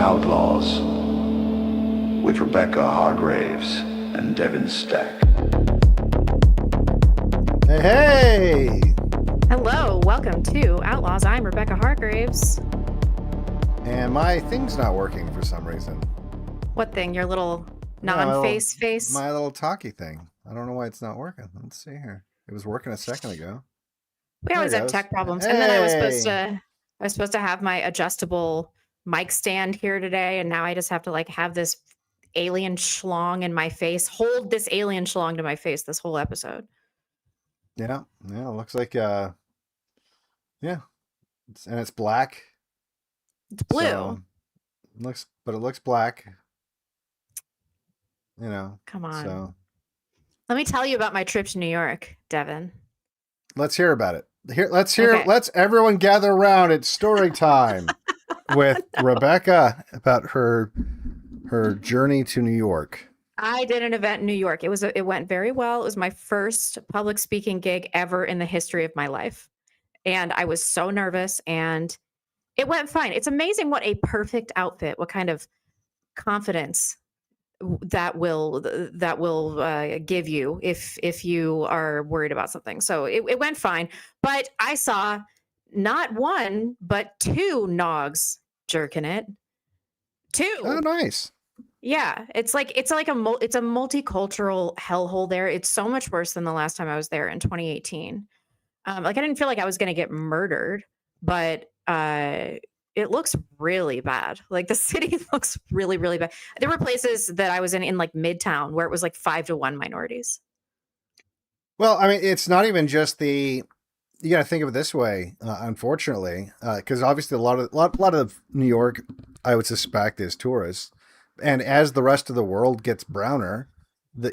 Outlaws with Rebecca Hargraves and Devon Stack. Hey, hey! Hello, welcome to Outlaws. I'm Rebecca Hargraves. And my thing's not working for some reason. What thing? Your little Yeah, non-face face? My little talkie thing. I don't know why it's not working. Let's see here. It was working a second ago. We always There it have goes. tech problems. Hey! And then I was supposed to have my adjustable mic stand here today, and now I just have to like have this alien schlong in my face, hold this alien schlong to my face this whole episode. Yeah, it looks like yeah. It's black. It's blue. So it looks black. You know. Come on. So let me tell you about my trip to New York, Devon. let's hear about it. Okay. Let's everyone gather around. It's story time with Rebecca about her journey to New York. I did an event in New York. It went very well. It was my first public speaking gig ever in the history of my life. And I was so nervous and it went fine. It's amazing what a perfect outfit, what kind of confidence that will give you if you are worried about something. So it went fine, but I saw not one but two Nogs jerking it. Two. Oh, nice. Yeah, it's a multicultural hellhole there. It's so much worse than the last time I was there in 2018. Like I didn't feel like I was going to get murdered, but it looks really bad. Like the city looks really, really bad. There were places that I was in like Midtown where it was like 5-1 minorities. Well, I mean, it's not even just you got to think of it this way, unfortunately, because obviously a lot of New York, I would suspect, is tourists. And as the rest of the world gets browner,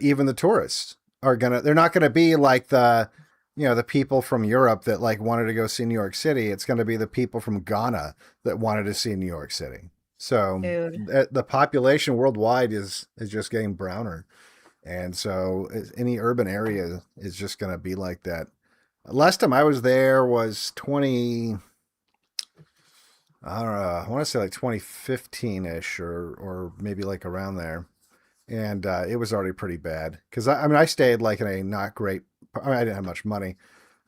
even the tourists they're not going to be like the people from Europe that like wanted to go see New York City. It's going to be the people from Ghana that wanted to see New York City. So the population worldwide is just getting browner. And so any urban area is just going to be like that. Last time I was there was I don't know, I want to say like 2015-ish or maybe like around there. And it was already pretty bad. Because, I stayed like in a not great, I didn't have much money.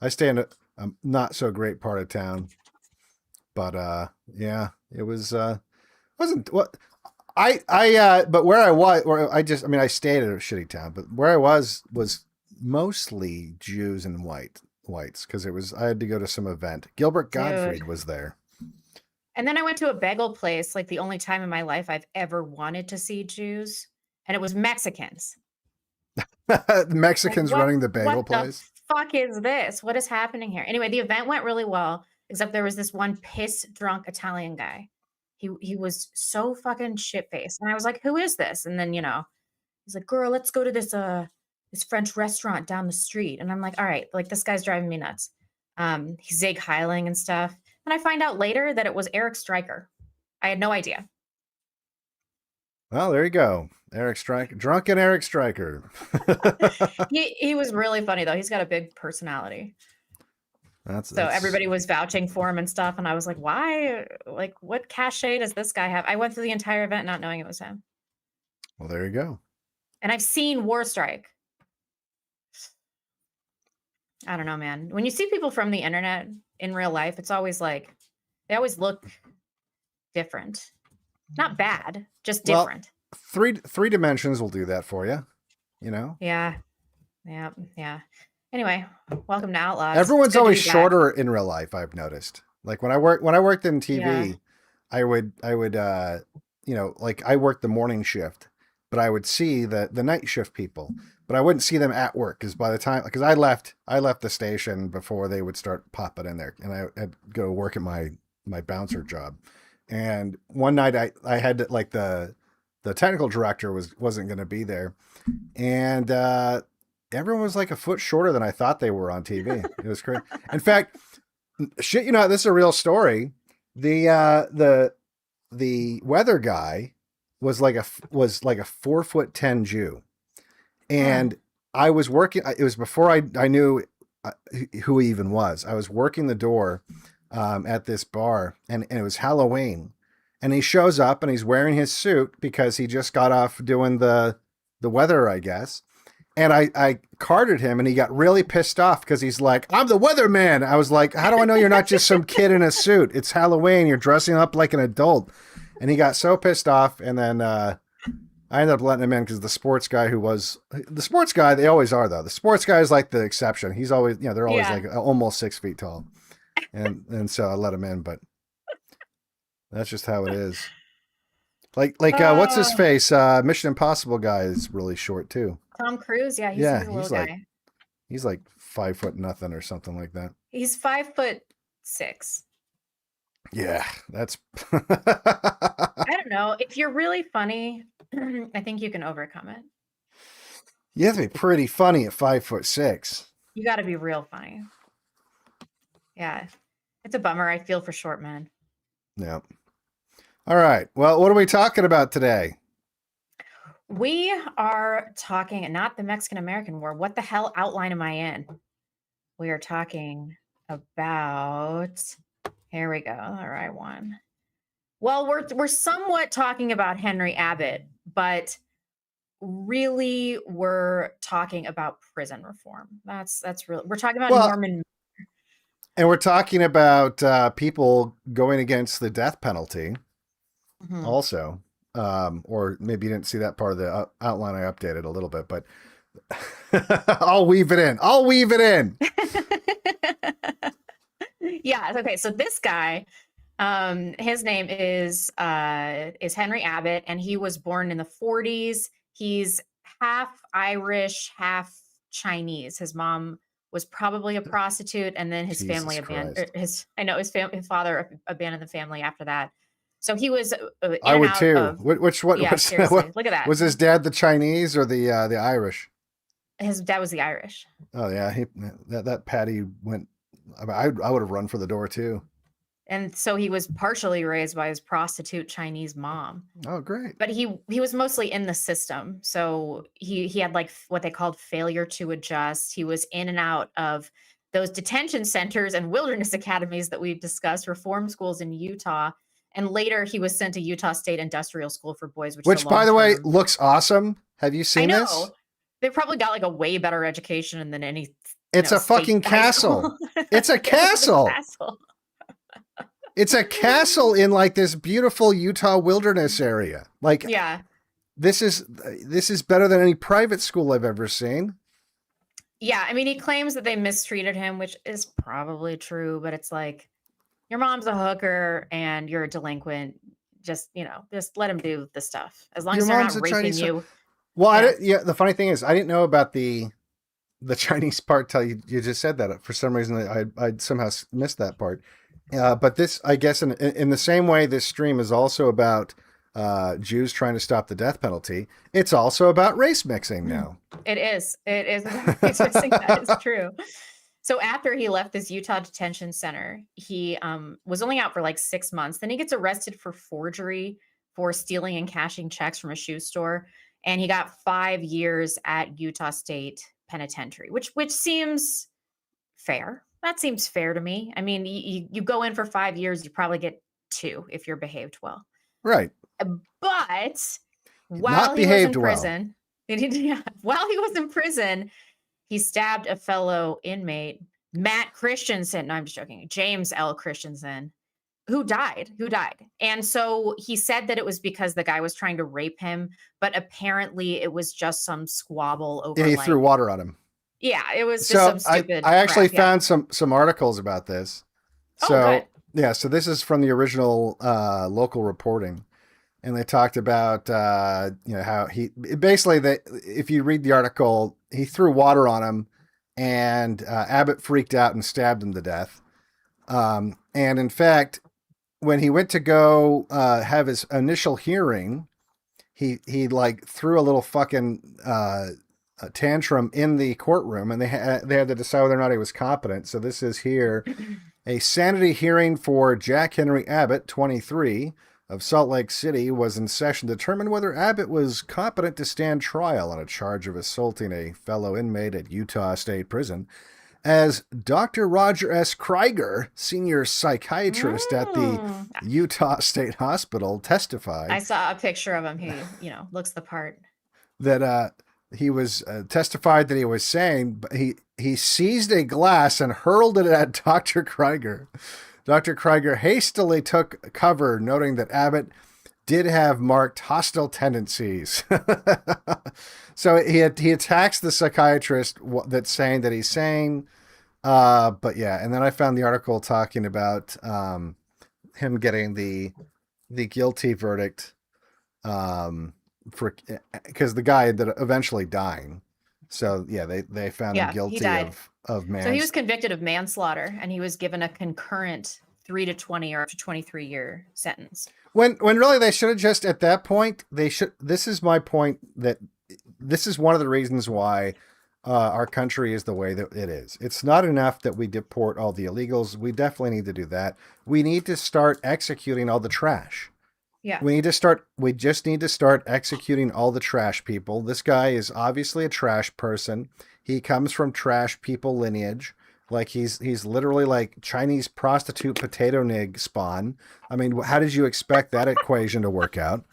I stayed in a not so great part of town. But yeah, it wasn't what but where I was, I stayed in a shitty town, but where I was mostly Jews and whites because I had to go to some event. Gilbert Gottfried was there. And then I went to a bagel place, like the only time in my life I've ever wanted to see Jews, and it was Mexicans. The Mexicans like, running the bagel place. What the fuck is this? What is happening here? Anyway, the event went really well, except there was this one piss drunk Italian guy. He was so fucking shit faced, and I was like, "Who is this?" And then he's like, "Girl, let's go to this French restaurant down the street." And I'm like, "All right, like this guy's driving me nuts." He's Zig Heiling and stuff. And I find out later that it was Eric Stryker. I had no idea. Well, there you go. Eric Stryker. Drunken Eric Stryker. He was really funny, though. He's got a big personality. So everybody was vouching for him and stuff. And I was like, why? Like, what cachet does this guy have? I went through the entire event not knowing it was him. Well, there you go. And I've seen War Strike. I don't know, man. When you see people from the internet in real life, it's always like they always look different. Not bad, just different. Well, three dimensions will do that for you, Yeah. Anyway, welcome to Outlaws. Everyone's always shorter in real life, I've noticed. Like when I worked in TV, I would like I worked the morning shift, but I would see the night shift people. But I wouldn't see them at work because because I left the station before they would start popping in there, and I'd go work at my bouncer job. And one night I had to, like the technical director wasn't going to be there, and everyone was like a foot shorter than I thought they were on TV. It was crazy. In fact, shit, this is a real story. The weather guy was like a 4'10" Jew. And I was working, it was before I knew who he even was. I was working the door at this bar and it was Halloween. and he shows up and he's wearing his suit because he just got off doing the weather, I guess. And I carded him, and he got really pissed off because he's like, I'm the weatherman. I was like, how do I know you're not just some kid in a suit? It's Halloween. You're dressing up like an adult. And he got so pissed off. And then I ended up letting him in because the sports guy they always are, though. The sports guy is like the exception. He's always, they're always like almost 6 feet tall. And so I let him in, but that's just how it is. Like what's his face? Mission Impossible guy is really short too. Tom Cruise, yeah, he's a little guy. He's like 5 foot nothing or something like that. He's 5'6". Yeah, that's. I don't know. If you're really funny, I think you can overcome it. You have to be pretty funny at 5'6". You got to be real funny. Yeah, it's a bummer. I feel for short men. Yeah. All right. Well, what are we talking about today? We are talking not the Mexican-American War. What the hell outline am I in? We are talking about. Here we go. The right one. Well, we're somewhat talking about Henry Abbott, but really we're talking about prison reform. That's real. We're talking about Norman. And we're talking about people going against the death penalty. Mm-hmm. Also, or maybe you didn't see that part of the outline. I updated a little bit, but I'll weave it in. Yeah. Okay. So this guy, his name is Henry Abbott, and he was born in the 40s. He's half Irish, half Chinese. His mom was probably a prostitute, and then his family abandoned his father abandoned the family after that. So he was. I would too. Seriously, look at that. Was his dad the Chinese or the Irish? His dad was the Irish. Oh yeah, that Patty went. I would have run for the door too. And so he was partially raised by his prostitute Chinese mom. Oh, great. But he was mostly in the system. So he had like what they called failure to adjust. He was in and out of those detention centers and wilderness academies that we've discussed, reform schools in Utah. And later he was sent to Utah State Industrial School for Boys, which by the way, looks awesome. Have you seen this? I know. They probably got like a way better education than any. It's a fucking castle. It's a castle. It's a castle in like this beautiful Utah wilderness area. Like, yeah, this is better than any private school I've ever seen. Yeah, I mean, he claims that they mistreated him, which is probably true, but it's like, your mom's a hooker and you're a delinquent. Just let him do the stuff as long as they're not raping you. Well, yeah. The funny thing is, I didn't know about the Chinese part till you just said that. For some reason, I somehow missed that part. But this, I guess, in the same way, this stream is also about Jews trying to stop the death penalty. It's also about race mixing now. It is. It is about race mixing. That is true. So after he left this Utah detention center, he was only out for like 6 months. Then he gets arrested for forgery, for stealing and cashing checks from a shoe store. And he got 5 years at Utah State Penitentiary, which seems fair. That seems fair to me. I mean, you go in for 5 years, you probably get 2 if you're behaved well. Right. But while he was in prison, he stabbed a fellow inmate, Matt Christensen. No, I'm just joking. James L. Christensen, who died. And so he said that it was because the guy was trying to rape him, but apparently it was just some squabble over. Yeah, he threw water on him. Yeah, it was just some stupid. I actually found some articles about this. So so this is from the original local reporting, and they talked about how he basically if you read the article, he threw water on him, and Abbott freaked out and stabbed him to death. And in fact, when he went to go have his initial hearing, he like threw a little fucking a tantrum in the courtroom, and they had to decide whether or not he was competent. So this is here, a sanity hearing for Jack Henry Abbott, 23, of Salt Lake City, was in session to determine whether Abbott was competent to stand trial on a charge of assaulting a fellow inmate at Utah State Prison. as Dr. Roger S. Krieger, senior psychiatrist at the Utah State Hospital, testified. I saw a picture of him. He, looks the part. That he was testified that he was saying he seized a glass and hurled it at Dr. Krieger. Dr. Krieger hastily took cover, noting that Abbott did have marked hostile tendencies. So he attacks the psychiatrist that's saying that he's sane. But yeah, and then I found the article talking about him getting the guilty verdict for because the guy ended up eventually dying. So yeah, they found him guilty of man. So he was convicted of manslaughter, and he was given a concurrent 3 to 20 or up to 23 year sentence. When really they should have just at that point this is my point, that this is one of the reasons why our country is the way that it is. It's not enough that we deport all the illegals. We definitely need to do that. We need to start executing all the trash. Yeah. We just need to start executing all the trash people. This guy is obviously a trash person. He comes from trash people lineage. Like he's literally like Chinese prostitute potato nig spawn. I mean, how did you expect that equation to work out?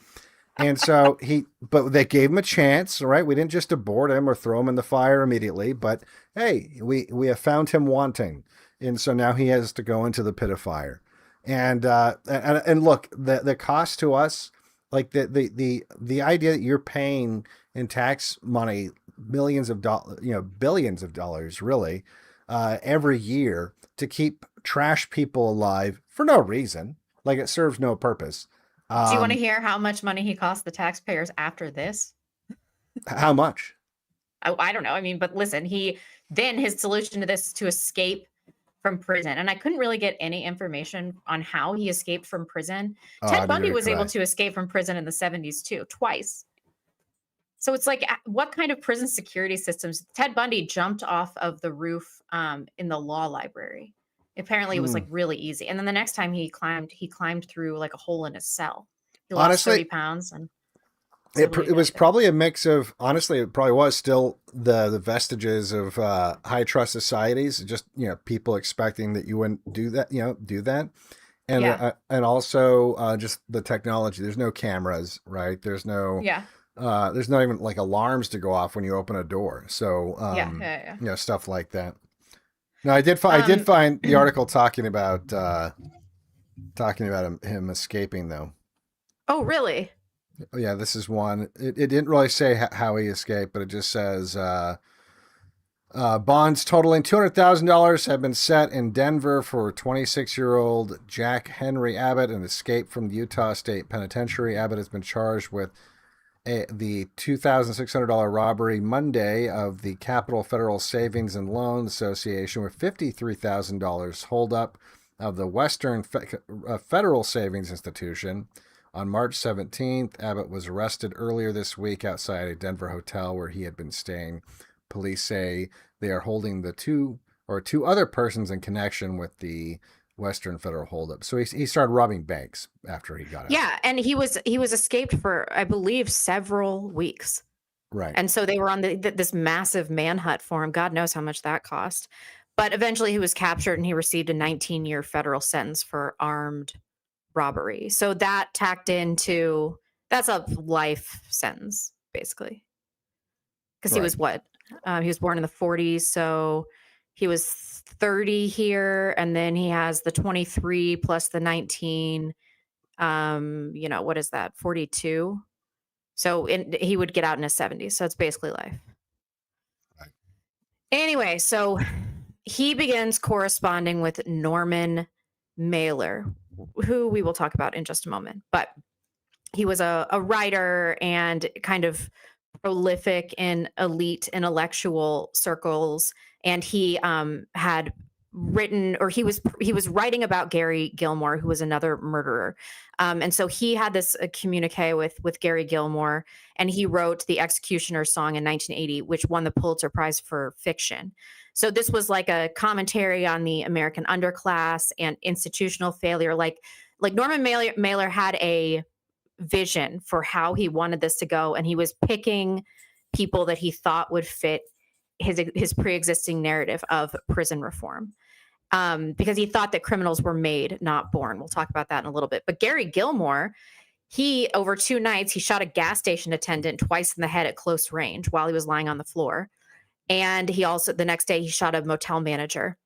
And so but they gave him a chance, right? We didn't just abort him or throw him in the fire immediately, but hey, we have found him wanting. And so now he has to go into the pit of fire. And look, the cost to us, like the idea that you're paying in tax money millions of dollars, billions of dollars really, every year to keep trash people alive for no reason. Like it serves no purpose. Do you want to hear how much money he cost the taxpayers after this? How much? I don't know. I mean, but listen, his solution to this is to escape from prison. And I couldn't really get any information on how he escaped from prison. Ted Bundy was able to escape from prison in the 70s too, twice. So it's like, what kind of prison security systems? Ted Bundy jumped off of the roof in the law library. Apparently it was like really easy. And then the next time he climbed through like a hole in his cell. He lost 30 pounds. And it was probably a mix of, honestly, it probably was still the vestiges of high trust societies, just, people expecting that you wouldn't do that. And also just the technology. There's no cameras, right? There's no, there's not even like alarms to go off when you open a door. So, stuff like that. No, I did find the article talking about him escaping though. Oh, really? Yeah, this is one. It didn't really say how he escaped, but it just says bonds totaling $200,000 have been set in Denver for 26-year-old Jack Henry Abbott, an escape from the Utah State Penitentiary. Abbott has been charged with the $2,600 robbery Monday of the Capital Federal Savings and Loan Association with $53,000 holdup of the Western Federal Savings Institution. On March 17th, Abbott was arrested earlier this week outside a Denver hotel where he had been staying. Police say they are holding two other persons in connection with the Western Federal holdup. So he started robbing banks after he got out. Yeah, and he was escaped for, I believe, several weeks. Right. And so they were on this massive manhunt for him. God knows how much that cost. But eventually he was captured and he received a 19-year federal sentence for armed robbery. So that tacked into, that's a life sentence, basically. Because he was what? He was born in the 40s. So he was 30 here. And then he has the 23 plus the 19. What is that? 42. So he would get out in his 70s. So it's basically life. Right. Anyway, so he begins corresponding with Norman Mailer, who we will talk about in just a moment. But he was a writer and kind of prolific in elite intellectual circles. And he had written, or he was writing about Gary Gilmore, who was another murderer. And so he had this communique with Gary Gilmore, and he wrote The Executioner's Song in 1980, which won the Pulitzer Prize for fiction. So this was like a commentary on the American underclass and institutional failure. Like Norman Mailer had a vision for how he wanted this to go, and he was picking people that he thought would fit his pre-existing narrative of prison reform. Because he thought that criminals were made, not born. We'll talk about that in a little bit. But Gary Gilmore, he, over 2 nights, he shot a gas station attendant twice in the head at close range while he was lying on the floor. And he also, the next day, he shot a motel manager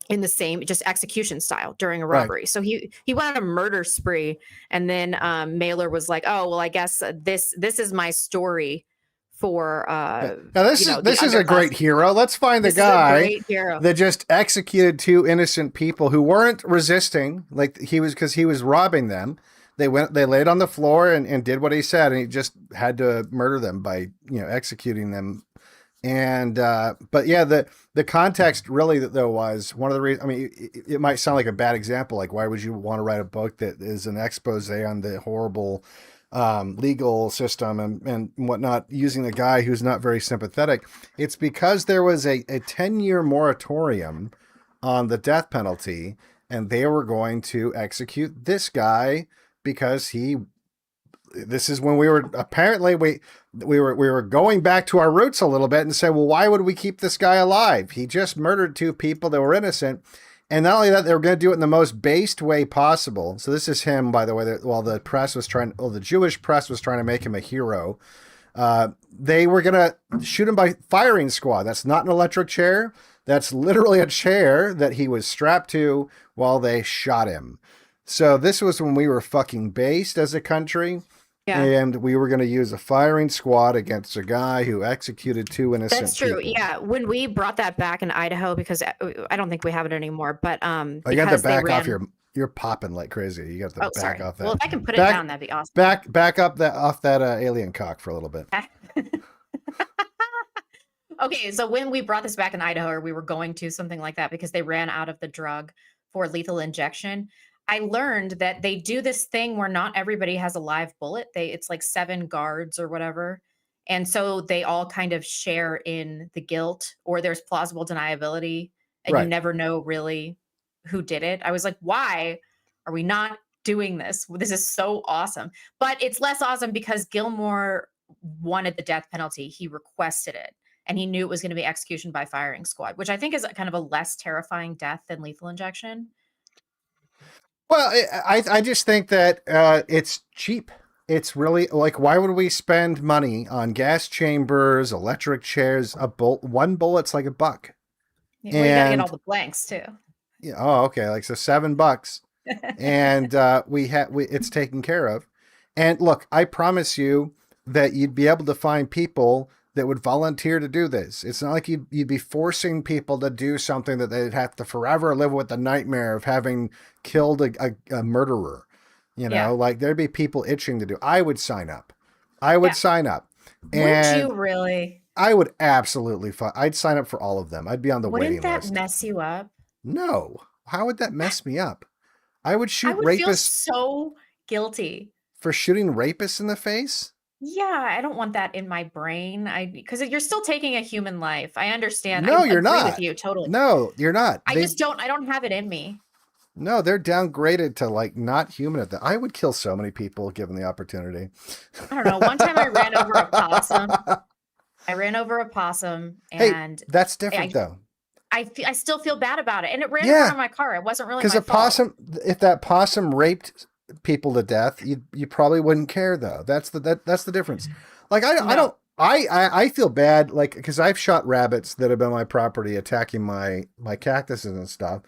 in the same, just execution style during a robbery. So he went on a murder spree. And then Mailer was like, oh, well, I guess this is my story for now this is a great hero. Let's find the guy that just executed 2 innocent people who weren't resisting, like because he was robbing them. They laid on the floor and did what he said, and he just had to murder them by executing them. And but yeah, the context really though was one of the reasons. I mean, it might sound like a bad example, like why would you want to write a book that is an expose on the horrible legal system and whatnot, using a guy who's not very sympathetic? It's because there was a 10-year moratorium on the death penalty, and they were going to execute this guy because this is when we were going back to our roots a little bit and said, well, why would we keep this guy alive? He just murdered 2 people that were innocent. And not only that, they were going to do it in the most based way possible. So this is him, by the way, while the Jewish press was trying to make him a hero. They were going to shoot him by firing squad. That's not an electric chair. That's literally a chair that he was strapped to while they shot him. So this was when we were fucking based as a country. Yeah. And we were going to use a firing squad against a guy who executed 2 innocent That's true. people. Yeah. When we brought that back in Idaho, because I don't think we have it anymore, but you got the back off you're popping like crazy. You got the back off that. Well, if I can put it down, that'd be awesome. Back up off that alien cock for a little bit. Okay, so when we brought this back in Idaho, or we were going to something like that because they ran out of the drug for lethal injection, I learned that they do this thing where not everybody has a live bullet. It's like 7 guards or whatever. And so they all kind of share in the guilt, or there's plausible deniability, and you never know really who did it. I was like, why are we not doing this? This is so awesome. But it's less awesome because Gilmore wanted the death penalty. He requested it, and he knew it was going to be execution by firing squad, which I think is kind of a less terrifying death than lethal injection. Well, I just think that it's cheap. It's really like, why would we spend money on gas chambers, electric chairs? One bullet's like $1. Yeah, well, you gotta get all the blanks too. Yeah. Oh, okay. Like, so $7, and it's taken care of. And look, I promise you that you'd be able to find people that would volunteer to do this. It's not like you'd be forcing people to do something that they'd have to forever live with the nightmare of having killed a murderer. Like, there'd be people itching to do. I would sign up. Sign up. And would you really? I would absolutely. I'd sign up for all of them. I'd be on the waiting list. Wouldn't that mess you up? No. How would that mess me up? I would shoot rapists. I would feel so guilty for shooting rapists in the face. Yeah, I don't want that in my brain. Because you're still taking a human life. I understand. No, you're not. I agree with you totally. No, you're not. I don't have it in me. No, they're downgraded to like not human at that. I would kill so many people given the opportunity. I don't know. One time I ran over a possum. And that's different though. I still feel bad about it. And it ran in front of my car. It wasn't really my fault. If that possum raped people to death, you probably wouldn't care though. That's the difference. Like I feel bad, like, because I've shot rabbits that have been on my property attacking my cactuses and stuff,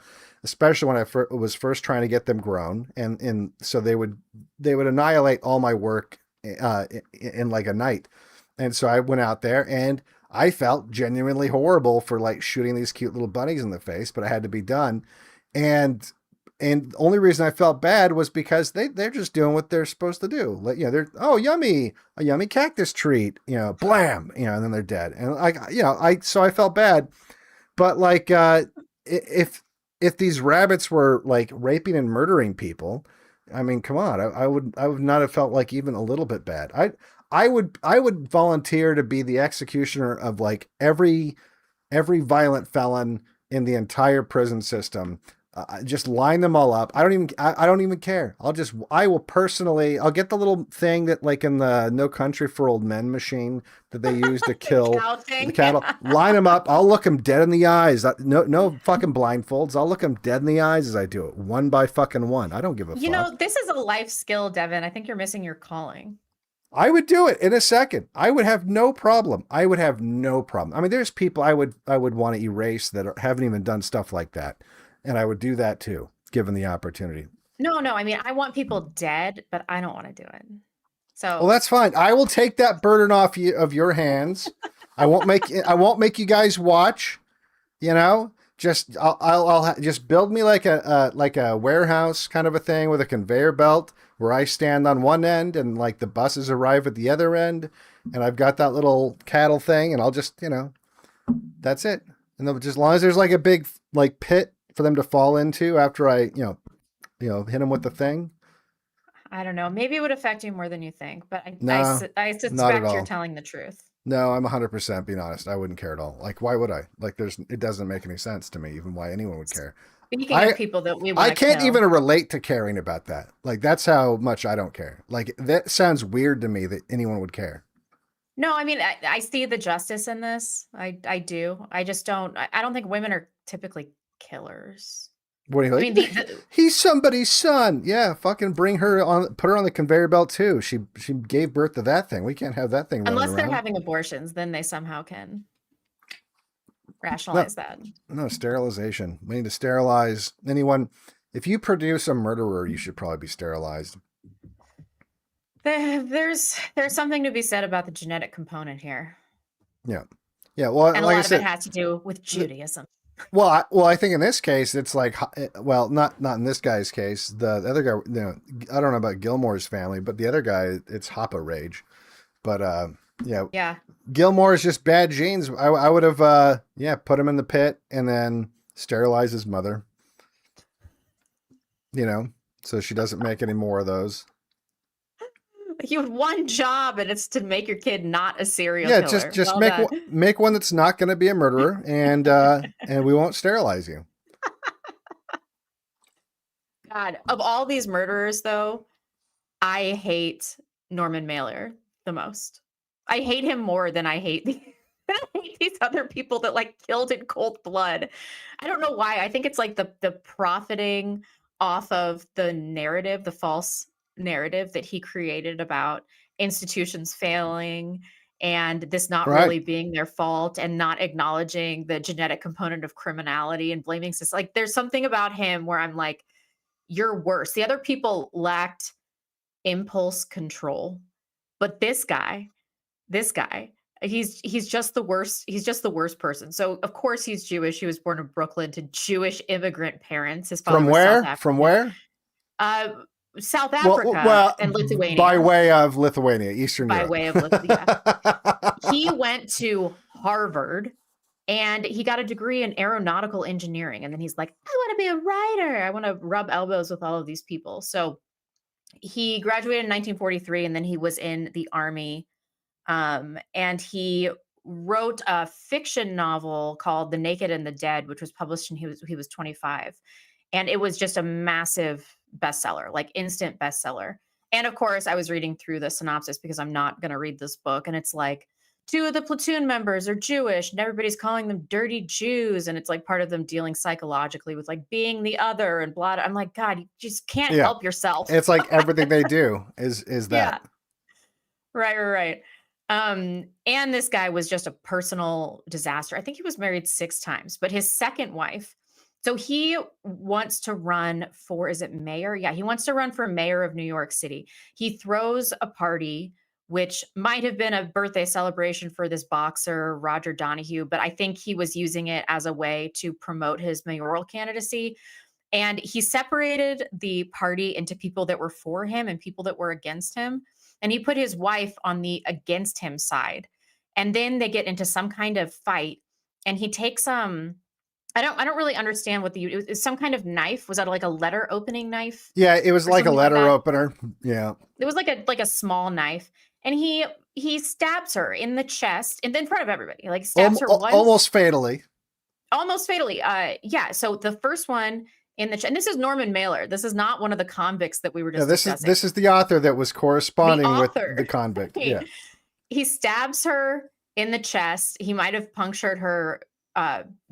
especially when I was first trying to get them grown, and so they would annihilate all my work in like a night. And so I went out there and I felt genuinely horrible for like shooting these cute little bunnies in the face, but I had to be done. And the only reason I felt bad was because they're just doing what they're supposed to do. Like, they're, oh, yummy, a yummy cactus treat, blam, and then they're dead. And so I felt bad. But like, if these rabbits were like raping and murdering people, I mean, come on, I would not have felt like even a little bit bad. I would volunteer to be the executioner of like every violent felon in the entire prison system Just line them all up. I don't even care. I will personally, I'll get the little thing that like in the No Country for Old Men machine that they use to kill Cow the thing. cattle. Line them up. I'll look them dead in the eyes. No fucking blindfolds. I'll look them dead in the eyes as I do it, one by fucking one. I don't give a fuck. You know, this is a life skill, Devin. I think you're missing your calling. I would do it in a second. I would have no problem. I mean, there's people I would want to erase that haven't even done stuff like that. And I would do that too, given the opportunity. No. I mean, I want people dead, but I don't want to do it. So well, that's fine. I will take that burden off of your hands. I won't make you guys watch. You know, just I'll just build me like a warehouse kind of a thing with a conveyor belt where I stand on one end and like the buses arrive at the other end, and I've got that little cattle thing, and I'll just that's it. And just as long as there's like a big like pit for them to fall into after I, hit them with the thing. I don't know. Maybe it would affect you more than you think, but I suspect you're telling the truth. No, I'm 100% being honest. I wouldn't care at all. Like, why would I? Like, it doesn't make any sense to me, even why anyone would care. Speaking of people that we want I can't even relate to caring about that. Like, that's how much I don't care. Like, that sounds weird to me that anyone would care. No, I mean, I see the justice in this. I do. I just don't. I don't think women are typically killers. What do you think? I mean, he's somebody's son. Yeah, fucking bring her on. Put her on the conveyor belt too. She gave birth to that thing. We can't have that thing. Unless they're having abortions, then they somehow can rationalize that. No, sterilization. We need to sterilize anyone. If you produce a murderer, you should probably be sterilized. There's something to be said about the genetic component here. Yeah. Well, and like a lot of it has to do with Judaism. Well, I think in this case, it's like, well, not in this guy's case. The other guy, I don't know about Gilmore's family, but the other guy, it's Hoppa rage. But yeah. Gilmore is just bad genes. I would have, put him in the pit and then sterilize his mother. So she doesn't make any more of those. You have one job, and it's to make your kid not a serial killer. Yeah, just make one that's not going to be a murderer, and we won't sterilize you. God, of all these murderers, though, I hate Norman Mailer the most. I hate him more than I hate these other people that like killed in cold blood. I don't know why. I think it's like the profiting off of the narrative, the false narrative that he created about institutions failing and this not really being their fault and not acknowledging the genetic component of criminality and blaming system. Like there's something about him where I'm like, you're worse. The other people lacked impulse control, but this guy, he's just the worst. He's just the worst person. So of course he's Jewish. He was born in Brooklyn to Jewish immigrant parents. His father was South African. From where? South Africa and Lithuania. By way of Lithuania, Eastern Europe. By way of Lithuania. He went to Harvard and he got a degree in aeronautical engineering. And then he's like, I want to be a writer. I want to rub elbows with all of these people. So he graduated in 1943 and then he was in the army. And he wrote a fiction novel called The Naked and the Dead, which was published when he was 25. And it was just a massive bestseller, like instant bestseller. And of course, I was reading through the synopsis because I'm not going to read this book. And it's like, 2 of the platoon members are Jewish and everybody's calling them dirty Jews. And it's like part of them dealing psychologically with like being the other and blah. I'm like, God, you just can't help yourself. It's like everything they do is that. Yeah. Right. And this guy was just a personal disaster. I think he was married 6 times, but his second wife, so he wants to run for, is it mayor? Yeah, he wants to run for mayor of New York City. He throws a party, which might have been a birthday celebration for this boxer, Roger Donahue, but I think he was using it as a way to promote his mayoral candidacy. And he separated the party into people that were for him and people that were against him. And he put his wife on the against him side. And then they get into some kind of fight. And he takes I don't really understand what it was some kind of knife. Was that like a letter opening knife? Yeah, it was like a letter opener. Yeah. It was like a small knife. And he stabs her in the chest and in front of everybody. Like stabs her once. Almost fatally. Almost fatally. Yeah. So the first one, and this is Norman Mailer. This is not one of the convicts that we were just discussing. This is the author that was corresponding with the convict. Right. Yeah. He stabs her in the chest. He might have punctured her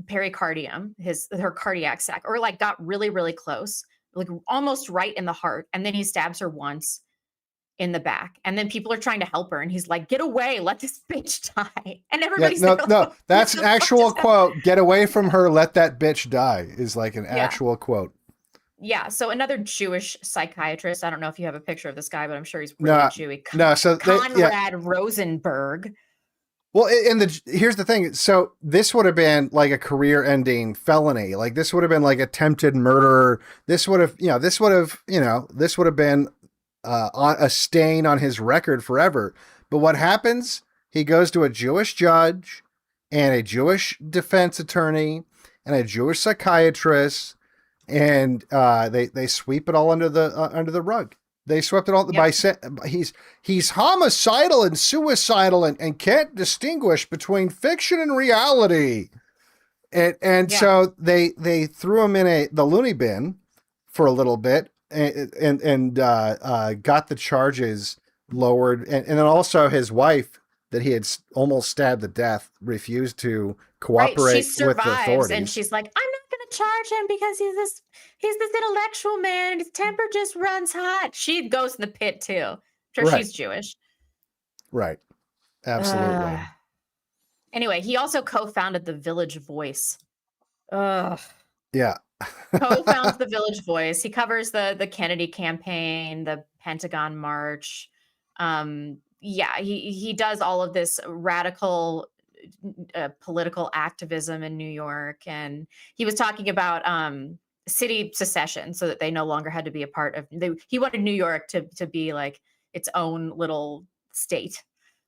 pericardium, her cardiac sac, or like got really, really close, like almost right in the heart. And then he stabs her once in the back. And then people are trying to help her. And he's like, get away, let this bitch die. And everybody's no, that's an actual quote. Get away from her, let that bitch die is like an actual quote. Yeah. So another Jewish psychiatrist. I don't know if you have a picture of this guy, but I'm sure he's really Jewy. Conrad Rosenberg. Well, here's the thing. So this would have been like a career-ending felony. Like this would have been like attempted murder. This would have been a stain on his record forever. But what happens? He goes to a Jewish judge and a Jewish defense attorney and a Jewish psychiatrist, and they sweep it all under the rug. They swept it all by he's homicidal and suicidal and can't distinguish between fiction and reality. So they threw him in the loony bin for a little bit and got the charges lowered. And then also his wife that he had almost stabbed to death refused to cooperate she survives, with the authorities. And she's like, I'm not going to charge him because he's this intellectual man and his temper just runs hot. She goes in the pit too. Sure, she's Jewish. Right. Absolutely. Anyway, he also co-founded the Village Voice. Yeah. Co-founds the Village Voice. He covers the Kennedy campaign, the Pentagon March. He does all of this radical political activism in New York, and he was talking about city secession, so that they no longer had to be a part of. He wanted New York to be like its own little state,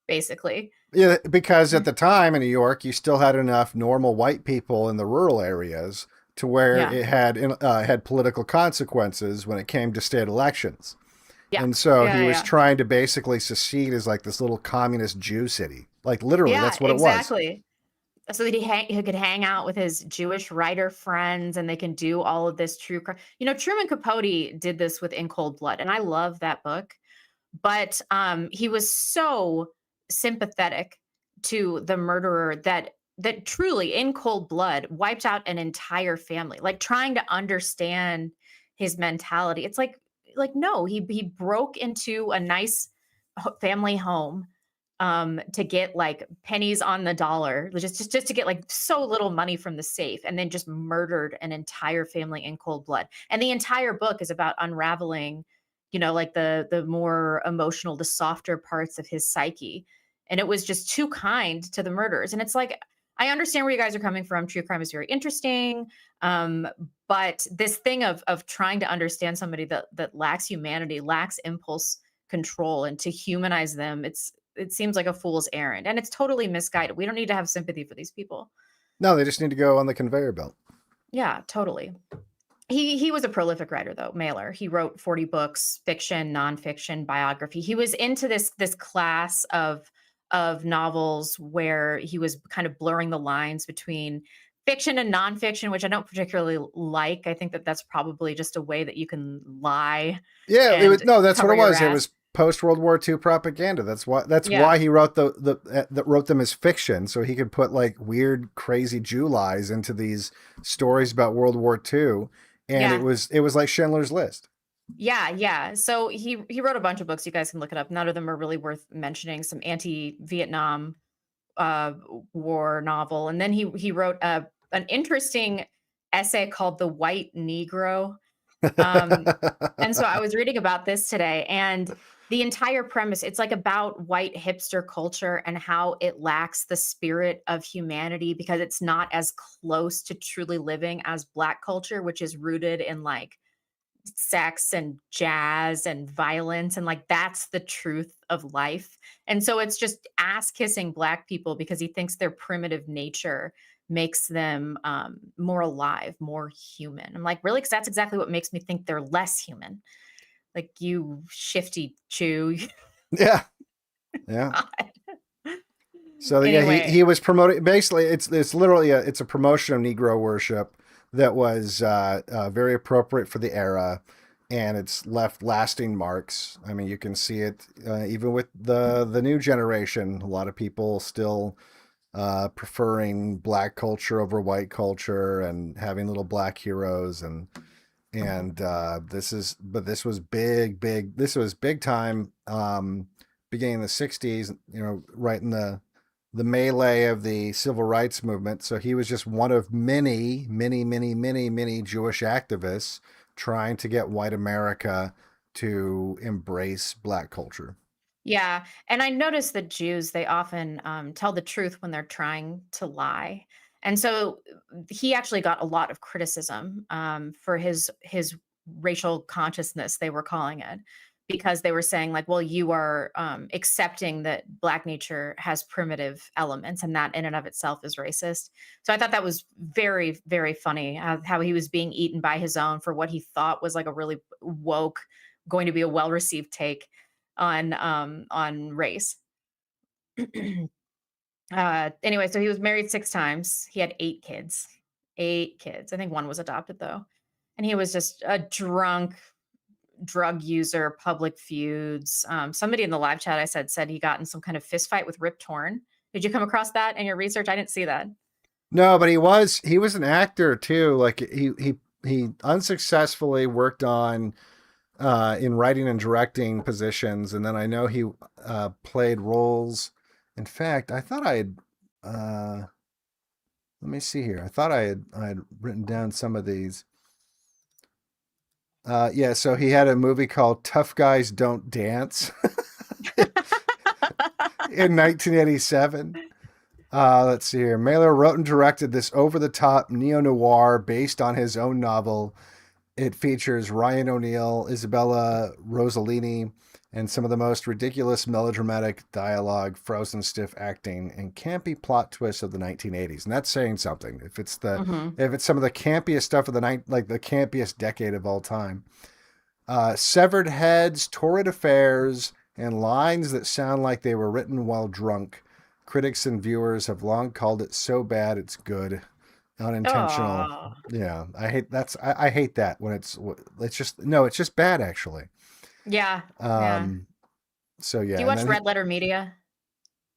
basically. Yeah, because at the time in New York, you still had enough normal white people in the rural areas to where it had political consequences when it came to state elections. Yeah. And so he was trying to basically secede as like this little communist Jew city. Like literally, that's what it was. Exactly. So that he could hang out with his Jewish writer friends and they can do all of this true crime. Truman Capote did this with In Cold Blood, and I love that book. But he was so sympathetic to the murderer that truly in cold blood wiped out an entire family, like trying to understand his mentality. It's like no, he broke into a nice family home to get like pennies on the dollar, just to get like so little money from the safe, and then just murdered an entire family in cold blood. And the entire book is about unraveling, like the more emotional, the softer parts of his psyche. And it was just too kind to the murderers. And it's like, I understand where you guys are coming from. True crime is very interesting. But this thing of trying to understand somebody that lacks humanity, lacks impulse control, and to humanize them, it seems like a fool's errand, and it's totally misguided. We don't need to have sympathy for these people. No, they just need to go on the conveyor belt. Yeah, totally. He was a prolific writer, though, Mailer. He wrote 40 books, fiction, nonfiction, biography. He was into this class of novels where he was kind of blurring the lines between fiction and nonfiction, which I don't particularly like. I think that's probably just a way that you can lie. Yeah, that's what it was. It was post World War II propaganda. That's why he wrote wrote them as fiction, so he could put like weird, crazy Jew lies into these stories about World War II. And it was like Schindler's List. Yeah. So he wrote a bunch of books. You guys can look it up. None of them are really worth mentioning. Some anti-Vietnam war novel, and then he wrote an interesting essay called "The White Negro." And so I was reading about this today, and the entire premise, it's like about white hipster culture and how it lacks the spirit of humanity because it's not as close to truly living as Black culture, which is rooted in like sex and jazz and violence. And like, that's the truth of life. And so it's just ass kissing Black people because he thinks their primitive nature makes them more alive, more human. I'm like, really? Because that's exactly what makes me think they're less human. Like, you shifty Jew. Yeah. So anyway. He was promoting, basically it's literally it's a promotion of Negro worship, that was very appropriate for the era, and it's left lasting marks. I mean, you can see it even with the new generation. A lot of people still preferring black culture over white culture and having little black heroes and this was big, this was big time, beginning in the 60s, right in the melee of the civil rights movement. So he was just one of many Jewish activists trying to get white America to embrace black culture. Yeah, and I noticed that Jews, they often tell the truth when they're trying to lie. And so he actually got a lot of criticism for his racial consciousness, they were calling it, because they were saying like, well, you are accepting that Black nature has primitive elements, and that in and of itself is racist. So I thought that was very, very funny how he was being eaten by his own for what he thought was like a really woke, going to be a well received take on race. Anyway, so he was married 6 times. He had 8 kids. 8 kids. I think one was adopted though. And he was just a drunk drug user, public feuds. Somebody in the live chat I said he got in some kind of fist fight with Rip Torn. Did you come across that in your research? I didn't see that. No, but he was an actor too. Like he unsuccessfully worked on in writing and directing positions, and then I know he played roles. In fact, I thought I had. Let me see here. I thought I had written down some of these. Yeah, so he had a movie called Tough Guys Don't Dance in 1987. Let's see here. Mailer wrote and directed this over-the-top neo-noir based on his own novel. It features Ryan O'Neal, Isabella Rossellini, and some of the most ridiculous melodramatic dialogue, frozen stiff acting, and campy plot twists of the 1980s. And that's saying something. If it's some of the campiest stuff of the night, like the campiest decade of all time. Severed heads, torrid affairs, and lines that sound like they were written while drunk. Critics and viewers have long called it so bad it's good. Unintentional. Oh, Yeah, I hate that when it's just bad actually. yeah. Yeah. So yeah. Do you watch Red Letter Media?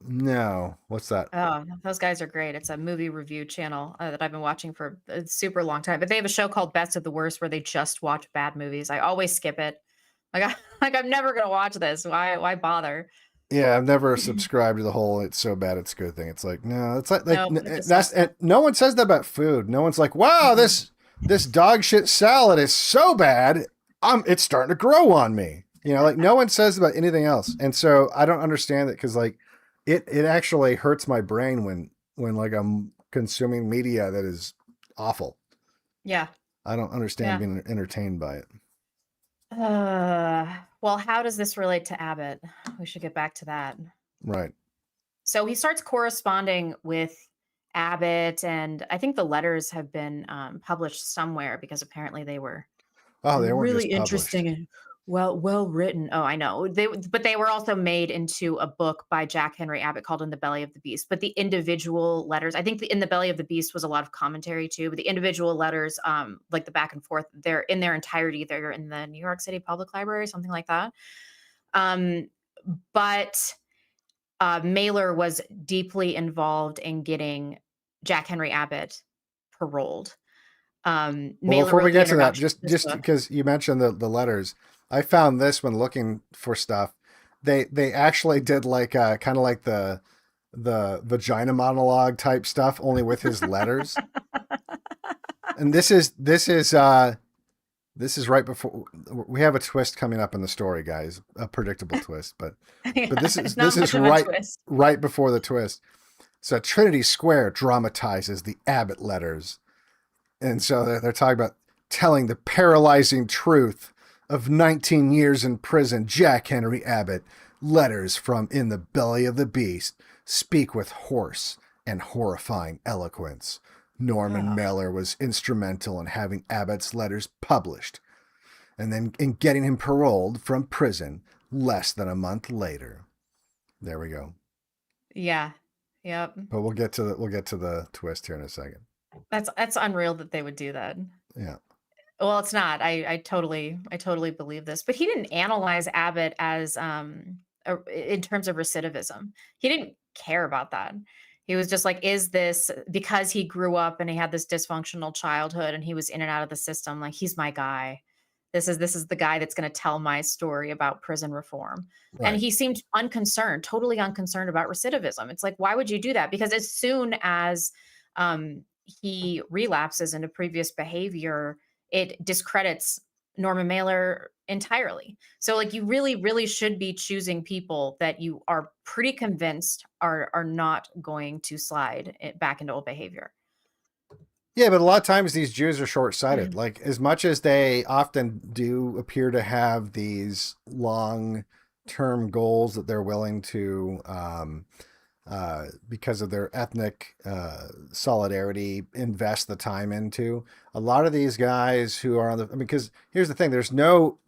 No, what's that? Oh, those guys are great. It's a movie review channel that I've been watching for a super long time. But they have a show called Best of the Worst where they just watch bad movies. I always skip it. I'm never gonna watch this. Why bother? Yeah, I've never subscribed to the whole "it's so bad it's good" thing. It's like no, it's like No, no one says that about food. No one's like, wow, this dog shit salad is so bad. It's starting to grow on me. Like no one says about anything else. And so I don't understand it because like it actually hurts my brain when like I'm consuming media that is awful. Yeah. I don't understand being entertained by it. Well, how does this relate to Abbott? We should get back to that. Right. So he starts corresponding with Abbott, and I think the letters have been published somewhere because apparently they were They weren't really just interesting published. and well written. Oh, I know. But they were also made into a book by Jack Henry Abbott called In the Belly of the Beast. But the individual letters, I think In the Belly of the Beast was a lot of commentary too, but the individual letters, like the back and forth, they're in their entirety. They're in the New York City Public Library, something like that. But Mailer was deeply involved in getting Jack Henry Abbott paroled. Well, Mailer before we wrote the get to that, introduction to this just book. because you mentioned the letters, I found this when looking for stuff. They actually did like kind of like the vagina monologue type stuff, only with his letters. And this is right before we have a twist coming up in the story, guys. A predictable twist, but this is right before the twist. So Trinity Square dramatizes the Abbott letters. And so they're talking about telling the paralyzing truth of 19 years in prison. Jack Henry Abbott, letters from In the Belly of the Beast, speak with hoarse and horrifying eloquence. Norman Mailer was instrumental in having Abbott's letters published and then in getting him paroled from prison less than a month later. There we go. Yeah. Yep. But we'll get to the twist here in a second. That's unreal that they would do that. Yeah. Well, it's not. I totally believe this. But he didn't analyze Abbott as in terms of recidivism. He didn't care about that. He was just like, is this because he grew up and he had this dysfunctional childhood and he was in and out of the system, like he's my guy. This is the guy that's going to tell my story about prison reform. And Right. he seemed unconcerned, totally unconcerned about recidivism. It's like, why would you do that? Because as soon as he relapses into previous behavior, it discredits Norman Mailer entirely. So like you really, really should be choosing people that you are pretty convinced are not going to slide back into old behavior. Yeah, but a lot of times these Jews are short-sighted. Like as much as they often do appear to have these long-term goals that they're willing to, because of their ethnic solidarity, invest the time into. A lot of these guys who are on the, I mean, because here's the thing: there's no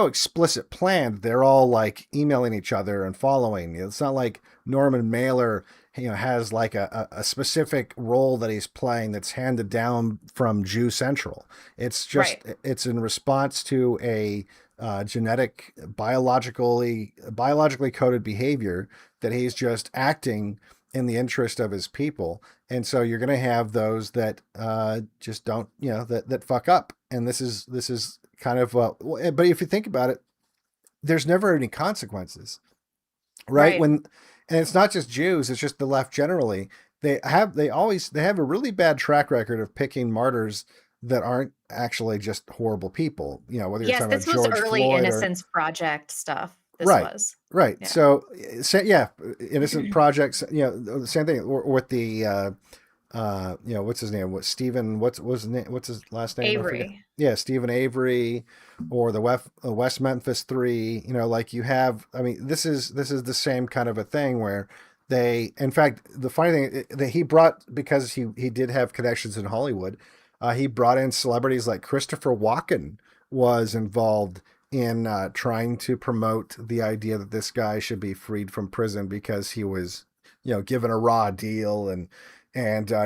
explicit plan. They're all like emailing each other and following. It's not like Norman Mailer, has like a specific role that he's playing that's handed down from Jew Central. It's just Right. it's in response to a genetic, biologically coded behavior that he's just acting in the interest of his people. And so you're going to have those that just don't, that fuck up. And this is kind of, but if you think about it, there's never any consequences, right? Right. And it's not just Jews, it's just the left generally. They have a really bad track record of picking martyrs that aren't actually just horrible people. Whether you're Yes, talking this about was George early Floyd Innocence Project stuff. This Right. was. Right. Yeah. So, yeah, innocent projects, the same thing with the, what's his name? What's his name? What's his last name? I forget. Avery. Yeah. Stephen Avery or the West Memphis 3, like you have, I mean, this is the same kind of a thing where in fact, the funny thing that he brought, because he did have connections in Hollywood, he brought in celebrities like Christopher Walken was involved in trying to promote the idea that this guy should be freed from prison because he was, given a raw deal and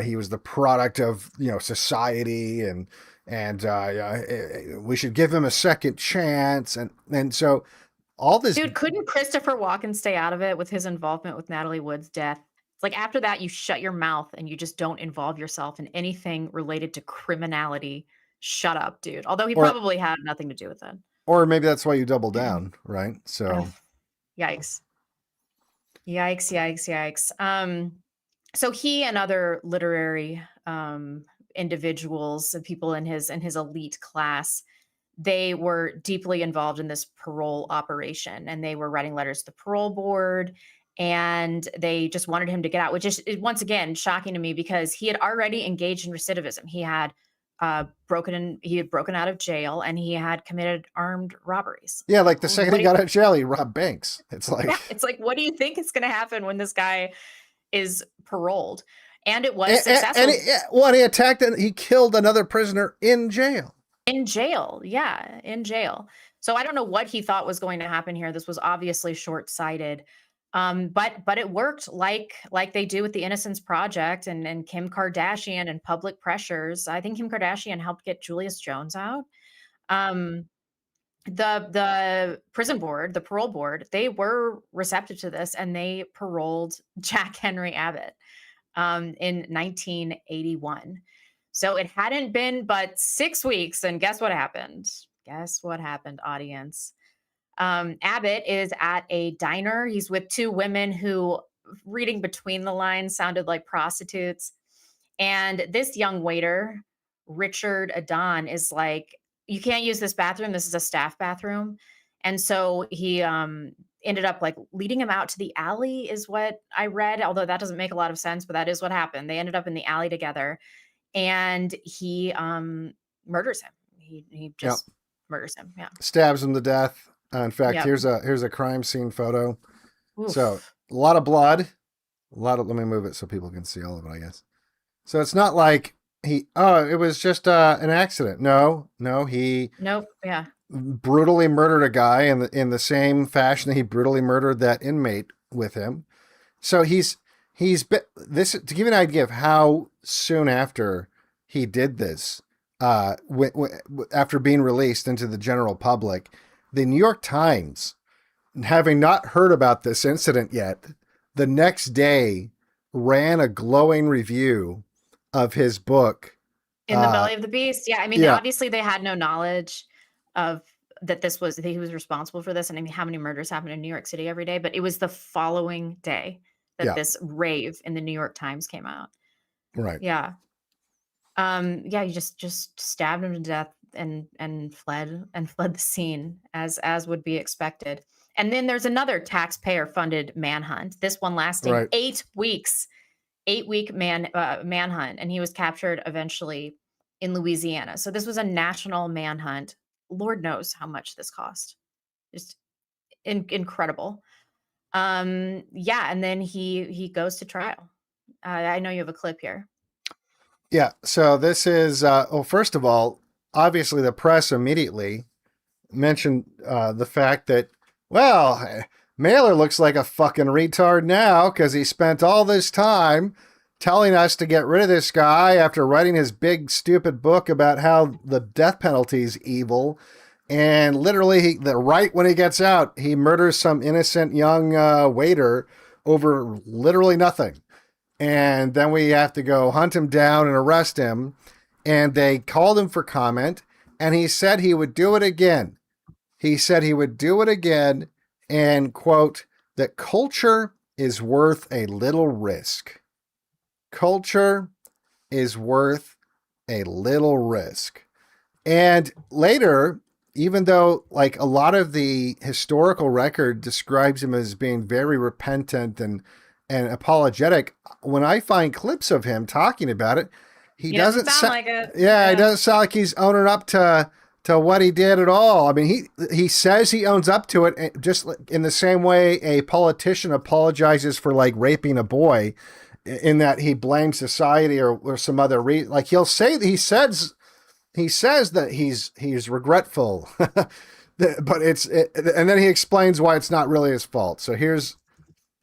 he was the product of society and we should give him a second chance and so all this. Dude, couldn't Christopher Walken stay out of it with his involvement with Natalie Wood's death? It's like after that, you shut your mouth and you just don't involve yourself in anything related to criminality. Shut up, dude. Although he Or- probably had nothing to do with it. Or maybe that's why you double down, right? So, Ugh. Yikes. So he and other literary individuals and people in his elite class, they were deeply involved in this parole operation, and they were writing letters to the parole board, and they just wanted him to get out, which is once again shocking to me because he had already engaged in recidivism. He had broken out of jail and he had committed armed robberies. yeah, like the second he got out of jail, he robbed banks. It's like, Yeah, it's like, what do you think is going to happen when this guy is paroled? And it was successful. And he attacked and he killed another prisoner in jail. In jail. Yeah, in jail. So I don't know what he thought was going to happen here. This was obviously short-sighted. But it worked like they do with the Innocence Project and Kim Kardashian and public pressures. I think Kim Kardashian helped get Julius Jones out. The prison board, the parole board, they were receptive to this and they paroled Jack Henry Abbott in 1981. So it hadn't been but 6 weeks, and guess what happened? Guess what happened, audience? Abbott is at a diner. He's with two women who, reading between the lines, sounded like prostitutes. And this young waiter, Richard Adon, is like, you can't use this bathroom. This is a staff bathroom. And so he ended up like leading him out to the alley is what I read, although that doesn't make a lot of sense, but that is what happened. They ended up in the alley together and he murders him. He just murders him. Yeah. Stabs him to death. In fact, Yep. here's a crime scene photo. Oof. So a lot of blood, let me move it so people can see all of it, I guess. So it's not like it was just an accident. No, he Nope. Yeah. brutally murdered a guy in the same fashion that he brutally murdered that inmate with him. So he's been, this to give you an idea of how soon after he did this, after being released into the general public, the New York Times, having not heard about this incident yet, the next day ran a glowing review of his book. In the Belly of the Beast. Yeah. I mean, Yeah. obviously they had no knowledge of that he was responsible for this. And I mean, how many murders happen in New York City every day? But it was the following day that Yeah. this rave in the New York Times came out. Right. Yeah. Yeah, you just stabbed him to death and fled the scene as would be expected. And then there's another taxpayer funded manhunt. This one lasting Right. 8 weeks. 8-week manhunt, and he was captured eventually in Louisiana. So this was a national manhunt. Lord knows how much this cost. Just incredible. Yeah, and then he goes to trial. I know you have a clip here. Yeah. So this is, well, first of all, obviously the press immediately mentioned the fact that, well, Mailer looks like a fucking retard now because he spent all this time telling us to get rid of this guy after writing his big stupid book about how the death penalty is evil. And literally, right when he gets out, he murders some innocent young waiter over literally nothing. And then we have to go hunt him down and arrest him. And they called him for comment, and he said he would do it again. He said he would do it again, and, quote, that culture is worth a little risk. Culture is worth a little risk. And later, even though like a lot of the historical record describes him as being very repentant and apologetic, when I find clips of him talking about it, he doesn't sound like it. Yeah, he doesn't sound like he's owning up to what he did at all. I mean, he says he owns up to it, just in the same way a politician apologizes for like raping a boy, in that he blames society or some other reason. Like he says that he's regretful, but and then he explains why it's not really his fault. So here's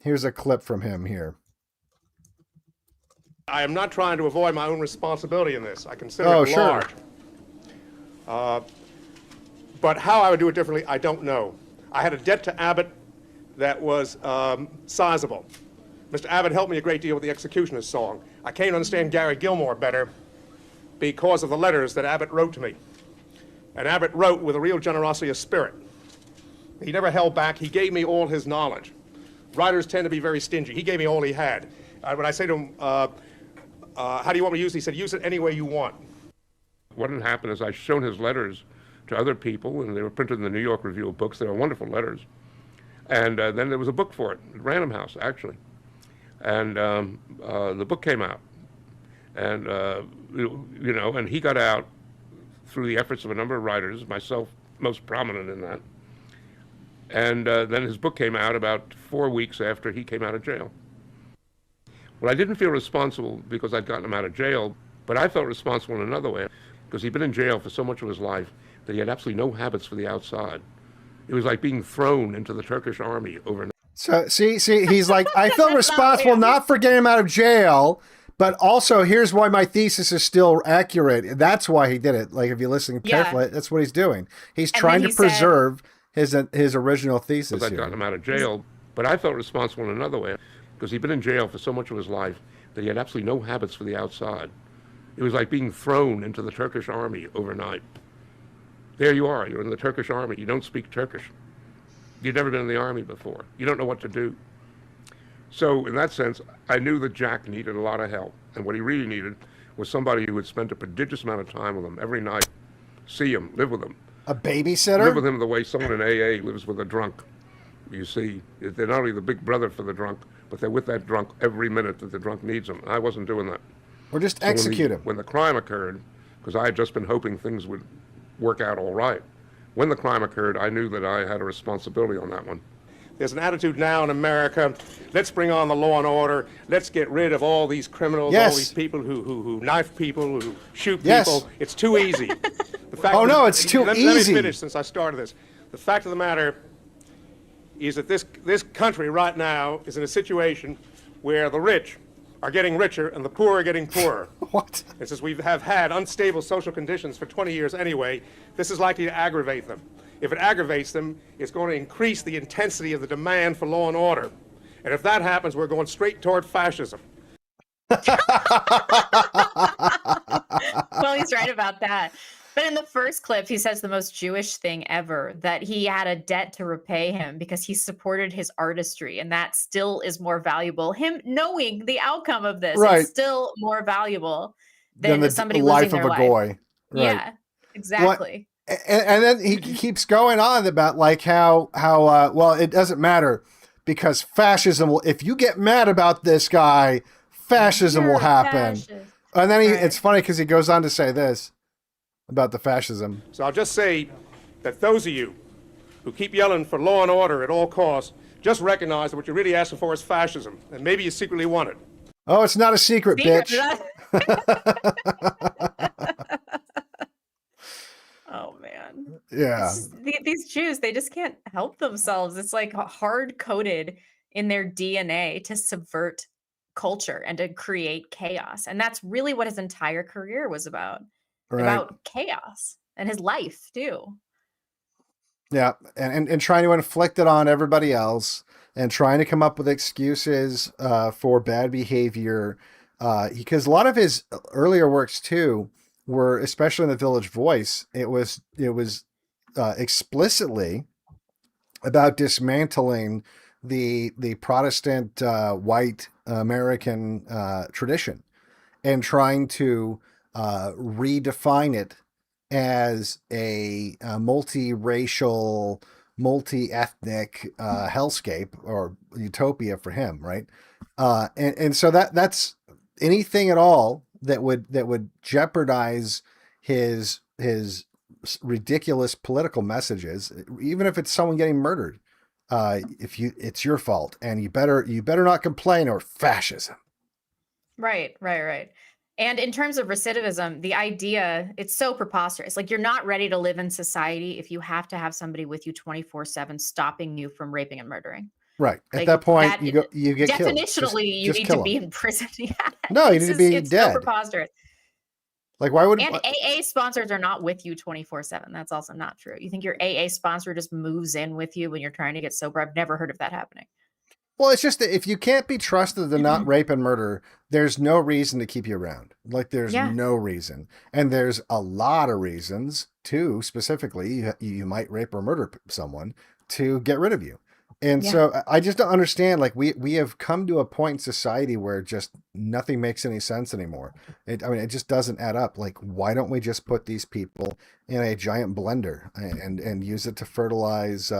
a clip from him here. I am not trying to avoid my own responsibility in this. I consider it large. But how I would do it differently, I don't know. I had a debt to Abbott that was sizable. Mr. Abbott helped me a great deal with the Executioner's song. I came to understand Gary Gilmore better because of the letters that Abbott wrote to me. And Abbott wrote with a real generosity of spirit. He never held back. He gave me all his knowledge. Writers tend to be very stingy. He gave me all he had. When I say to him, how do you want me to use it? He said, use it any way you want. What had happened is I'd shown his letters to other people, and they were printed in the New York Review of Books. They were wonderful letters. And then there was a book for it, at Random House, actually. And the book came out. And, and he got out through the efforts of a number of writers, myself most prominent in that. And then his book came out about 4 weeks after he came out of jail. Well, I didn't feel responsible because I'd gotten him out of jail, but I felt responsible in another way, because he'd been in jail for so much of his life that he had absolutely no habits for the outside. It was like being thrown into the Turkish army overnight. So see, he's like, I felt responsible not for getting him out of jail, but also here's why my thesis is still accurate. That's why he did it. Like, if you listen carefully, that's what he's doing. He's trying to preserve his original thesis. I'd gotten him out of jail, but I felt responsible in another way, because he'd been in jail for so much of his life that he had absolutely no habits for the outside. It was like being thrown into the Turkish army overnight. There you are, you're in the Turkish army, you don't speak Turkish. You'd never been in the army before. You don't know what to do. So in that sense, I knew that Jack needed a lot of help. And what he really needed was somebody who would spend a prodigious amount of time with him every night, see him, live with him. A babysitter? Live with him the way someone in AA lives with a drunk. You see, they're not only the big brother for the drunk, but they're with that drunk every minute that the drunk needs them. I wasn't doing that. Or just execute him. When the crime occurred, because I had just been hoping things would work out all right, when the crime occurred, I knew that I had a responsibility on that one. There's an attitude now in America, let's bring on the law and order, let's get rid of all these criminals, all these people who knife people, who shoot people. It's too easy. The fact it's too easy. Let me finish since I started this. The fact of the matter is that this country right now is in a situation where the rich are getting richer and the poor are getting poorer. What? And since we have had unstable social conditions for 20 years anyway, this is likely to aggravate them. If it aggravates them, it's going to increase the intensity of the demand for law and order. And if that happens, we're going straight toward fascism. Well, he's right about that. But in the first clip, he says the most Jewish thing ever, that he had a debt to repay him because he supported his artistry. And that still is more valuable. Him knowing the outcome of this Right. is still more valuable than the somebody life losing of their a life. goy. Right. Yeah, exactly. And then he keeps going on about like how well, it doesn't matter because fascism will, if you get mad about this guy, fascism You're will a happen. fascist. And then Right. it's funny because he goes on to say this about the fascism. So I'll just say that those of you who keep yelling for law and order at all costs, just recognize that what you're really asking for is fascism, and maybe you secretly want it. Oh, it's not a secret, bitch. Oh man. Yeah. These Jews, they just can't help themselves. It's like hard coded in their DNA to subvert culture and to create chaos. And that's really what his entire career was about. Right. About chaos and his life too. Yeah, and trying to inflict it on everybody else and trying to come up with excuses for bad behavior. Because a lot of his earlier works too were, especially in the Village Voice, it was explicitly about dismantling the Protestant white American tradition and trying to redefine it as a multiracial, multi-ethnic hellscape or utopia for him, right? And so that's anything at all that would jeopardize his ridiculous political messages, even if it's someone getting murdered. It's your fault, and you better not complain, or fascism. Right. And in terms of recidivism, the idea, it's so preposterous. Like, you're not ready to live in society if you have to have somebody with you 24/7 stopping you from raping and murdering. Right. At Like, that point, that- you get killed. definitionally, you Just need kill to be him. in prison. Yeah. No, you need to be it's dead. so preposterous. Like, why would And AA sponsors are not with you 24/7. That's also not true. You think your AA sponsor just moves in with you when you're trying to get sober? I've never heard of that happening. Well, it's just that if you can't be trusted to not rape and murder, there's no reason to keep you around. Like, there's no reason. And there's a lot of reasons, too, specifically, you might rape or murder someone to get rid of you. And so I just don't understand. Like, we have come to a point in society where just nothing makes any sense anymore. It just doesn't add up. Like, why don't we just put these people in a giant blender and use it to fertilize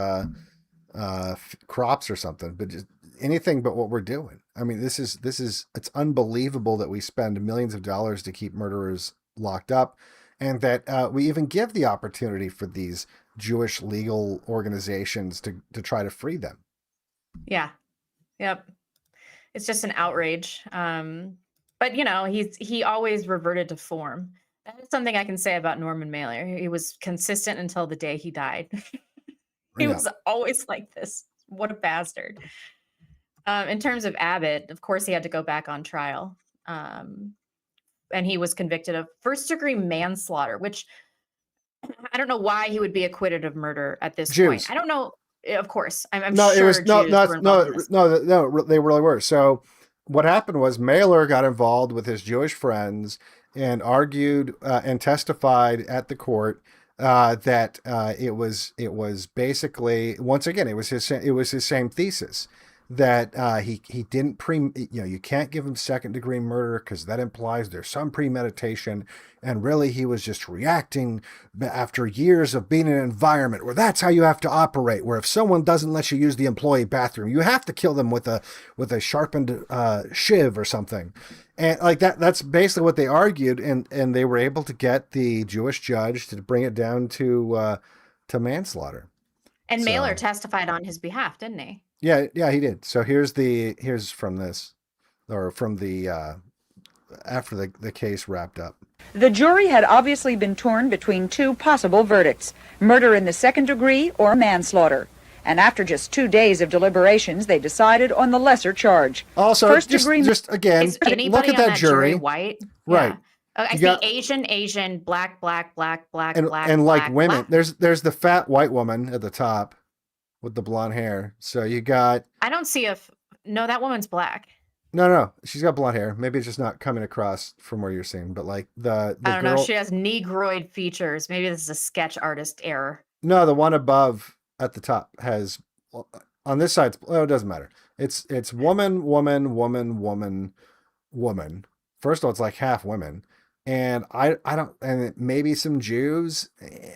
crops or something? But just anything but what we're doing. I mean, this is it's unbelievable that we spend millions of dollars to keep murderers locked up, and that we even give the opportunity for these Jewish legal organizations to try to free them. Yeah. Yep. It's just an outrage. But he always reverted to form. That is something I can say about Norman Mailer. He was consistent until the day he died. He was always like this. What a bastard. In terms of Abbott, of course, he had to go back on trial. And he was convicted of first-degree manslaughter, which I don't know why he would be acquitted of murder at this point. I don't know. Of course, I'm no, sure it was Jews were involved in this. no, they really were. So what happened was Mailer got involved with his Jewish friends and argued and testified at the court that it was basically, once again, it was his same thesis, that he didn't you can't give him second degree murder because that implies there's some premeditation, and really he was just reacting after years of being in an environment where that's how you have to operate, where if someone doesn't let you use the employee bathroom, you have to kill them with a sharpened shiv or something. And like that's basically what they argued, and they were able to get the Jewish judge to bring it down to manslaughter. And Mailer testified on his behalf, didn't he? Yeah, he did. So here's from this, or from the after the case wrapped up. The jury had obviously been torn between two possible verdicts: murder in the second degree or manslaughter. And after just 2 days of deliberations, they decided on the lesser charge. Also, First-degree just again, Is look anybody at on that jury. white? Right. Yeah. I You see got- Asian, black, black, and like black, women, black. there's the fat white woman at the top with the blonde hair. So you got I don't see no, that woman's black. no, she's got blonde hair. Maybe it's just not coming across from where you're seeing, but like the I don't girl, know. She has negroid features. Maybe this is a sketch artist error. no, the one above at the top has on this side. Oh, it doesn't matter. It's woman. First of all, it's like half women, and I don't, and maybe some Jews,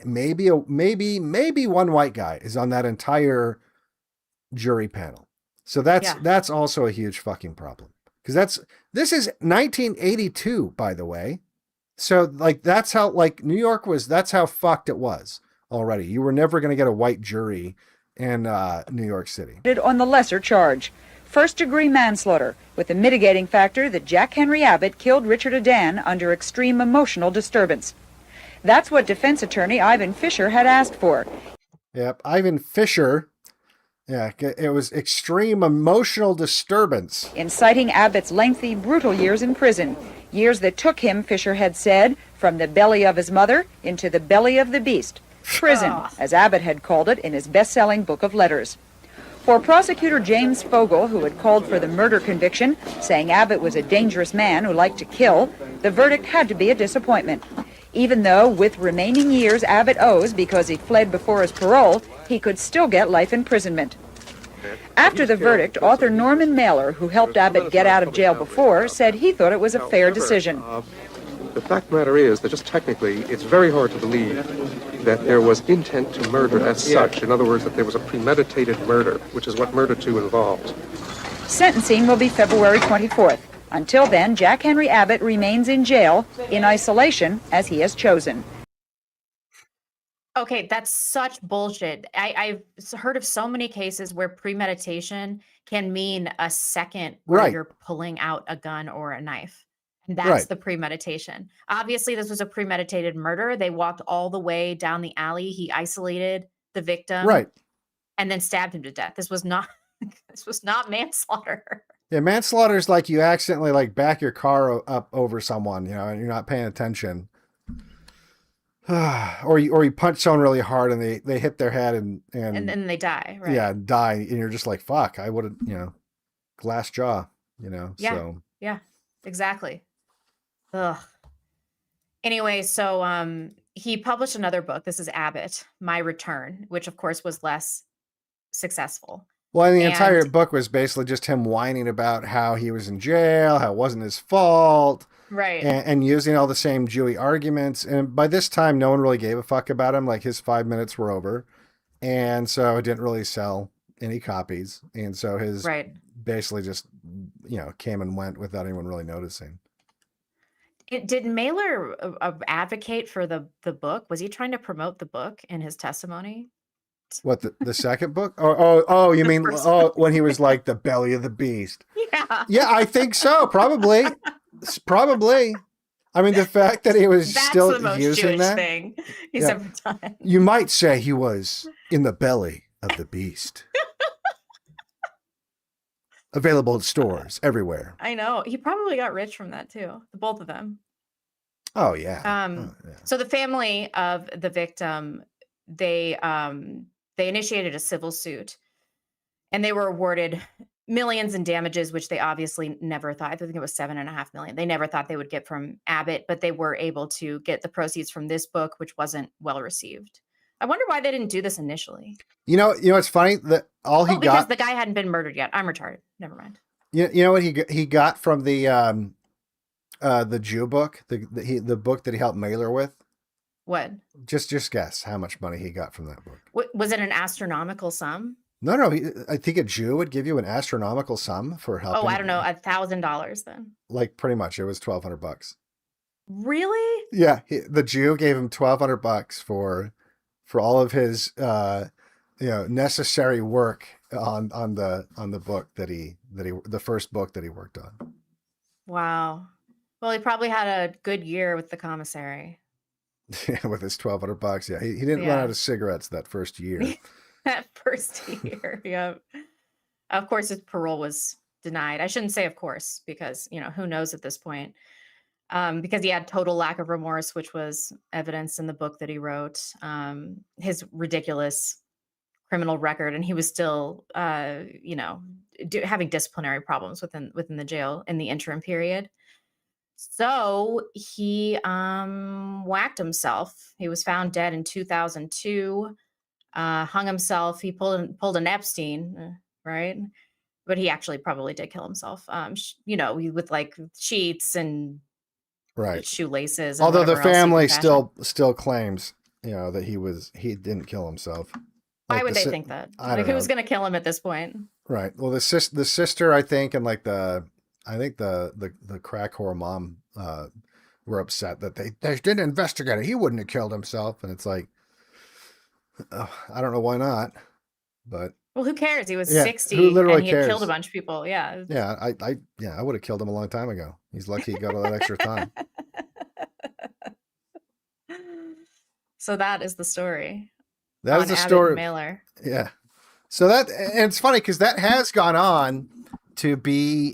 maybe one white guy is on that entire jury panel. So that's also a huge fucking problem, because this is 1982, by the way. So like that's how like New York was. That's how fucked it was already. You were never going to get a white jury in New York City. On the lesser charge. First-degree manslaughter, with the mitigating factor that Jack Henry Abbott killed Richard Adan under extreme emotional disturbance. That's what defense attorney Ivan Fisher had asked for. Yep, Ivan Fisher. Yeah, it was extreme emotional disturbance. Inciting Abbott's lengthy, brutal years in prison. Years that took him, Fisher had said, from the belly of his mother into the belly of the beast. Prison, as Abbott had called it in his best-selling book of letters. For prosecutor James Fogle, who had called for the murder conviction, saying Abbott was a dangerous man who liked to kill, the verdict had to be a disappointment. Even though, with remaining years Abbott owes because he fled before his parole, he could still get life imprisonment. After the verdict, author Norman Mailer, who helped Abbott get out of jail before, said he thought it was a fair decision. The fact of the matter is that just technically, it's very hard to believe that there was intent to murder as such. In other words, that there was a premeditated murder, which is what murder 2 involves. Sentencing will be February 24th. Until then, Jack Henry Abbott remains in jail, in isolation, as he has chosen. Okay, that's such bullshit. I've heard of so many cases where premeditation can mean a second where Right. you're pulling out a gun or a knife. And that's Right. the premeditation. Obviously, this was a premeditated murder. They walked all the way down the alley. He isolated the victim, Right. and then stabbed him to death. This was not this was not manslaughter. Yeah, manslaughter is like you accidentally like back your car up over someone, and you're not paying attention. or you punch someone really hard and they hit their head and And then they die, right? yeah, die, and you're just like, fuck, I would have, glass jaw, Yeah. so Yeah, exactly. Ugh. Anyway, so he published another book. This is Abbott, My Return, which of course was less successful. well, and the And- entire book was basically just him whining about how he was in jail, how it wasn't his fault, Right. and using all the same Jewy arguments. And by this time, no one really gave a fuck about him. Like his 5 minutes were over, and so it didn't really sell any copies. And so his Right. basically just came and went without anyone really noticing. Did Mailer advocate for the book? Was he trying to promote the book in his testimony? What, the second book? Oh, you The mean first book. when he was like the belly of the beast? Yeah. Yeah, I think so. Probably. I mean, the fact that he was That's still the most using Jewish that. thing he's Yeah. ever done. You might say he was in the belly of the beast. Available at stores everywhere. I know. He probably got rich from that too. The both of them. Oh yeah. Um, So the family of the victim, they initiated a civil suit, and they were awarded millions in damages, which they obviously never thought. I think it was $7.5 million. They never thought they would get from Abbott, but they were able to get the proceeds from this book, which wasn't well received. I wonder why they didn't do this initially. It's funny that all he Because got. the guy hadn't been murdered yet. I'm retarded. Never mind. You know what he got from the Jew book, the book that he helped Mailer with. What? Just guess how much money he got from that book. Was it an astronomical sum? No. I think a Jew would give you an astronomical sum for helping. Oh, I don't know, $1,000 then. Like pretty much, it was $1,200. Really? Yeah, the Jew gave him $1,200 for all of his necessary work on the book that he the first book that he worked on. Wow. Well, he probably had a good year with the commissary. With his $1,200. Yeah, he didn't run Yeah. out of cigarettes that first year. that first year. Yep. Of course, his parole was denied. I shouldn't say of course, because, who knows at this point. Because he had total lack of remorse, which was evidenced in the book that he wrote, his ridiculous criminal record, and he was still, having disciplinary problems within the jail in the interim period. So he whacked himself. He was found dead in 2002. Hung himself. He pulled an Epstein, right? But he actually probably did kill himself. With like sheets and Right. shoelaces. And Although the whatever else you family can fashion. still claims, that he didn't kill himself. Why Like would the they si- think that? I Like, don't who's know. going to kill him at this point? Right. Well, the sister, I think, and like I think the crack whore mom were upset that they didn't investigate it. He wouldn't have killed himself, and it's like, I don't know why not, but Well, who cares? He was yeah, who 60 literally and he had killed a cares? bunch of people. Yeah. Yeah, I would have killed him a long time ago. He's lucky he got all that extra time. So that is the story. That is on the Abbott story. and Mailer. Yeah. So and it's funny because that has gone on to be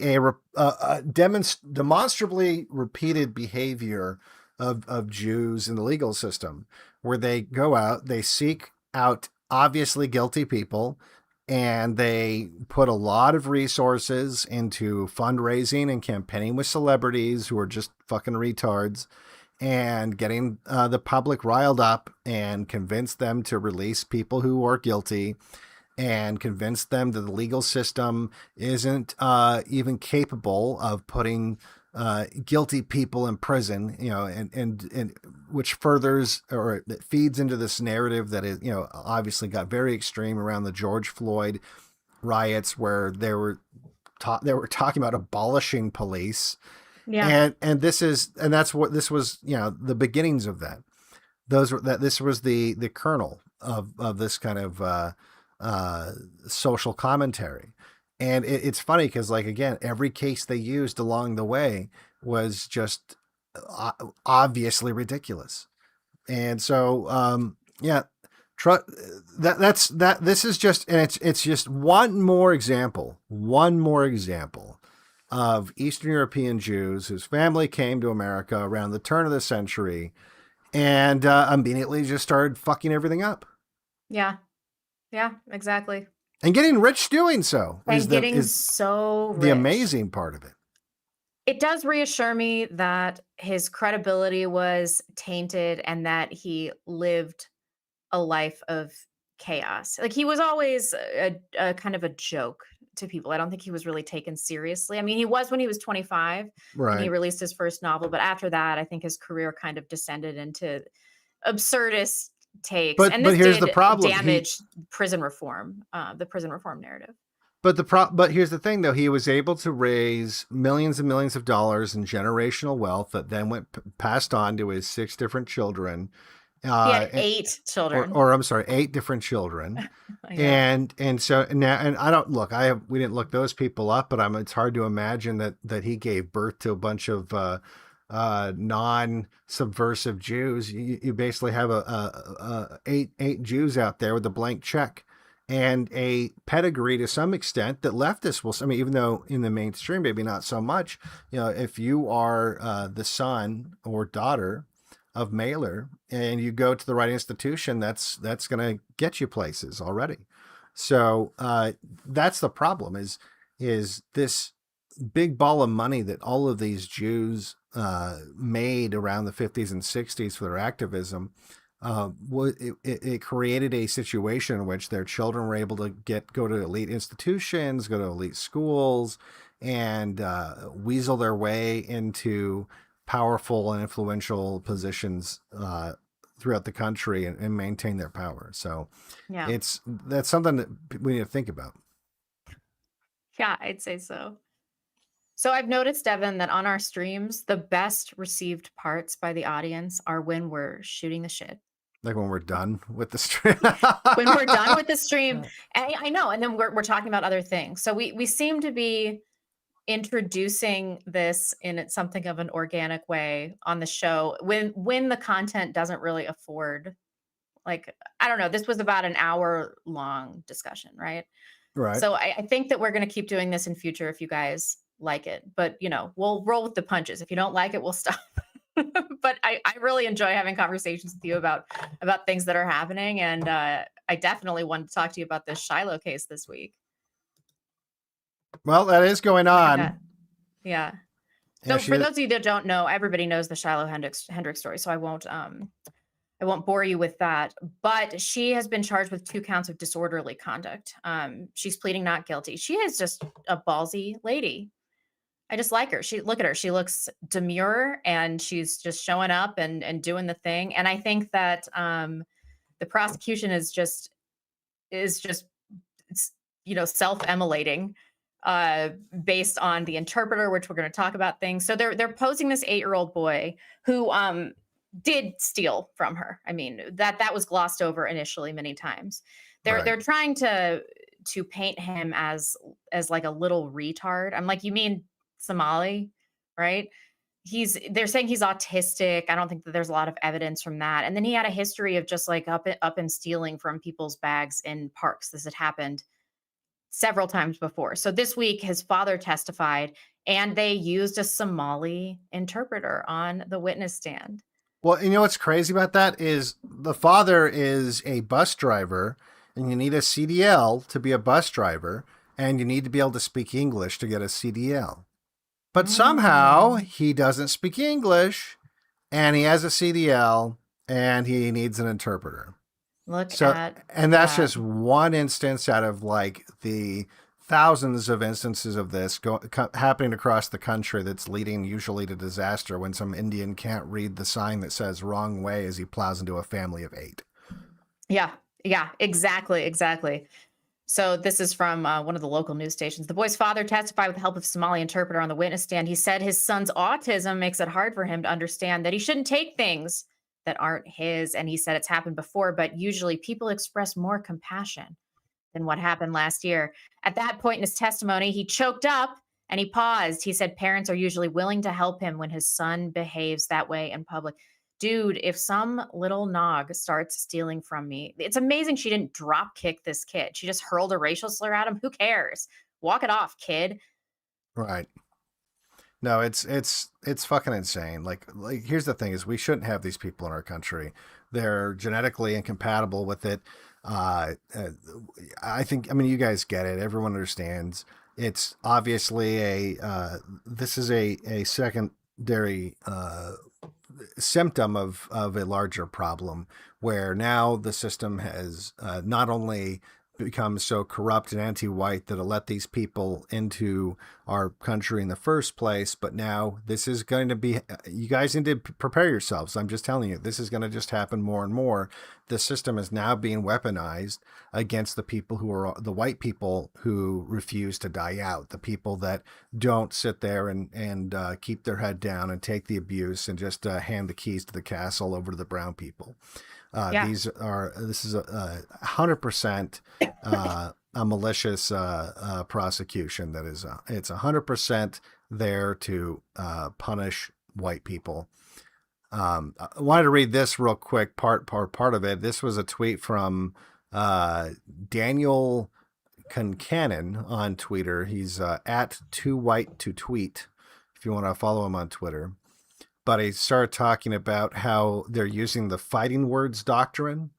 a demonstrably repeated behavior of Jews in the legal system, where they go out, they seek out obviously guilty people, and they put a lot of resources into fundraising and campaigning with celebrities who are just fucking retards, and getting the public riled up and convince them to release people who are guilty, and convince them that the legal system isn't even capable of putting guilty people in prison, and which furthers, or that feeds into this narrative that is, obviously got very extreme around the George Floyd riots, where they were talking about abolishing police. Yeah. And that's what this was, the beginnings of that. This was the kernel of this kind of social commentary. And it's funny because, like, again, every case they used along the way was just obviously ridiculous. And so, this is just, and it's just one more example of Eastern European Jews whose family came to America around the turn of the century and immediately just started fucking everything up. Yeah. Yeah, exactly. And getting rich doing so And is so rich. the amazing part of it. It does reassure me that his credibility was tainted and that he lived a life of chaos. Like, he was always a kind of a joke to people. I don't think he was really taken seriously. I mean, he was when he was 25 and he Right. released his first novel, but after that, I think his career kind of descended into absurdist takes. But And this here's did the problem. damage prison reform, the prison reform narrative. But here's the thing, though. He was able to raise millions and millions of dollars in generational wealth that then went passed on to his 6 different children. He had 8 children. Or I'm sorry, 8 different children. Yeah. And so now, and I don't look, we didn't look those people up, but it's hard to imagine that he gave birth to a bunch of non-subversive Jews. You basically have eight Jews out there with a blank check and a pedigree to some extent that leftists will. I mean, even though in the mainstream, maybe not so much. If you are the son or daughter of Mailer and you go to the right institution, that's going to get you places already. So that's the problem. Is this big ball of money that all of these Jews made around the 50s and 60s for their activism. It created a situation in which their children were able to go to elite institutions, go to elite schools, and weasel their way into powerful and influential positions throughout the country and maintain their power. So Yeah. that's something that we need to think about. Yeah, I'd say so. So I've noticed, Devon, that on our streams, the best received parts by the audience are when we're shooting the shit. Like when we're done with the stream. When we're done with the stream. I know. And then we're talking about other things. So we seem to be introducing this in something of an organic way on the show when the content doesn't really afford Like, I don't know. This was about an hour long discussion, right? Right. So I think that we're going to keep doing this in future if you guys like it. But, we'll roll with the punches. If you don't like it, we'll stop. But I really enjoy having conversations with you about things that are happening. And I definitely wanted to talk to you about this Shiloh case this week. Well, that is going on. Yeah. Yeah, So for those of you that don't know, everybody knows the Shiloh Hendricks story. So I won't bore you with that. But she has been charged with 2 counts of disorderly conduct. She's pleading not guilty. She is just a ballsy lady. I just like her. Look at her. She looks demure and she's just showing up and doing the thing. And I think that the prosecution is just self-immolating based on the interpreter, which we're going to talk about things. So they're posing this 8-year-old boy who did steal from her. I mean, that was glossed over initially many times. They're trying to paint him as like a little retard. I'm like, you mean Somali, right? They're saying he's autistic. I don't think that there's a lot of evidence from that. And then he had a history of just like up and stealing from people's bags in parks. This had happened several times before. So this week his father testified and they used a Somali interpreter on the witness stand. Well, you know what's crazy about that is the father is a bus driver and you need a CDL to be a bus driver and you need to be able to speak English to get a CDL. But somehow he doesn't speak English and he has a CDL and he needs an interpreter. And that's just one instance out of like the thousands of instances of this happening across the country that's leading usually to disaster when some Indian can't read the sign that says wrong way as he plows into a family of 8. Yeah, exactly. So this is from one of the local news stations. The boy's father testified with the help of Somali interpreter on the witness stand. He said his son's autism makes it hard for him to understand that he shouldn't take things that aren't his. And he said it's happened before, but usually people express more compassion than what happened last year. At that point in his testimony, he choked up and he paused. He said parents are usually willing to help him when his son behaves that way in public. Dude, if some little nog starts stealing from me, it's amazing she didn't drop kick this kid. She just hurled a racial slur at him. Who cares? Walk it off, kid. Right. No, it's fucking insane. Like here's the thing is we shouldn't have these people in our country. They're genetically incompatible with it. I mean, you guys get it. Everyone understands. It's obviously this is a secondary symptom of a larger problem where now the system has not only become so corrupt and anti-white that it let these people into our country in the first place, but now this is going to be, you guys need to prepare yourselves. I'm just telling you, this is going to just happen more and more. The system is now being weaponized against the people who are the white people who refuse to die out, the people that don't sit there and keep their head down and take the abuse and just hand the keys to the castle over to the brown people. This is 100% a malicious prosecution. That is, it's 100% there to punish white people. I wanted to read this real quick part of it. This was a tweet from Daniel Concanon on Twitter. He's at Too White to Tweet, if you want to follow him on Twitter. But he started talking about how they're using the fighting words doctrine.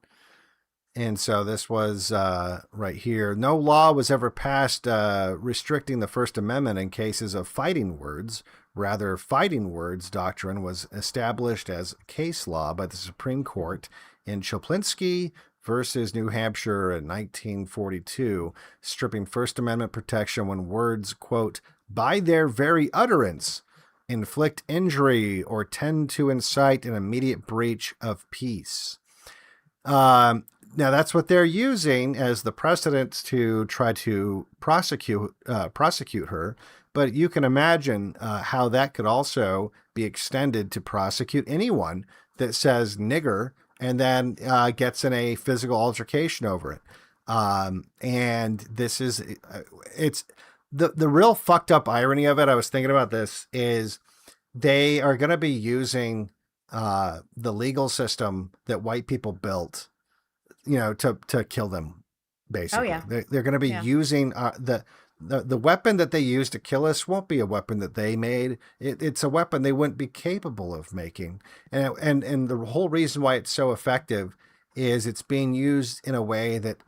And so this was right here. No law was ever passed restricting the First Amendment in cases of fighting words. Rather, fighting words doctrine was established as case law by the Supreme Court in Choplinski versus New Hampshire in 1942, stripping First Amendment protection when words, quote, by their very utterance, inflict injury or tend to incite an immediate breach of peace. Now that's what they're using as the precedent to try to prosecute her. But you can imagine how that could also be extended to prosecute anyone that says nigger and then gets in a physical altercation over it. And this is, it's the real fucked up irony of it. I was thinking about this is they are going to be using the legal system that white people built to kill them. Basically, yeah. they're going to be Yeah. using the weapon that they use to kill us won't be a weapon that they made. It's a weapon they wouldn't be capable of making. And the whole reason why it's so effective is it's being used in a way that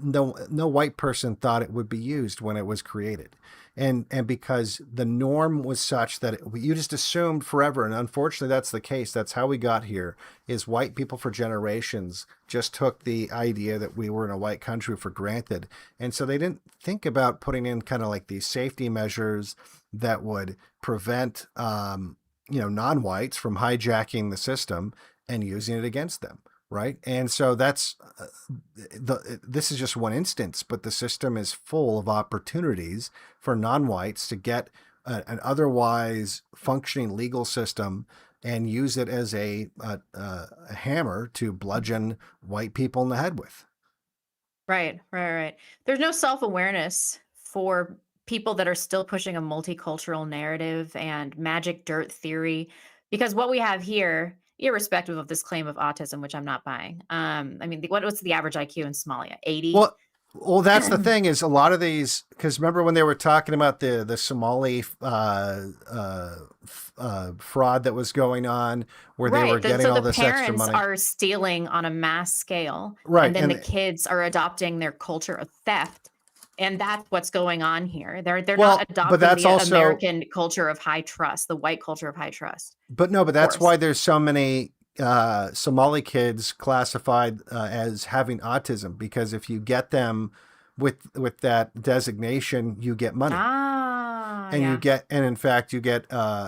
no white person thought it would be used when it was created. And because the norm was such that you just assumed forever, and unfortunately that's the case. That's how we got here, is white people for generations just took the idea that we were in a white country for granted. And so they didn't think about putting in kind of like these safety measures that would prevent non-whites from hijacking the system and using it against them. Right. And so this is just one instance, but the system is full of opportunities for non-whites to get an otherwise functioning legal system and use it as a hammer to bludgeon white people in the head with. Right. There's no self-awareness for people that are still pushing a multicultural narrative and magic dirt theory, because what we have here, irrespective of this claim of autism, which I'm not buying. I mean, what's the average IQ in Somalia? 80? Well, that's the thing, is a lot of these, because remember when they were talking about the Somali fraud that was going on, where they were getting all this extra money. So the parents are stealing on a mass scale, right? And then the kids are adopting their culture of theft. And that's what's going on here. They're not adopting the American culture of high trust, the white culture of high trust. But that's why there's so many Somali kids classified as having autism, because if you get them with that designation, you get money. And in fact you get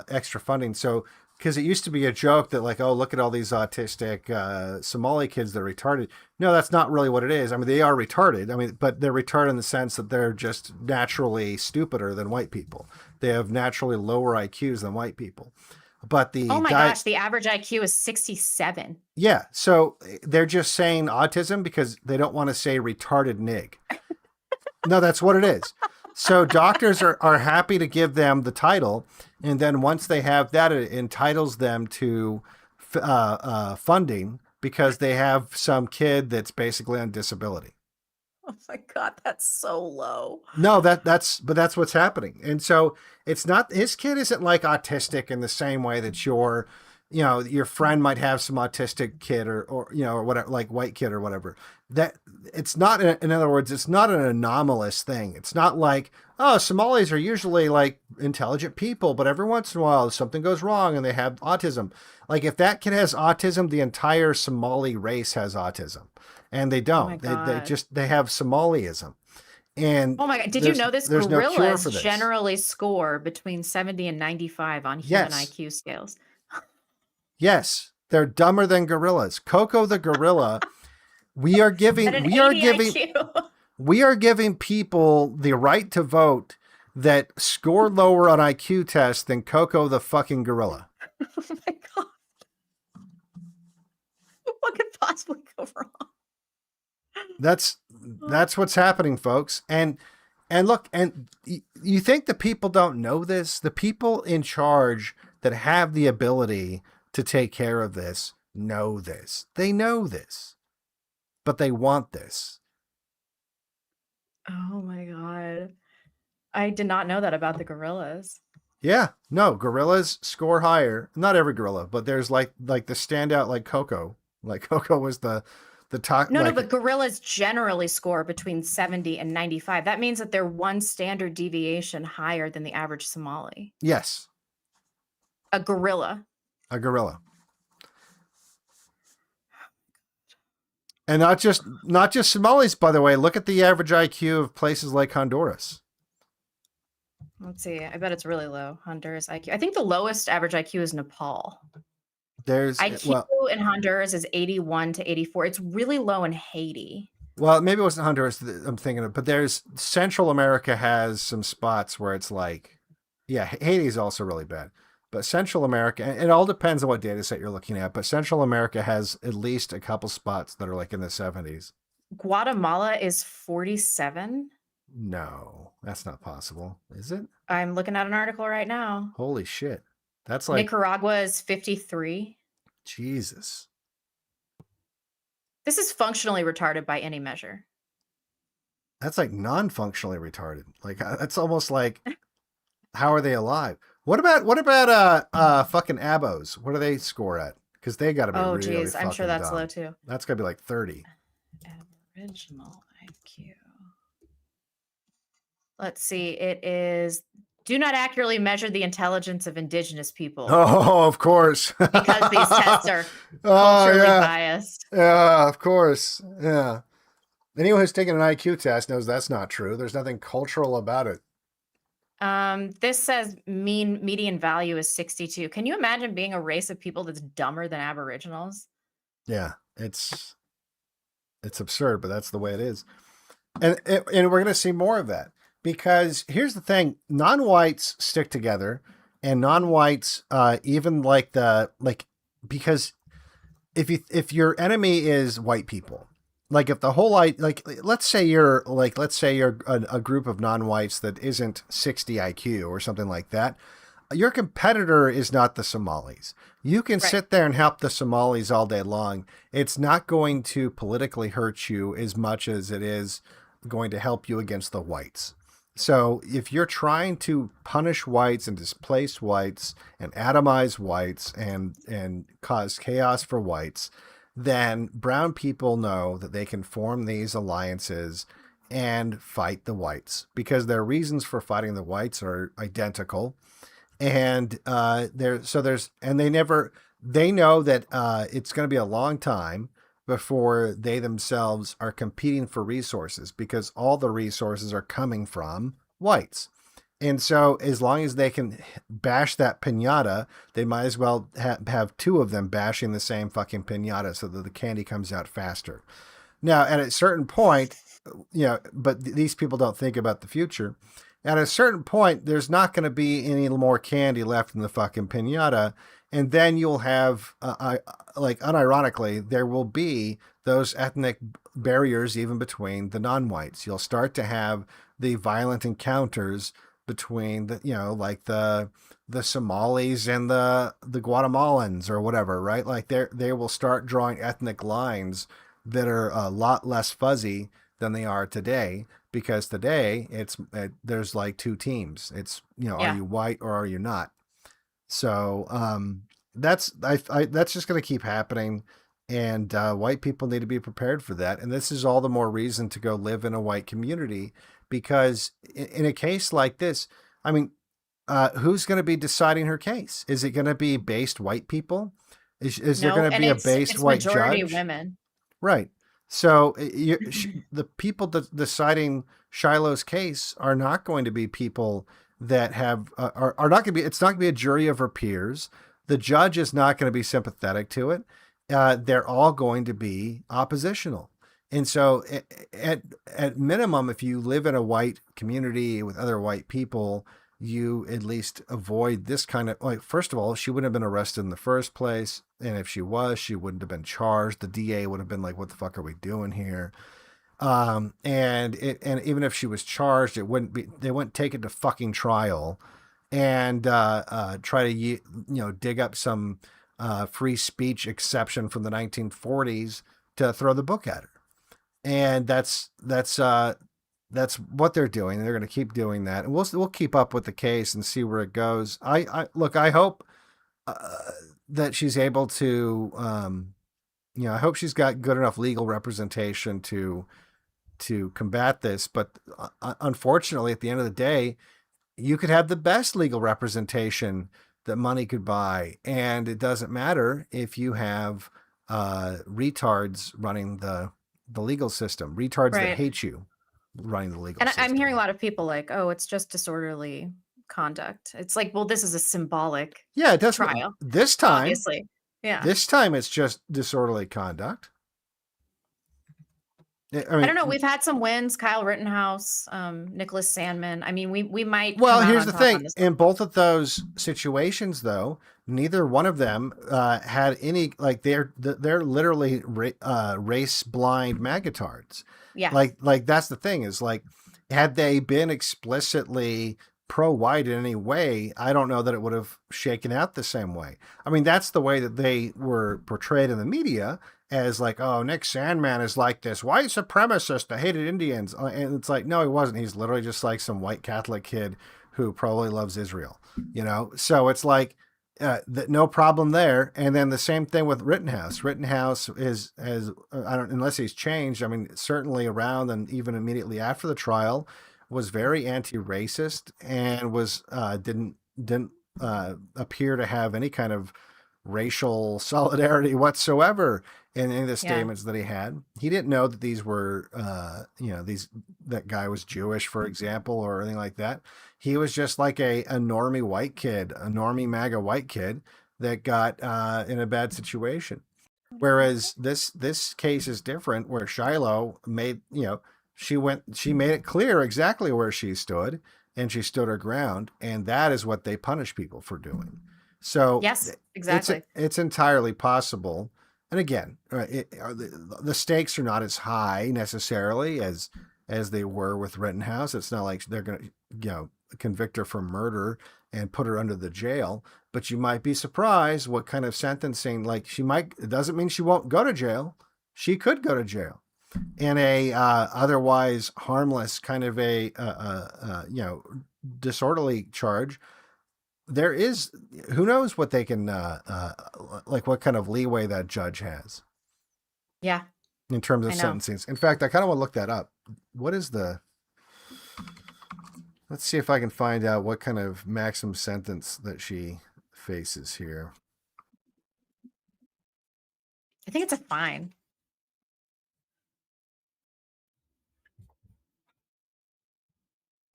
extra funding. So, because it used to be a joke that like, oh, look at all these autistic Somali kids that are retarded. No, that's not really what it is. I mean, they are retarded. I mean, but they're retarded in the sense that they're just naturally stupider than white people. They have naturally lower IQs than white people. But gosh, the average IQ is 67. Yeah, so they're just saying autism because they don't want to say retarded nig. No, that's what it is. So doctors are happy to give them the title, and then once they have that, it entitles them to funding because they have some kid that's basically on disability. Oh my God, that's so low. No, that's what's happening. And so it's not, his kid isn't like autistic in the same way that your friend might have some autistic kid or whatever, like white kid or whatever. That it's not, in other words, it's not an anomalous thing. It's not like, oh, Somalis are usually like intelligent people, but every once in a while something goes wrong and they have autism. Like if that kid has autism, the entire Somali race has autism, and they don't. They have Somaliism. And oh my God, did you know this? Gorillas generally score between 70 and 95 on human IQ scales. Yes, they're dumber than gorillas. Coco the gorilla. We are giving people the right to vote that score lower on IQ tests than Coco the fucking gorilla. Oh my God. What could possibly go wrong? That's what's happening, folks. And look, and you think the people don't know this? The people in charge that have the ability to take care of this know this. They know this, but they want this. Oh my God. I did not know that about the gorillas. Yeah, no, gorillas score higher. Not every gorilla, but there's like the standout, like Coco. Like Coco was the top. No, but gorillas generally score between 70 and 95. That means that they're one standard deviation higher than the average Somali. Yes. A gorilla. And not just Somalis, by the way. Look at the average IQ of places like Honduras. Let's see. I bet it's really low. Honduras IQ. I think the lowest average IQ is Nepal. There's IQ in Honduras is 81 to 84. It's really low in Haiti. Well, maybe it wasn't Honduras I'm thinking of, but there's Central America has some spots where it's like, yeah, Haiti is also really bad. But Central America, and it all depends on what data set you're looking at, but Central America has at least a couple spots that are like in the 70s. Guatemala is 47. No, that's not possible. Is it? I'm looking at an article right now. Holy shit. That's like Nicaragua is 53. Jesus. This is functionally retarded by any measure. That's like non-functionally retarded. Like that's almost like, how are they alive? What about fucking abos? What do they score at? Because they got to be Oh, really geez. I'm sure fucking that's dumb. low too. That's got to be like 30. Aboriginal IQ. Let's see. It is do not accurately measure the intelligence of indigenous people Oh, of course. because these tests are Oh, culturally yeah. biased. Yeah, of course. Yeah. Anyone who's taken an IQ test knows that's not true. There's nothing cultural about it. This says median value is 62. Can you imagine being a race of people that's dumber than Aboriginals? Yeah, it's absurd, but that's the way it is. And we're going to see more of that, because here's the thing: non-whites stick together, and non-whites even because if your enemy is white people, like if the whole let's say you're a group of non-whites that isn't 60 IQ or something like that. Your competitor is not the Somalis. You can sit there and help the Somalis all day long. It's not going to politically hurt you as much as it is going to help you against the whites. So if you're trying to punish whites and displace whites and atomize whites and cause chaos for whites, then brown people know that they can form these alliances and fight the whites, because their reasons for fighting the whites are identical. And they know that it's going to be a long time before they themselves are competing for resources, because all the resources are coming from whites. And so as long as they can bash that pinata, they might as well have two of them bashing the same fucking pinata so that the candy comes out faster. Now, at a certain point, but these people don't think about the future. At a certain point, there's not going to be any more candy left in the fucking pinata. And then you'll have, unironically, there will be those ethnic barriers even between the non-whites. You'll start to have the violent encounters between the Somalis and the Guatemalans or whatever, right? Like they will start drawing ethnic lines that are a lot less fuzzy than they are today, because today there's like two teams. It's Are you white or are you not? So that's just going to keep happening, and white people need to be prepared for that. And this is all the more reason to go live in a white community, because in a case like this, I mean, who's going to be deciding her case? Is it going to be based white people? Is there going to be a based white majority judge? Women, right? So the people deciding Shiloh's case are not going to be people that have are not going to be. It's not going to be a jury of her peers. The judge is not going to be sympathetic to it. They're all going to be oppositional. And so at minimum, if you live in a white community with other white people, you at least avoid this kind of, first of all, she wouldn't have been arrested in the first place. And if she was, she wouldn't have been charged. The DA would have been like, what the fuck are we doing here? And even if she was charged, they wouldn't take it to fucking trial and try to dig up some free speech exception from the 1940s to throw the book at her. And that's what they're doing. They're going to keep doing that, and we'll keep up with the case and see where it goes. I hope that she's able to, I hope she's got good enough legal representation to combat this. But unfortunately, at the end of the day, you could have the best legal representation that money could buy, and it doesn't matter if you have retards running the legal system, retards that hate you running the legal system. I'm hearing a lot of people like, oh, it's just disorderly conduct. It's like, well, this is a symbolic it does trial. This time, obviously. Yeah. This time it's just disorderly conduct. I don't know. We've had some wins. Kyle Rittenhouse, Nicholas Sandman. I mean, we might. Well, here's the thing. In both of those situations, though, neither one of them had any, they're literally race blind magatards. Yeah. Like that's the thing, is had they been explicitly pro-white in any way, I don't know that it would have shaken out the same way. I mean, that's the way that they were portrayed in the media, as like, oh, Nick Sandman is like this white supremacist that hated Indians. And it's like, no, he wasn't. He's literally just like some white Catholic kid who probably loves Israel, you know? So it's like, no problem there. And then the same thing with Rittenhouse. Rittenhouse is, I don't, unless he's changed, I mean, certainly around and even immediately after the trial, was very anti-racist and was, didn't appear to have any kind of racial solidarity whatsoever in any of the statements that he had. He didn't know that these were, that guy was Jewish, for example, or anything like that. He was just like a normie white kid, a normie MAGA white kid that got in a bad situation. Whereas this case is different, where Shiloh made, she made it clear exactly where she stood, and she stood her ground, and that is what they punish people for doing. So yes, exactly. It's entirely possible. And again, the stakes are not as high necessarily as they were with Rittenhouse. It's not like they're going to, convict her for murder and put her under the jail. But you might be surprised what kind of sentencing. Like, it doesn't mean she won't go to jail. She could go to jail in a otherwise harmless kind of a disorderly charge. There is, who knows what they can, like what kind of leeway that judge has. Yeah. In terms of sentencing. In fact, I kind of want to look that up. What is let's see if I can find out what kind of maximum sentence that she faces here. I think it's a fine.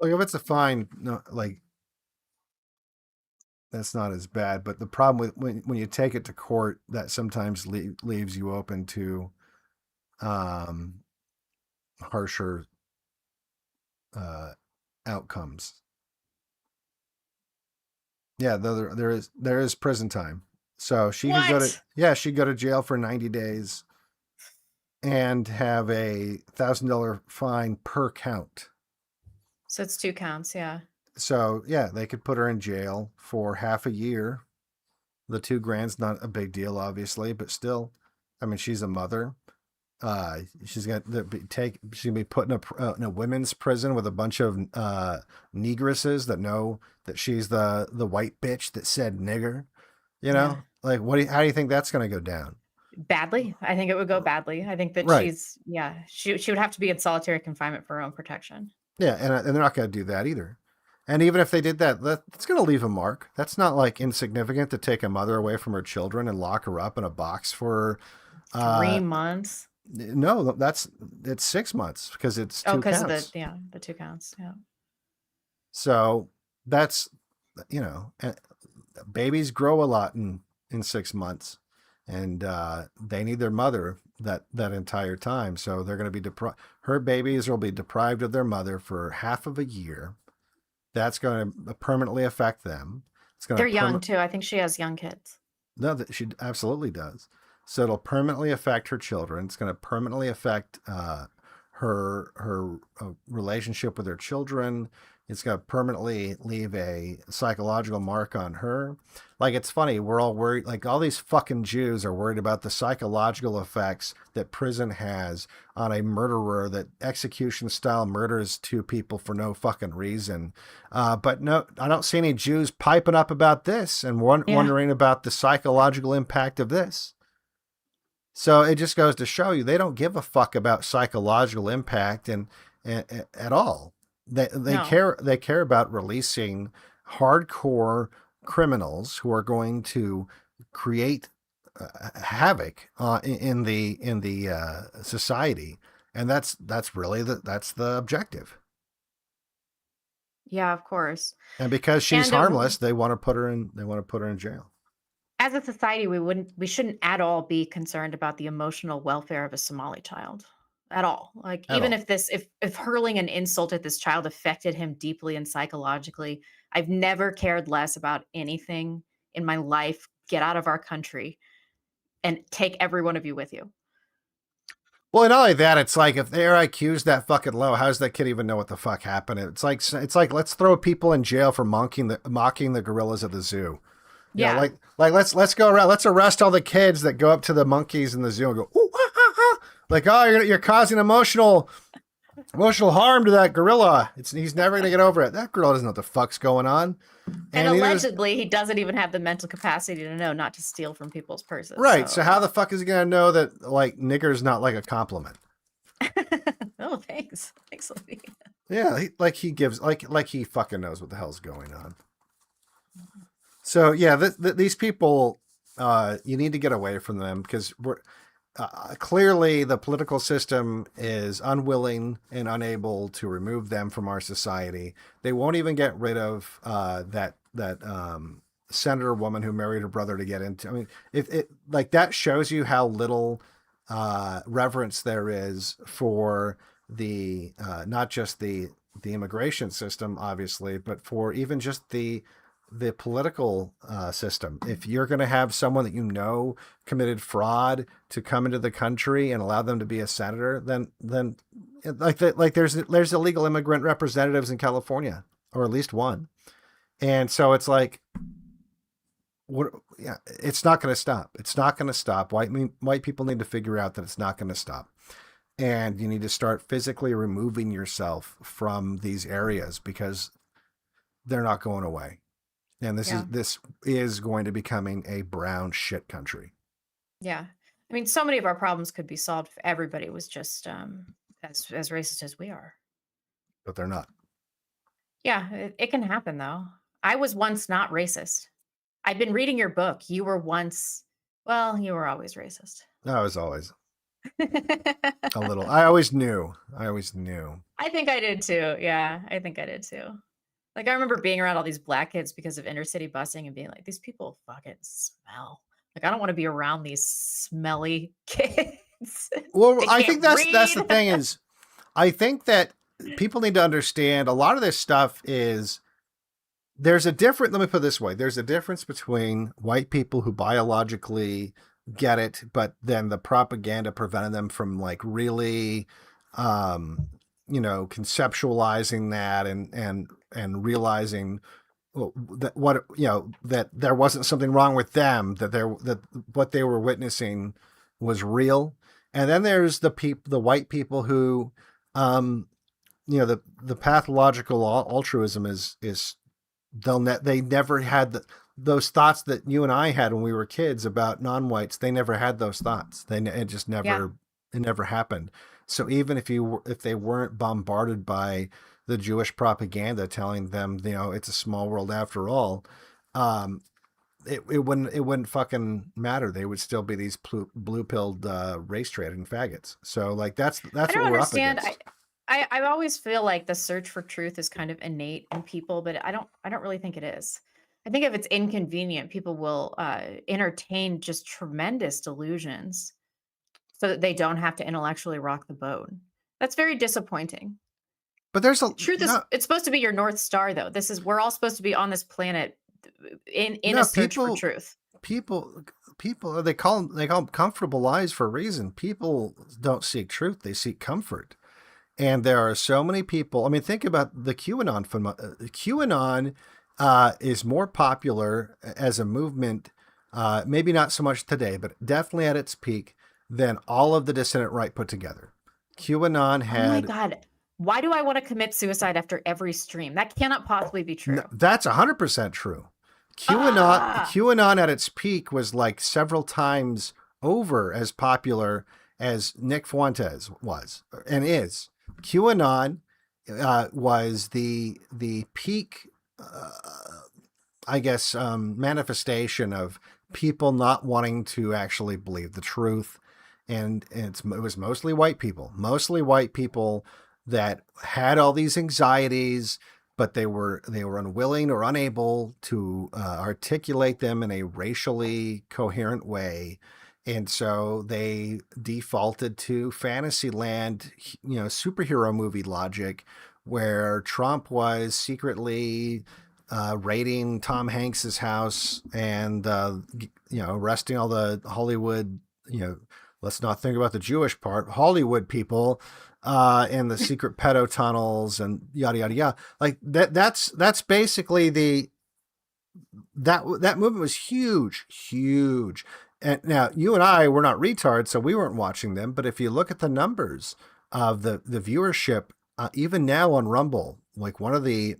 Like, if it's a fine, no, like, that's not as bad. But the problem with when you take it to court, that sometimes leaves you open to harsher outcomes. Yeah, there is prison time. So she could go to jail for 90 days and have a $1,000 fine per count. So it's 2 counts, yeah. So yeah, they could put her in jail for half a year. The $2,000's not a big deal, obviously, but still, I mean, she's a mother. She's gonna be put in a women's prison with a bunch of negresses that know that she's the white bitch that said nigger. Like, how do you think that's gonna go down? Badly. I think it would go badly. I think that she would have to be in solitary confinement for her own protection. Yeah, and they're not gonna do that either. And even if they did that, that's going to leave a mark. That's not like insignificant to take a mother away from her children and lock her up in a box for 3 months. No, it's 6 months because it's 2 counts. Because of the 2 counts. Yeah. So that's, babies grow a lot in 6 months, and they need their mother that entire time. So they're going to be her babies will be deprived of their mother for half of a year. That's going to permanently affect them. They're young too. I think she has young kids. No, she absolutely does. So it'll permanently affect her children. It's going to permanently affect her relationship with her children. It's going to permanently leave a psychological mark on her. Like, it's funny, we're all worried, like all these fucking Jews are worried about the psychological effects that prison has on a murderer that execution style murders 2 people for no fucking reason. But no, I don't see any Jews piping up about this and wondering about the psychological impact of this. So it just goes to show you, they don't give a fuck about psychological impact and at all. They care about releasing hardcore criminals who are going to create havoc in the society, and that's really the objective. Yeah, of course. And because she's harmless, they want to put her in jail. As a society, we shouldn't at all be concerned about the emotional welfare of a Somali child. At all. Like, even if hurling an insult at this child affected him deeply and psychologically, I've never cared less about anything in my life. Get out of our country and take every one of you with you. Well, and not only that, it's like if their IQ's that fucking low, how does that kid even know what the fuck happened? It's like let's throw people in jail for mocking the gorillas at the zoo. You know, Yeah. like let's go around. Let's arrest all the kids that go up to the monkeys in the zoo and go, ooh, ah, ah, ah. Like, oh, you're causing emotional harm to that gorilla. He's never gonna get over it. That gorilla doesn't know what the fuck's going on. And neither does- allegedly, he doesn't even have the mental capacity to know not to steal from people's purses. right. So how the fuck is he gonna know that like nigger's not like a compliment? Oh, thanks. Thanks, Libby. Yeah, he gives like he fucking knows what the hell's going on. So yeah, these people, you need to get away from them because we're clearly the political system is unwilling and unable to remove them from our society. They won't even get rid of that senator woman who married her brother to get into. I mean, if it like that shows you how little reverence there is for the not just the immigration system, obviously, but for even just the political system. If you're going to have someone that you know committed fraud to come into the country and allow them to be a senator, then there's illegal immigrant representatives in California, or at least one, and so it's like, what? Yeah, it's not going to stop. It's not going to stop. White people need to figure out that it's not going to stop. And you need to start physically removing yourself from these areas because they're not going away. And this is going to becoming a brown shit country. Yeah. I mean, so many of our problems could be solved if everybody was just as racist as we are. But they're not. Yeah, it can happen though. I was once not racist. I've been reading your book. You were once, well, you were always racist. I was always a little. I always knew. I think I did too. Yeah, I think I did too. Like, I remember being around all these black kids because of inner city busing and being like, these people fucking smell. Like, I don't want to be around these smelly kids. Well, I think that's the thing is, I think that people need to understand a lot of this stuff is let me put it this way. There's a difference between white people who biologically get it, but then the propaganda prevented them from like really, conceptualizing that and realizing that there wasn't something wrong with them, that what they were witnessing was real. And then there's the white people who, the pathological altruism is they never had those thoughts that you and I had when we were kids about non-whites. They never had those thoughts. It just never, It never happened. So even if they weren't bombarded by the Jewish propaganda telling them, it's a small world after all, it wouldn't fucking matter. They would still be these blue-pilled race trading faggots. So like that's what we're up against. I always feel like the search for truth is kind of innate in people, but I don't really think it is. I think if it's inconvenient, people will entertain just tremendous delusions so that they don't have to intellectually rock the boat. That's very disappointing. But there's it's supposed to be your North Star, though. We're all supposed to be on this planet in a search for truth. People, they call them comfortable lies for a reason. People don't seek truth; they seek comfort. And there are so many people. I mean, think about the QAnon phenomenon. QAnon is more popular as a movement, maybe not so much today, but definitely at its peak, than all of the dissident right put together. QAnon had. Oh my God. Why do I want to commit suicide after every stream? That cannot possibly be true. No, that's 100% true. QAnon at its peak was like several times over as popular as Nick Fuentes was and is. QAnon was the peak, manifestation of people not wanting to actually believe the truth. And it was mostly white people that had all these anxieties, but they were unwilling or unable to articulate them in a racially coherent way. And so they defaulted to Fantasyland, superhero movie logic, where Trump was secretly raiding Tom Hanks's house and, arresting all the Hollywood, let's not think about the Jewish part. Hollywood people, and the secret pedo tunnels and yada yada yada. Like that's basically that movement was huge, huge. And now you and I were not retards, so we weren't watching them. But if you look at the numbers of the viewership, even now on Rumble, like one of the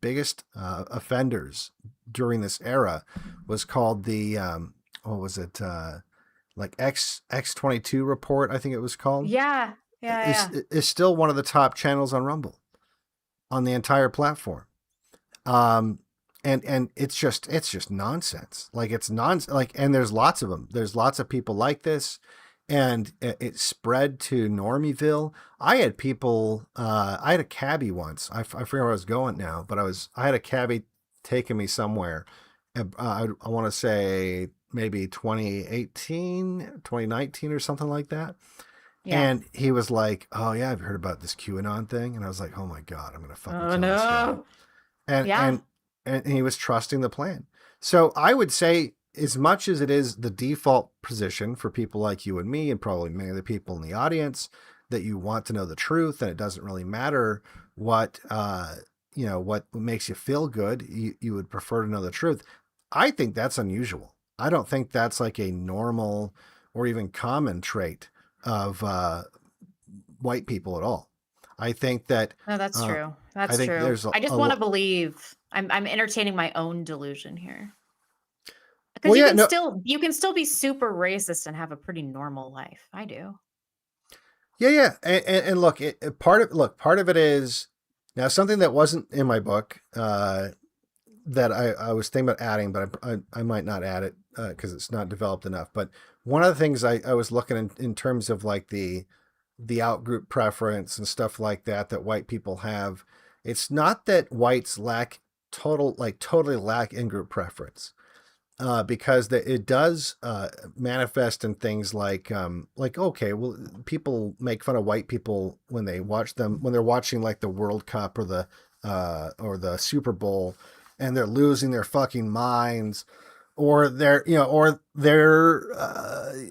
biggest offenders during this era was called the what was it, like X22 report, I think it was called. Yeah. Is still one of the top channels on Rumble on the entire platform. And it's just nonsense. Like it's and there's lots of them. There's lots of people like this, and it spread to Normieville. I had people. I had a cabbie once. I forget where I was going now, but I had a cabbie taking me somewhere. I want to say maybe 2018, 2019 or something like that. Yeah. And he was like, "Oh yeah, I've heard about this QAnon thing," and I was like, "Oh my god, I'm gonna fucking Oh kill this guy." no. And Yeah. and he was trusting the plan. So I would say, as much as it is the default position for people like you and me, and probably many of the people in the audience, that you want to know the truth, and it doesn't really matter what what makes you feel good, you would prefer to know the truth. I think that's unusual. I don't think that's like a normal or even common trait of white people at all. I think that No, that's true. I That's think true. there's I just a want to lo- believe. I'm entertaining my own delusion here. Because Well, you yeah, can no, you can still be super racist and have a pretty normal life. I do. yeah. And look, part of it is now something that wasn't in my book that I was thinking about adding, but I might not add it because it's not developed enough. But one of the things I was looking in terms of like the outgroup preference and stuff like that white people have. It's not that whites totally lack in-group preference. Because it does manifest in things like okay, well, people make fun of white people when they're watching like the World Cup or the Super Bowl, and they're losing their fucking minds, or they're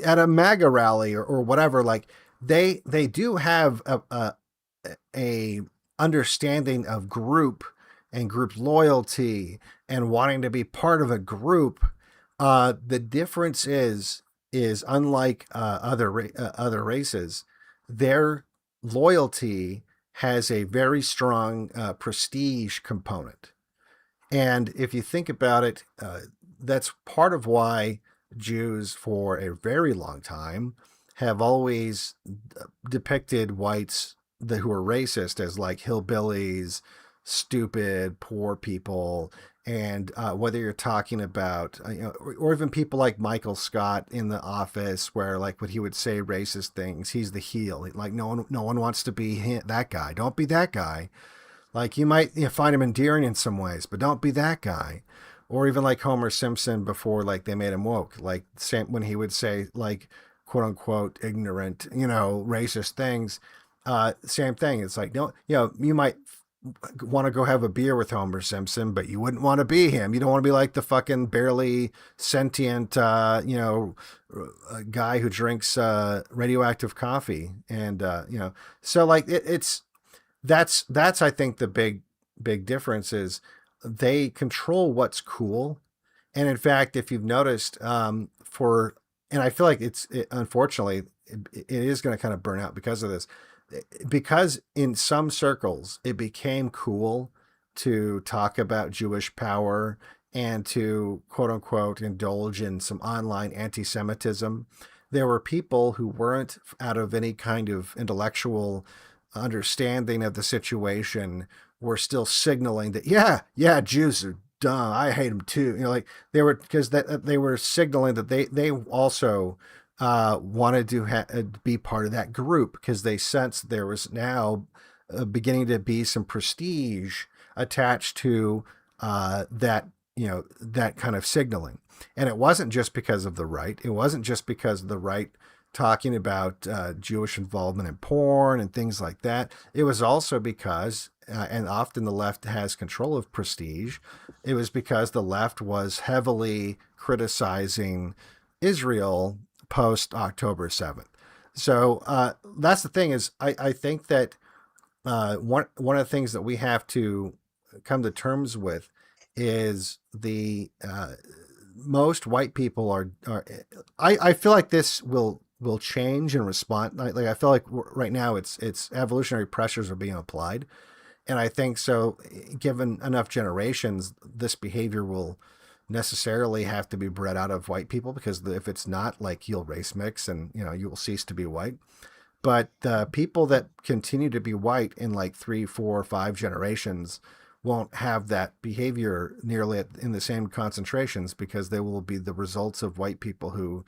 at a MAGA rally or whatever. Like they do have a understanding of group and group loyalty and wanting to be part of a group. The difference is unlike other races, their loyalty has a very strong prestige component. And if you think about it, that's part of why Jews for a very long time have always depicted whites who are racist as like hillbillies, stupid, poor people. And whether you're talking about, or even people like Michael Scott in The Office, where like when he would say racist things, he's the heel. Like no one wants to be that guy. Don't be that guy. Like you might find him endearing in some ways, but don't be that guy. Or even like Homer Simpson before like they made him woke. Like same when he would say like quote unquote ignorant, racist things. Same thing. It's like you might want to go have a beer with Homer Simpson, but you wouldn't want to be him. You don't want to be like the fucking barely sentient, guy who drinks radioactive coffee, and so like that's I think the big difference is they control what's cool, and in fact, if you've noticed, and I feel like unfortunately it is going to kind of burn out because of this. Because in some circles it became cool to talk about Jewish power and to quote unquote indulge in some online anti-Semitism. There were people who weren't out of any kind of intellectual understanding of the situation were still signaling that yeah Jews are dumb, I hate them too, like they were, because they were signaling that they also wanted to be part of that group because they sensed there was now beginning to be some prestige attached to that kind of signaling. And it wasn't just because of the right. It wasn't just because of the right talking about Jewish involvement in porn and things like that. It was also because, and often the left has control of prestige, it was because the left was heavily criticizing Israel post October 7th. So that's the thing is I think that one of the things that we have to come to terms with is the most white people are I feel like this will change and respond. Like I feel like right now it's evolutionary pressures are being applied, and I think so. Given enough generations, this behavior will necessarily have to be bred out of white people because if it's not, like you'll race mix and you will cease to be white. But the people that continue to be white in like 3, 4, 5 generations won't have that behavior nearly in the same concentrations because they will be the results of white people who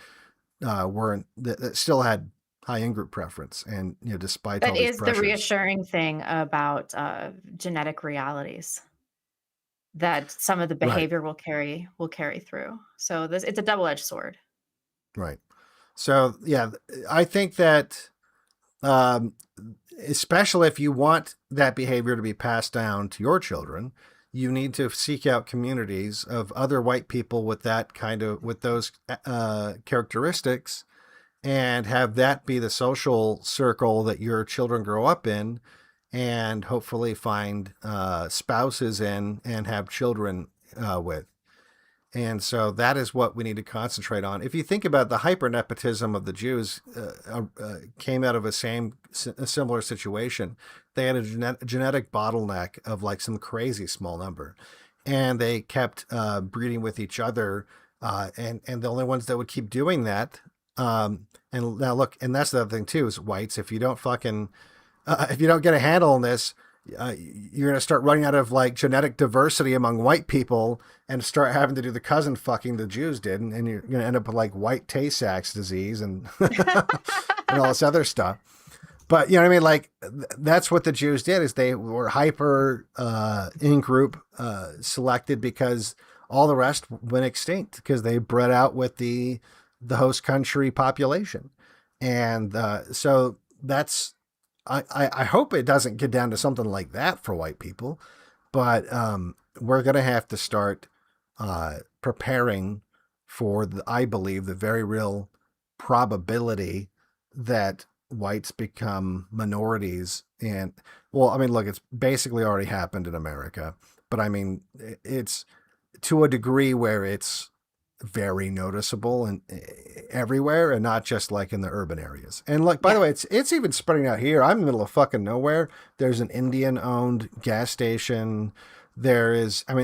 weren't that still had high in-group preference, and despite all That these is the pressures. reassuring thing about genetic realities, that some of the Right. behavior will carry through. So it's a double-edged sword. Right. So yeah, I think that especially if you want that behavior to be passed down to your children, you need to seek out communities of other white people with those characteristics, and have that be the social circle that your children grow up in, and hopefully find spouses in and have children with. And so that is what we need to concentrate on. If you think about the hyper nepotism of the Jews, came out of a similar situation. They had a genetic bottleneck of like some crazy small number, and they kept breeding with each other, and the only ones that would keep doing that. And now look, and that's the other thing too is whites. If you don't get a handle on this, you're going to start running out of like genetic diversity among white people and start having to do the cousin fucking the Jews did. And you're going to end up with like white Tay-Sachs disease and, and all this other stuff. But you know what I mean? Like that's what the Jews did is they were hyper, in group, selected because all the rest went extinct because they bred out with the host country population. And, so that's, I hope it doesn't get down to something like that for white people, but we're going to have to start preparing for, I believe, the very real probability that whites become minorities. And, well, I mean, look, it's basically already happened in America, but I mean, it's to a degree where it's very noticeable and everywhere, and not just like in the urban areas. And like, by the way, it's even spreading out here. I'm in the middle of fucking nowhere. There's an Indian owned gas station. There is, I'm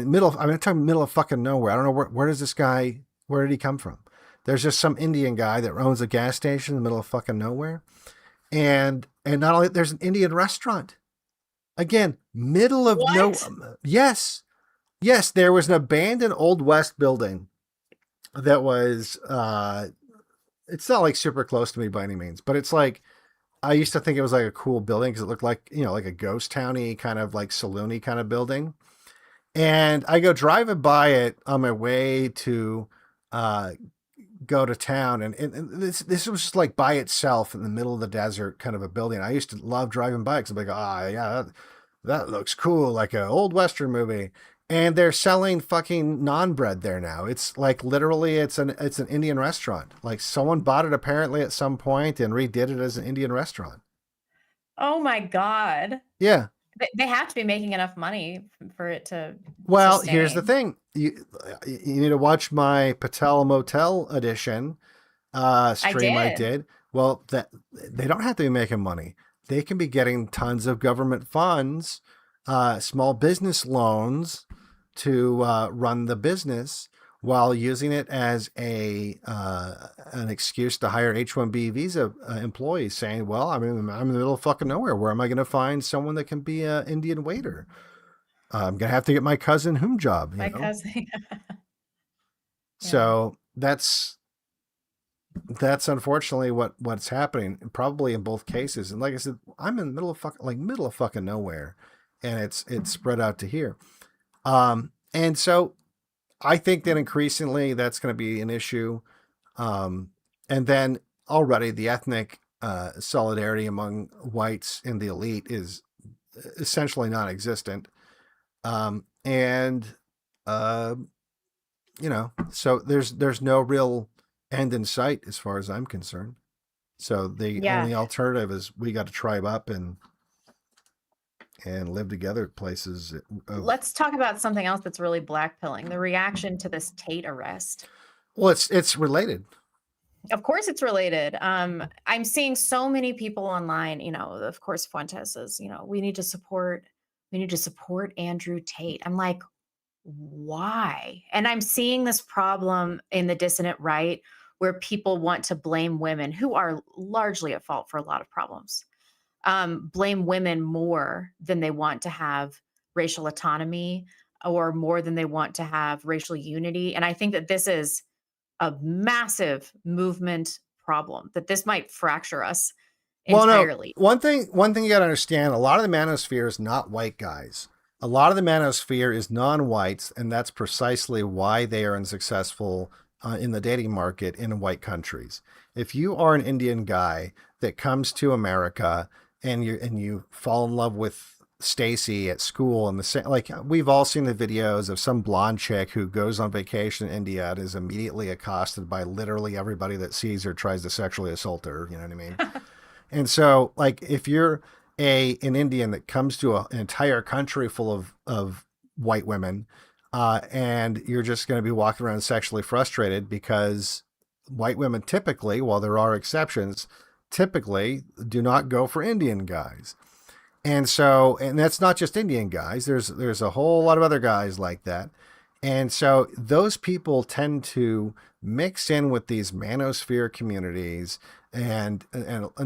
talking middle of fucking nowhere. I don't know where does this guy, where did he come from? There's just some Indian guy that owns a gas station in the middle of fucking nowhere. And not only, there's an Indian restaurant. Again, middle of yes. Yes, there was an abandoned Old West building that was, it's not like super close to me by any means, but it's like, I used to think it was like a cool building because it looked like, like a ghost towny kind of like saloony kind of building. And I go driving by it on my way to go to town. And this was just like by itself in the middle of the desert kind of a building. I used to love driving by because I'm like, yeah, that looks cool. Like an old Western movie. And they're selling fucking non-bread there now. It's like literally it's an Indian restaurant. Like someone bought it apparently at some point and redid it as an Indian restaurant. Oh my God. Yeah. They have to be making enough money for it to Well, here's the thing. You need to watch my Patel Motel edition stream I did. Well, that they don't have to be making money. They can be getting tons of government funds, small business loans to run the business while using it as an excuse to hire H-1B visa employees, saying, well, I'm in the middle of fucking nowhere. Where am I going to find someone that can be an Indian waiter? I'm going to have to get my cousin whom job. My cousin. So that's unfortunately what's happening, probably in both cases. And like I said, I'm in the middle of fucking nowhere, and it's spread out to here. And so I think that increasingly that's going to be an issue. And then already the ethnic solidarity among whites in the elite is essentially non-existent. So there's no real end in sight as far as I'm concerned. So the Yeah. only alternative is we got to tribe up and live together at places. Let's talk about something else that's really blackpilling, the reaction to this Tate arrest. Well, it's related. Of course it's related. I'm seeing so many people online, of course Fuentes says, we need to support Andrew Tate. I'm like, why? And I'm seeing this problem in the dissident right where people want to blame women who are largely at fault for a lot of problems. Blame women more than they want to have racial autonomy or more than they want to have racial unity. And I think that this is a massive movement problem, that this might fracture us entirely. Well, no, one thing you got to understand, a lot of the manosphere is not white guys. A lot of the manosphere is non-whites, and that's precisely why they are unsuccessful in the dating market in white countries. If you are an Indian guy that comes to America and you fall in love with Stacy at school and we've all seen the videos of some blonde chick who goes on vacation in India and is immediately accosted by literally everybody that sees her, tries to sexually assault her. You know what I mean? And so if you're an Indian that comes to an entire country full of white women, and you're just going to be walking around sexually frustrated because white women typically, while there are exceptions, typically do not go for Indian guys. And so, and that's not just Indian guys. There's a whole lot of other guys like that. And so those people tend to mix in with these manosphere communities. And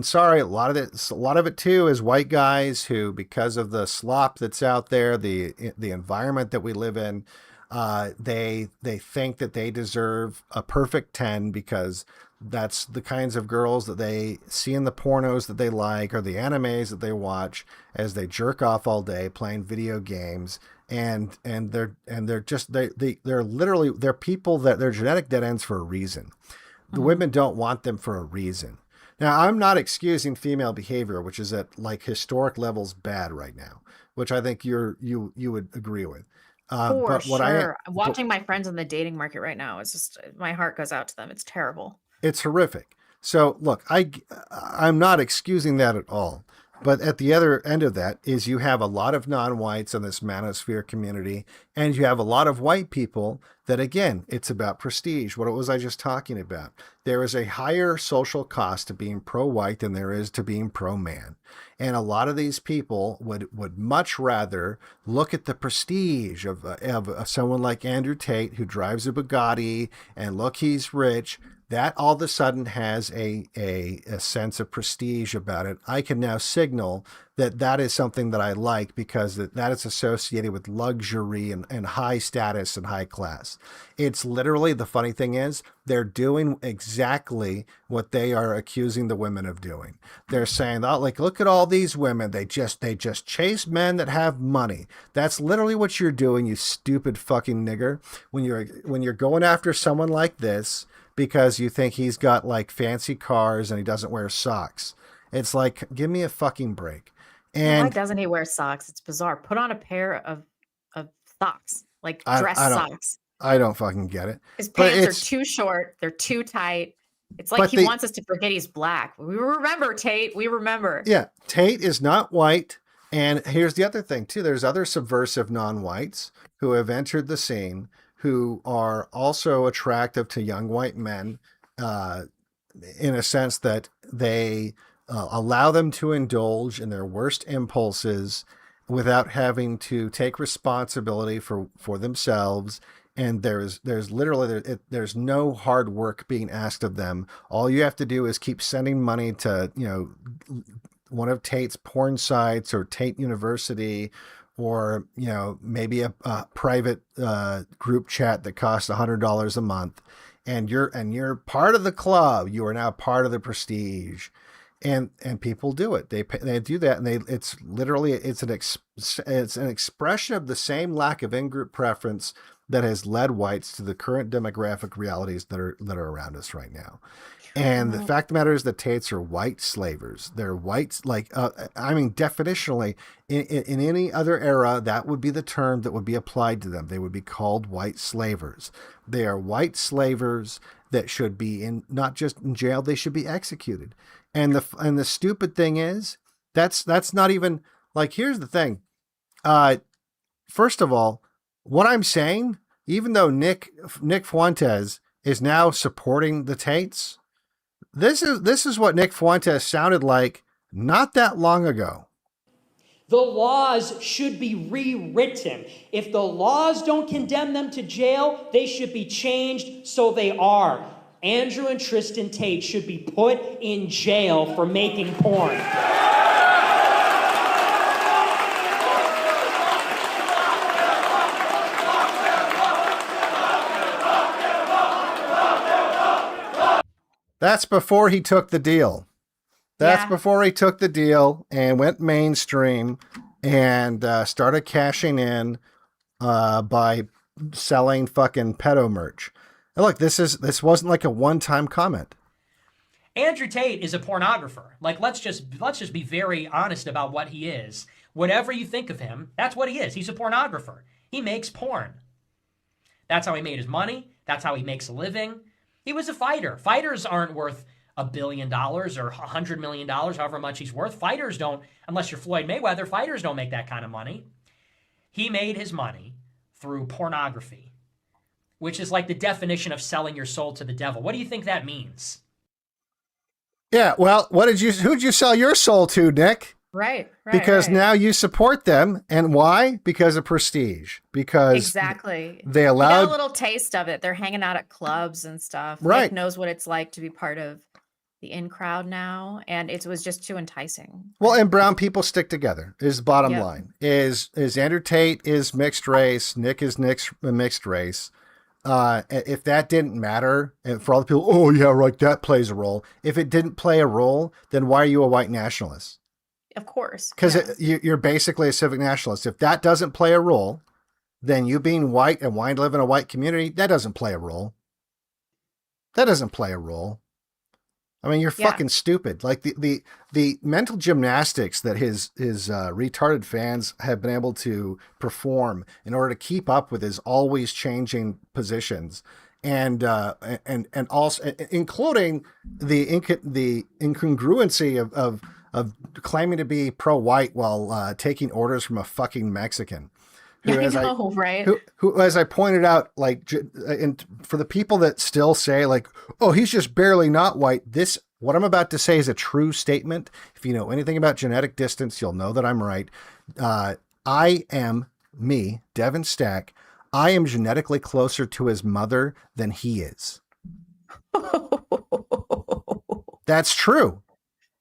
sorry, a lot of it too is white guys who, because of the slop that's out there, the environment that we live in, they think that they deserve a perfect 10 because that's the kinds of girls that they see in the pornos that they like, or the animes that they watch as they jerk off all day playing video games. And they're people that they're genetic dead ends for a reason. The women don't want them for a reason. Now, I'm not excusing female behavior, which is at historic levels bad right now, which I think you would agree with. For sure. Watching my friends in the dating market right now, it's just, my heart goes out to them. It's terrible. It's horrific. So look, I'm not excusing that at all. But at the other end of that is you have a lot of non-whites in this manosphere community, and you have a lot of white people that, again, it's about prestige. What was I just talking about? There is a higher social cost to being pro-white than there is to being pro-man. And a lot of these people would much rather look at the prestige of someone like Andrew Tate, who drives a Bugatti, and look, he's rich. That all of a sudden has a sense of prestige about it. I can now signal that is something that I like because that is associated with luxury and high status and high class. It's literally, the funny thing is, they're doing exactly what they are accusing the women of doing. They're saying, oh, look at all these women. They just chase men that have money. That's literally what you're doing, you stupid fucking nigger. When you're going after someone like this, because you think he's got fancy cars and he doesn't wear socks. It's like, give me a fucking break. And why doesn't he wear socks? It's bizarre. Put on a pair of socks, dress socks. I don't fucking get it. His pants are too short. They're too tight. It's like he wants us to forget he's black. We remember, Tate. We remember. Yeah, Tate is not white. And here's the other thing, too. There's other subversive non-whites who have entered the scene who are also attractive to young white men in a sense that they allow them to indulge in their worst impulses without having to take responsibility for themselves. And there's there's no hard work being asked of them. All you have to do is keep sending money to, one of Tate's porn sites or Tate University, or maybe a private group chat that costs $100 a month, and you're part of the club. You are now part of the prestige, and people do it. They do that, and it's literally it's an expression of the same lack of in-group preference that has led whites to the current demographic realities that are around us right now. And the fact of the matter is that Tates are white slavers. They're whites, definitionally, in any other era, that would be the term that would be applied to them. They would be called white slavers. They are white slavers that should be in, not just in jail, they should be executed. And the stupid thing is, that's not even, like, here's the thing. First of all, what I'm saying, even though Nick Fuentes is now supporting the Tates, this is what Nick Fuentes sounded like not that long ago. The laws should be rewritten. If the laws don't condemn them to jail, they should be changed so they are. Andrew and Tristan Tate should be put in jail for making porn. That's before he took the deal. That's before he took the deal and went mainstream and started cashing in by selling fucking pedo merch. And look, this wasn't like a one-time comment. Andrew Tate is a pornographer. Like, let's just be very honest about what he is. Whatever you think of him, that's what he is. He's a pornographer. He makes porn. That's how he made his money. That's how he makes a living. He was a fighter. Fighters aren't worth $1 billion or $100 million, however much he's worth. Fighters don't, unless you're Floyd Mayweather, fighters don't make that kind of money. He made his money through pornography, which is like the definition of selling your soul to the devil. What do you think that means? Yeah, well, who'd you sell your soul to, Nick? Right. Because now you support them. And why? Because of prestige. Because exactly. They You allowed got a little taste of it. They're hanging out at clubs and stuff. Right. Nick knows what it's like to be part of the in crowd now, and it was just too enticing. Well, and brown people stick together is the bottom Yep. line. Is Andrew Tate is mixed race, Nick is mixed race. If that didn't matter, and for all the people, oh yeah, right, that plays a role. If it didn't play a role, then why are you a white nationalist? Of course. Because yeah. you're basically a civic nationalist. If that doesn't play a role, then you being white and wanting to live in a white community, that doesn't play a role. That doesn't play a role. I mean, you're fucking stupid. Like the mental gymnastics that his retarded fans have been able to perform in order to keep up with his always changing positions, and also including the incongruency of claiming to be pro-white while taking orders from a fucking Mexican. Right? Who, as I pointed out, like, and for the people that still say, like, oh, he's just barely not white, what I'm about to say is a true statement. If you know anything about genetic distance, you'll know that I'm right. I am me, Devon Stack. I am genetically closer to his mother than he is. That's true.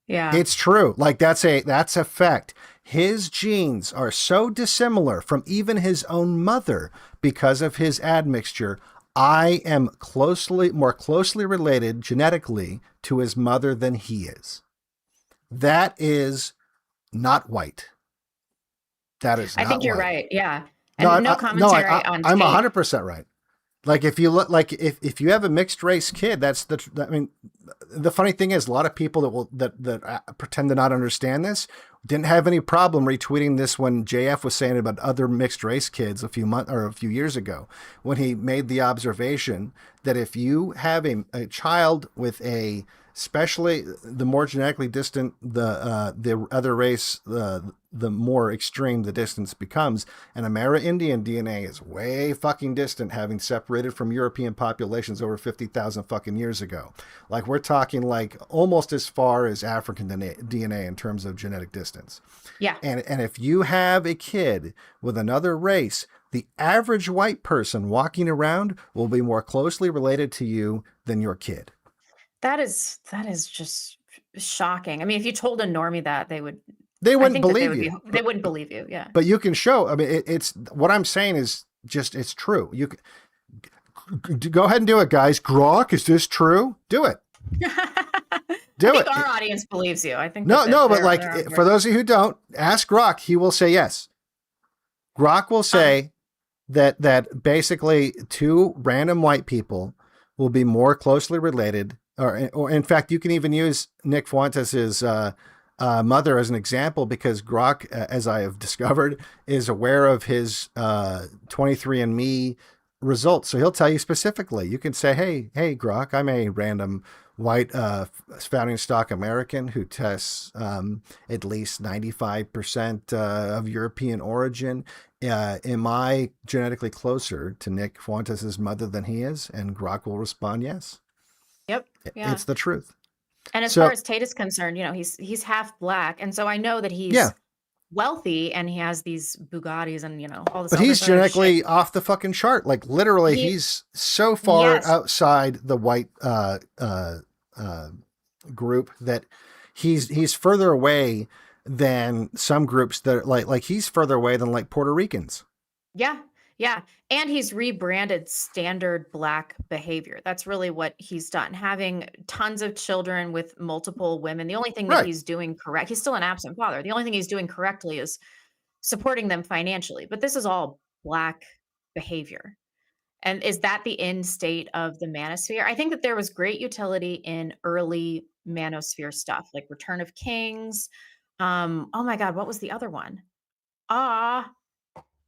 Yeah. It's true. Like, that's a fact. His genes are so dissimilar from even his own mother because of his admixture. I am more closely related genetically to his mother than he is. That is not white. That is not I think you're white. right. Yeah. And no commentary on I'm Tate. 100% right. Like, if you look, like, if you have a mixed race kid, I mean, the funny thing is, a lot of people that pretend to not understand this didn't have any problem retweeting this when JF was saying about other mixed race kids a few years ago, when he made the observation that if you have a child with especially the more genetically distant the other race, the more extreme the distance becomes. And Amerindian DNA is way fucking distant, having separated from European populations over 50,000 fucking years ago. Like, we're talking like almost as far as African DNA in terms of genetic distance. Yeah. And if you have a kid with another race, the average white person walking around will be more closely related to you than your kid. That is just shocking. I mean, if you told a normie that, they wouldn't believe you. They wouldn't believe you. Yeah. But you can show. I mean, it's what I'm saying is just, it's true. You can go ahead and do it, guys. Grok, is this true? Do it. Do I it. think our audience believes you. I think No, but like, for those of you who don't, ask Grok. He will say yes. Grok will say that basically two random white people will be more closely related, or in fact, you can even use Nick Fuentes' mother as an example, because Grok, as I have discovered, is aware of his 23andMe results. So he'll tell you specifically. You can say, hey, Grok, I'm a random white founding stock American who tests at least 95% of European origin. Am I genetically closer to Nick Fuentes' mother than he is? And Grok will respond, yes. Yep. Yeah. It's the truth. And as far as Tate is concerned, he's half black. And so I know that he's wealthy and he has these Bugattis and, all this. But he's genetically off the fucking chart. Like literally he's so far outside the white group that he's further away than some groups that are like he's further away than like Puerto Ricans. Yeah. Yeah. And he's rebranded standard black behavior. That's really what he's done. Having tons of children with multiple women. The only thing that he's doing correct, he's still an absent father. The only thing he's doing correctly is supporting them financially. But this is all black behavior. And is that the end state of the manosphere? I think that there was great utility in early manosphere stuff, like Return of Kings. Oh my God, what was the other one?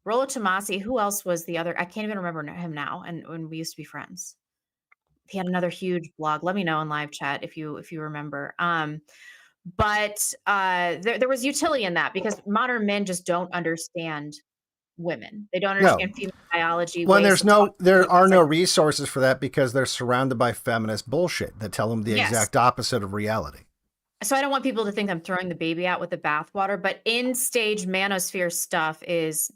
Rollo Tomasi. Who else was the other? I can't even remember him now. And when we used to be friends, he had another huge blog. Let me know in live chat if you remember. But there was utility in that because modern men just don't understand women. They don't understand female biology. Well, there are no resources for that because they're surrounded by feminist bullshit that tell them the exact opposite of reality. So I don't want people to think I'm throwing the baby out with the bathwater, but in stage manosphere stuff is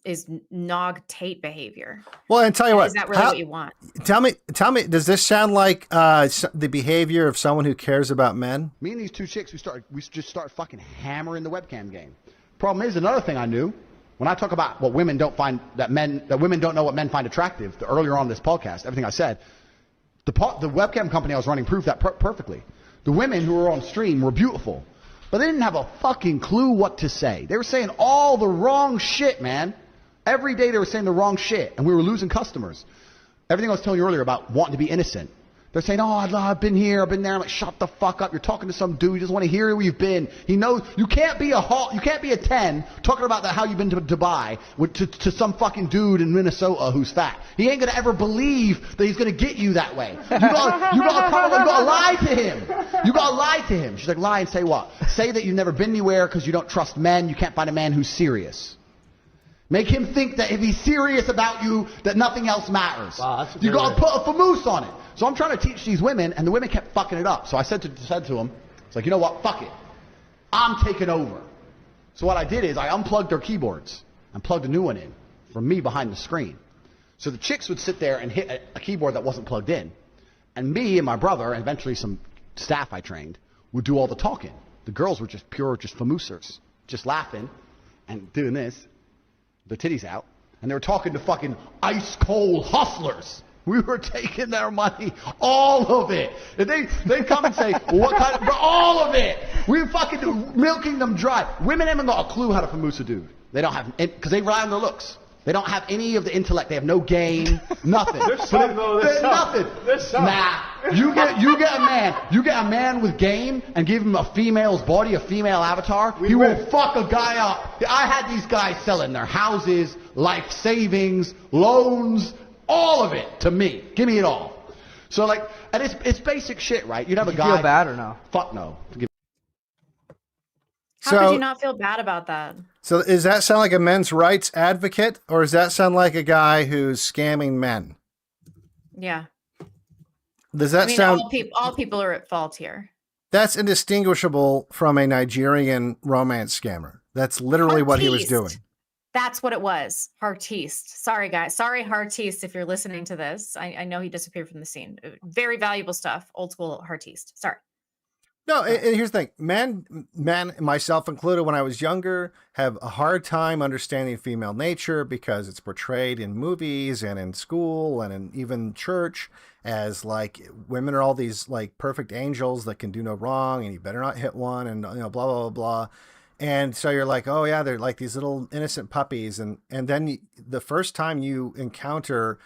Nog Tate behavior. Well, and tell you what, is that really what you want? Tell me, does this sound like the behavior of someone who cares about men? Me and these two chicks, we just start fucking hammering the webcam game. Problem is, another thing I knew, when I talk about what women don't find, that women don't know what men find attractive, earlier on in this podcast, everything I said, the webcam company I was running proved that perfectly. The women who were on stream were beautiful, but they didn't have a fucking clue what to say. They were saying all the wrong shit, man. Every day they were saying the wrong shit, and we were losing customers. Everything I was telling you earlier about wanting to be innocent. They're saying, I've been here, I've been there. I'm like, shut the fuck up. You're talking to some dude. He doesn't want to hear where you've been. He knows you can't be a 10 talking about how you've been to Dubai to some fucking dude in Minnesota who's fat. He ain't going to ever believe that he's going to get you that way. You gotta lie to him. You gotta lie to him. She's like, lie and say what? Say that you've never been anywhere because you don't trust men. You can't find a man who's serious. Make him think that if he's serious about you, that nothing else matters. Wow, you got to put a famoose on it. So I'm trying to teach these women, and the women kept fucking it up. So I said to them, it's like, you know what, fuck it. I'm taking over. So what I did is I unplugged their keyboards and plugged a new one in from me behind the screen. So the chicks would sit there and hit a keyboard that wasn't plugged in. And me and my brother, and eventually some staff I trained, would do all the talking. The girls were just famoosers, just laughing and doing this. The titties out, and they were talking to fucking ice cold hustlers. We were taking their money, all of it. And they come and say, well, what kind of, all of it. We were fucking milking them dry. Women haven't got a clue how to famoose a dude. They don't have, because they rely on their looks. They don't have any of the intellect. They have no game, nothing. Nothing. Nah. You get a man with game and give him a female's body, a female avatar. He will fuck a guy up. I had these guys selling their houses, life savings, loans, all of it to me. Give me it all. So like, and it's basic shit, right? You'd have a guy. Feel bad or no? Fuck no. How could you not feel bad about that? So does that sound like a men's rights advocate, or does that sound like a guy who's scamming men? Yeah. Does that sound... All people are at fault here. That's indistinguishable from a Nigerian romance scammer. That's literally what he was doing. That's what it was. Heartiste. Sorry, guys. Sorry, Heartiste, if you're listening to this. I know he disappeared from the scene. Very valuable stuff. Old school Heartiste. Sorry. No, and here's the thing. Men, myself included, when I was younger, have a hard time understanding female nature because it's portrayed in movies and in school and in even church as like women are all these like perfect angels that can do no wrong and you better not hit one and blah, blah, blah, blah. And so you're like, oh yeah, they're like these little innocent puppies. And then the first time you encounter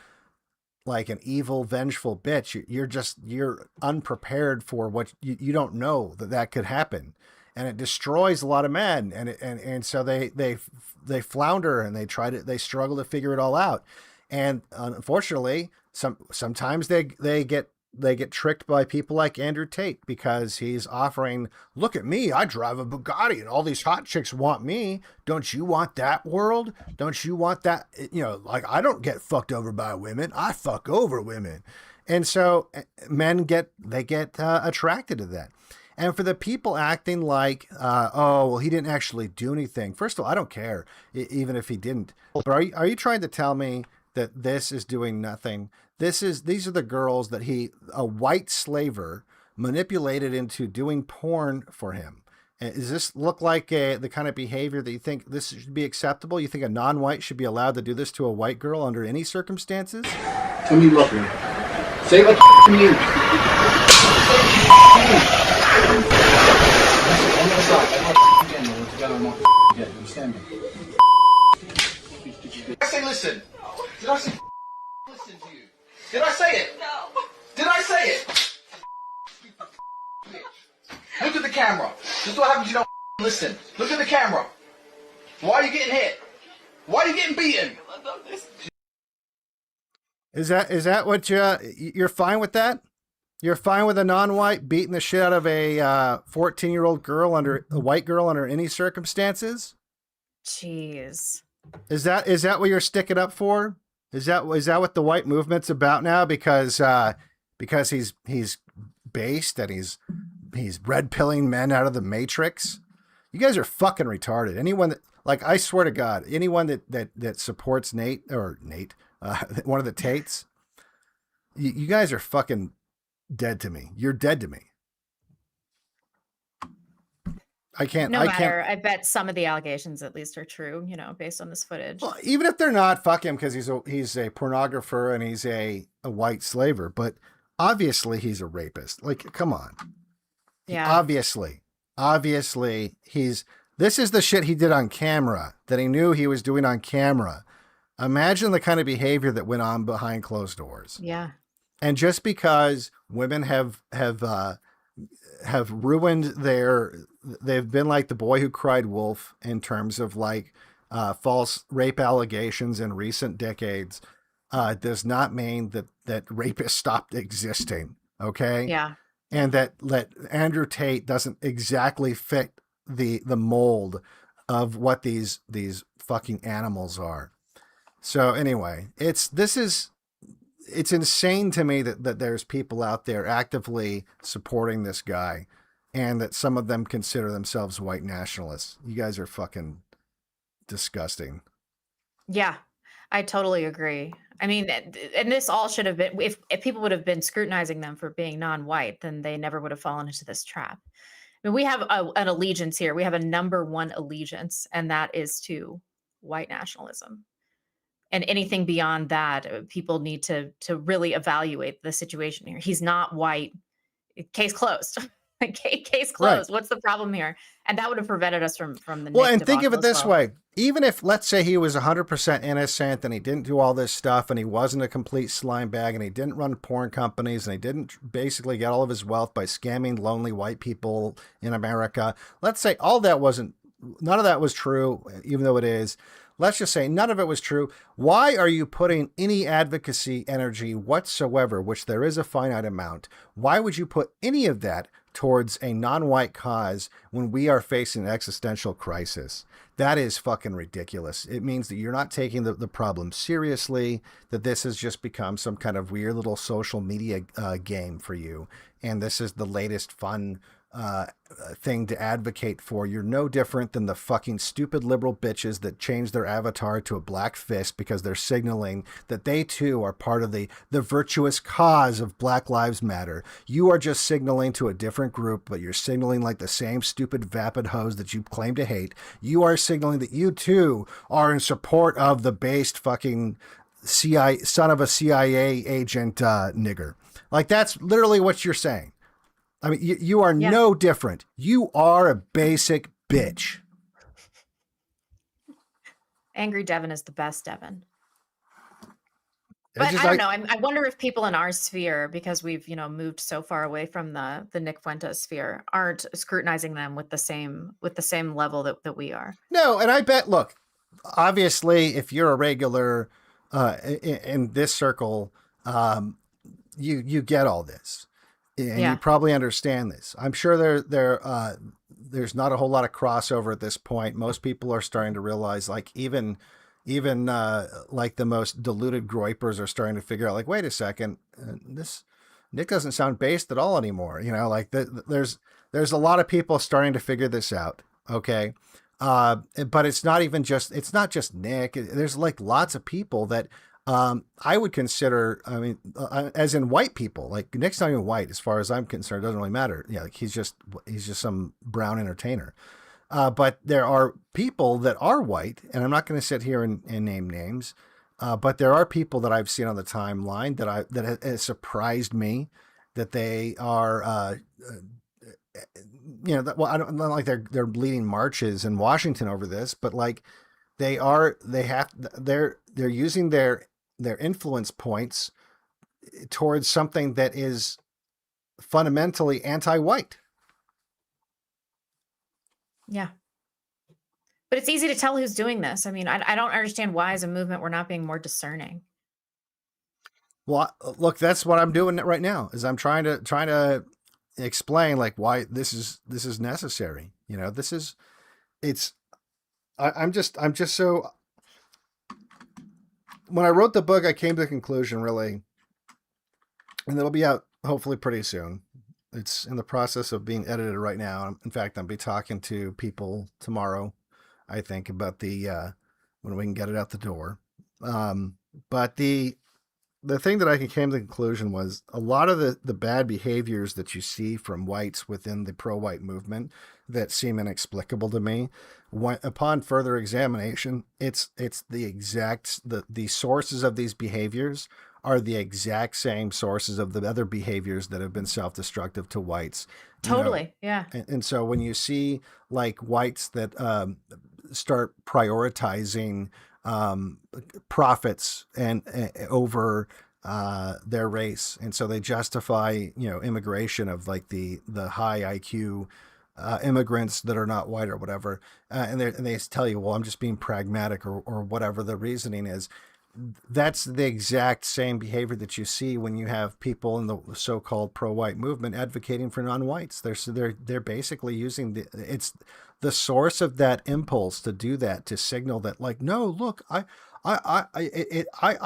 like an evil, vengeful bitch, you're unprepared for what you don't know that could happen. And it destroys a lot of men. And so they flounder and they struggle to figure it all out. And unfortunately, sometimes they get tricked by people like Andrew Tate because he's offering, look at me, I drive a Bugatti and all these hot chicks want me. Don't you want that world? Don't you want that? Like, I don't get fucked over by women. I fuck over women. And so men get attracted to that. And for the people acting like, oh, well, he didn't actually do anything. First of all, I don't care, even if he didn't. But are you trying to tell me that this is doing nothing? These are the girls that a white slaver, manipulated into doing porn for him. Does this look like the kind of behavior that you think this should be acceptable? You think a non-white should be allowed to do this to a white girl under any circumstances? Tell me you love me. Say it like you. On the side. Again, we're together. I'm not again. You understand me? Did I say listen? Did I say listen to you? Did I say it? No. Did I say it? Look at the camera. This is what happens. You don't listen. Look at the camera. Why are you getting hit? Why are you getting beaten? Is that what you're fine with that? You're fine with a non-white beating the shit out of a 14-year-old girl a white girl under any circumstances? Jeez. Is that what you're sticking up for? Is that what the white movement's about now? Because he's based and he's red pilling men out of the Matrix. You guys are fucking retarded. Anyone that, like, I swear to God, anyone that supports Nate, one of the Tates, you guys are fucking dead to me. You're dead to me. I can't. I bet some of the allegations at least are true, based on this footage. Well, even if they're not, fuck him, because he's a pornographer and he's a white slaver. But obviously he's a rapist. Like, come on. Yeah. Obviously this is the shit he did on camera that he knew he was doing on camera. Imagine the kind of behavior that went on behind closed doors. Yeah. And just because women have ruined they've been like the boy who cried wolf in terms of like false rape allegations in recent decades, does not mean that rapists stopped existing. Okay. Yeah. And that Andrew Tate doesn't exactly fit the mold of what these fucking animals are. So anyway, it's insane to me that there's people out there actively supporting this guy and that some of them consider themselves white nationalists. You guys are fucking disgusting. Yeah, I totally agree. I mean, and this all should have been, if people would have been scrutinizing them for being non-white, then they never would have fallen into this trap. I mean, we have an allegiance here. We have a number one allegiance, and that is to white nationalism. And anything beyond that, people need to really evaluate the situation here. He's not white. Case closed. Case closed. Right. What's the problem here? And that would have prevented us from the well. And think of it this way: even if, let's say, he was 100% innocent and he didn't do all this stuff and he wasn't a complete slime bag and he didn't run porn companies and he didn't basically get all of his wealth by scamming lonely white people in America. Let's say none of that was true, even though it is. Let's just say none of it was true. Why are you putting any advocacy energy whatsoever, which there is a finite amount? Why would you put any of that towards a non-white cause when we are facing an existential crisis? That is fucking ridiculous. It means that you're not taking the problem seriously, that this has just become some kind of weird little social media game for you. And this is the latest fun thing to advocate for. You're no different than the fucking stupid liberal bitches that change their avatar to a black fist because they're signaling that they too are part of the virtuous cause of Black Lives Matter. You are just signaling to a different group, but you're signaling like the same stupid vapid hoes that you claim to hate. You are signaling that you too are in support of the based fucking son of a CIA agent nigger. Like, that's literally what you're saying. I mean, you are no different. You are a basic bitch. Angry Devon is the best Devon. But I don't know. I wonder if people in our sphere, because we've moved so far away from the Nick Fuentes sphere, aren't scrutinizing them with the same level that we are. No, and I bet. Look, obviously, if you're a regular in this circle, you get all this, and you Yeah. probably understand this. I'm sure there's not a whole lot of crossover at this point. Most people are starting to realize, like even like the most deluded groypers are starting to figure out, like, wait a second, this Nick doesn't sound based at all anymore. You know, like there's a lot of people starting to figure this out. Okay. But it's not just Nick. There's like lots of people that I would consider, I mean, as in white people. Like Nick's not even white as far as I'm concerned. It doesn't really matter. Yeah, like he's just some brown entertainer. But there are people that are white, and I'm not going to sit here and name names. But there are people that I've seen on the timeline that has surprised me that they are, well, I don't, not like they're leading marches in Washington over this, but like they're using their influence points towards something that is fundamentally anti-white. Yeah. But it's easy to tell who's doing this. I mean, I don't understand why, as a movement, we're not being more discerning. Well, look, that's what I'm doing right now. Is I'm trying to explain like why this is necessary. You know, I'm just so. When I wrote the book, I came to the conclusion, really, and it'll be out hopefully pretty soon. It's in the process of being edited right now. In fact, I'll be talking to people tomorrow, I think, about when we can get it out the door. But the thing that I came to the conclusion was a lot of the bad behaviors that you see from whites within the pro-white movement that seem inexplicable to me. Upon further examination, it's the sources of these behaviors are the exact same sources of the other behaviors that have been self-destructive to whites. Totally. Yeah. And so when you see like whites that start prioritizing profits and over their race, and so they justify immigration of like the high IQ immigrants that are not white or whatever, and they tell you, well, I'm just being pragmatic or whatever the reasoning is. That's the exact same behavior that you see when you have people in the so-called pro-white movement advocating for non-whites. They're basically using it's the source of that impulse to do that, to signal that, like, no, look, I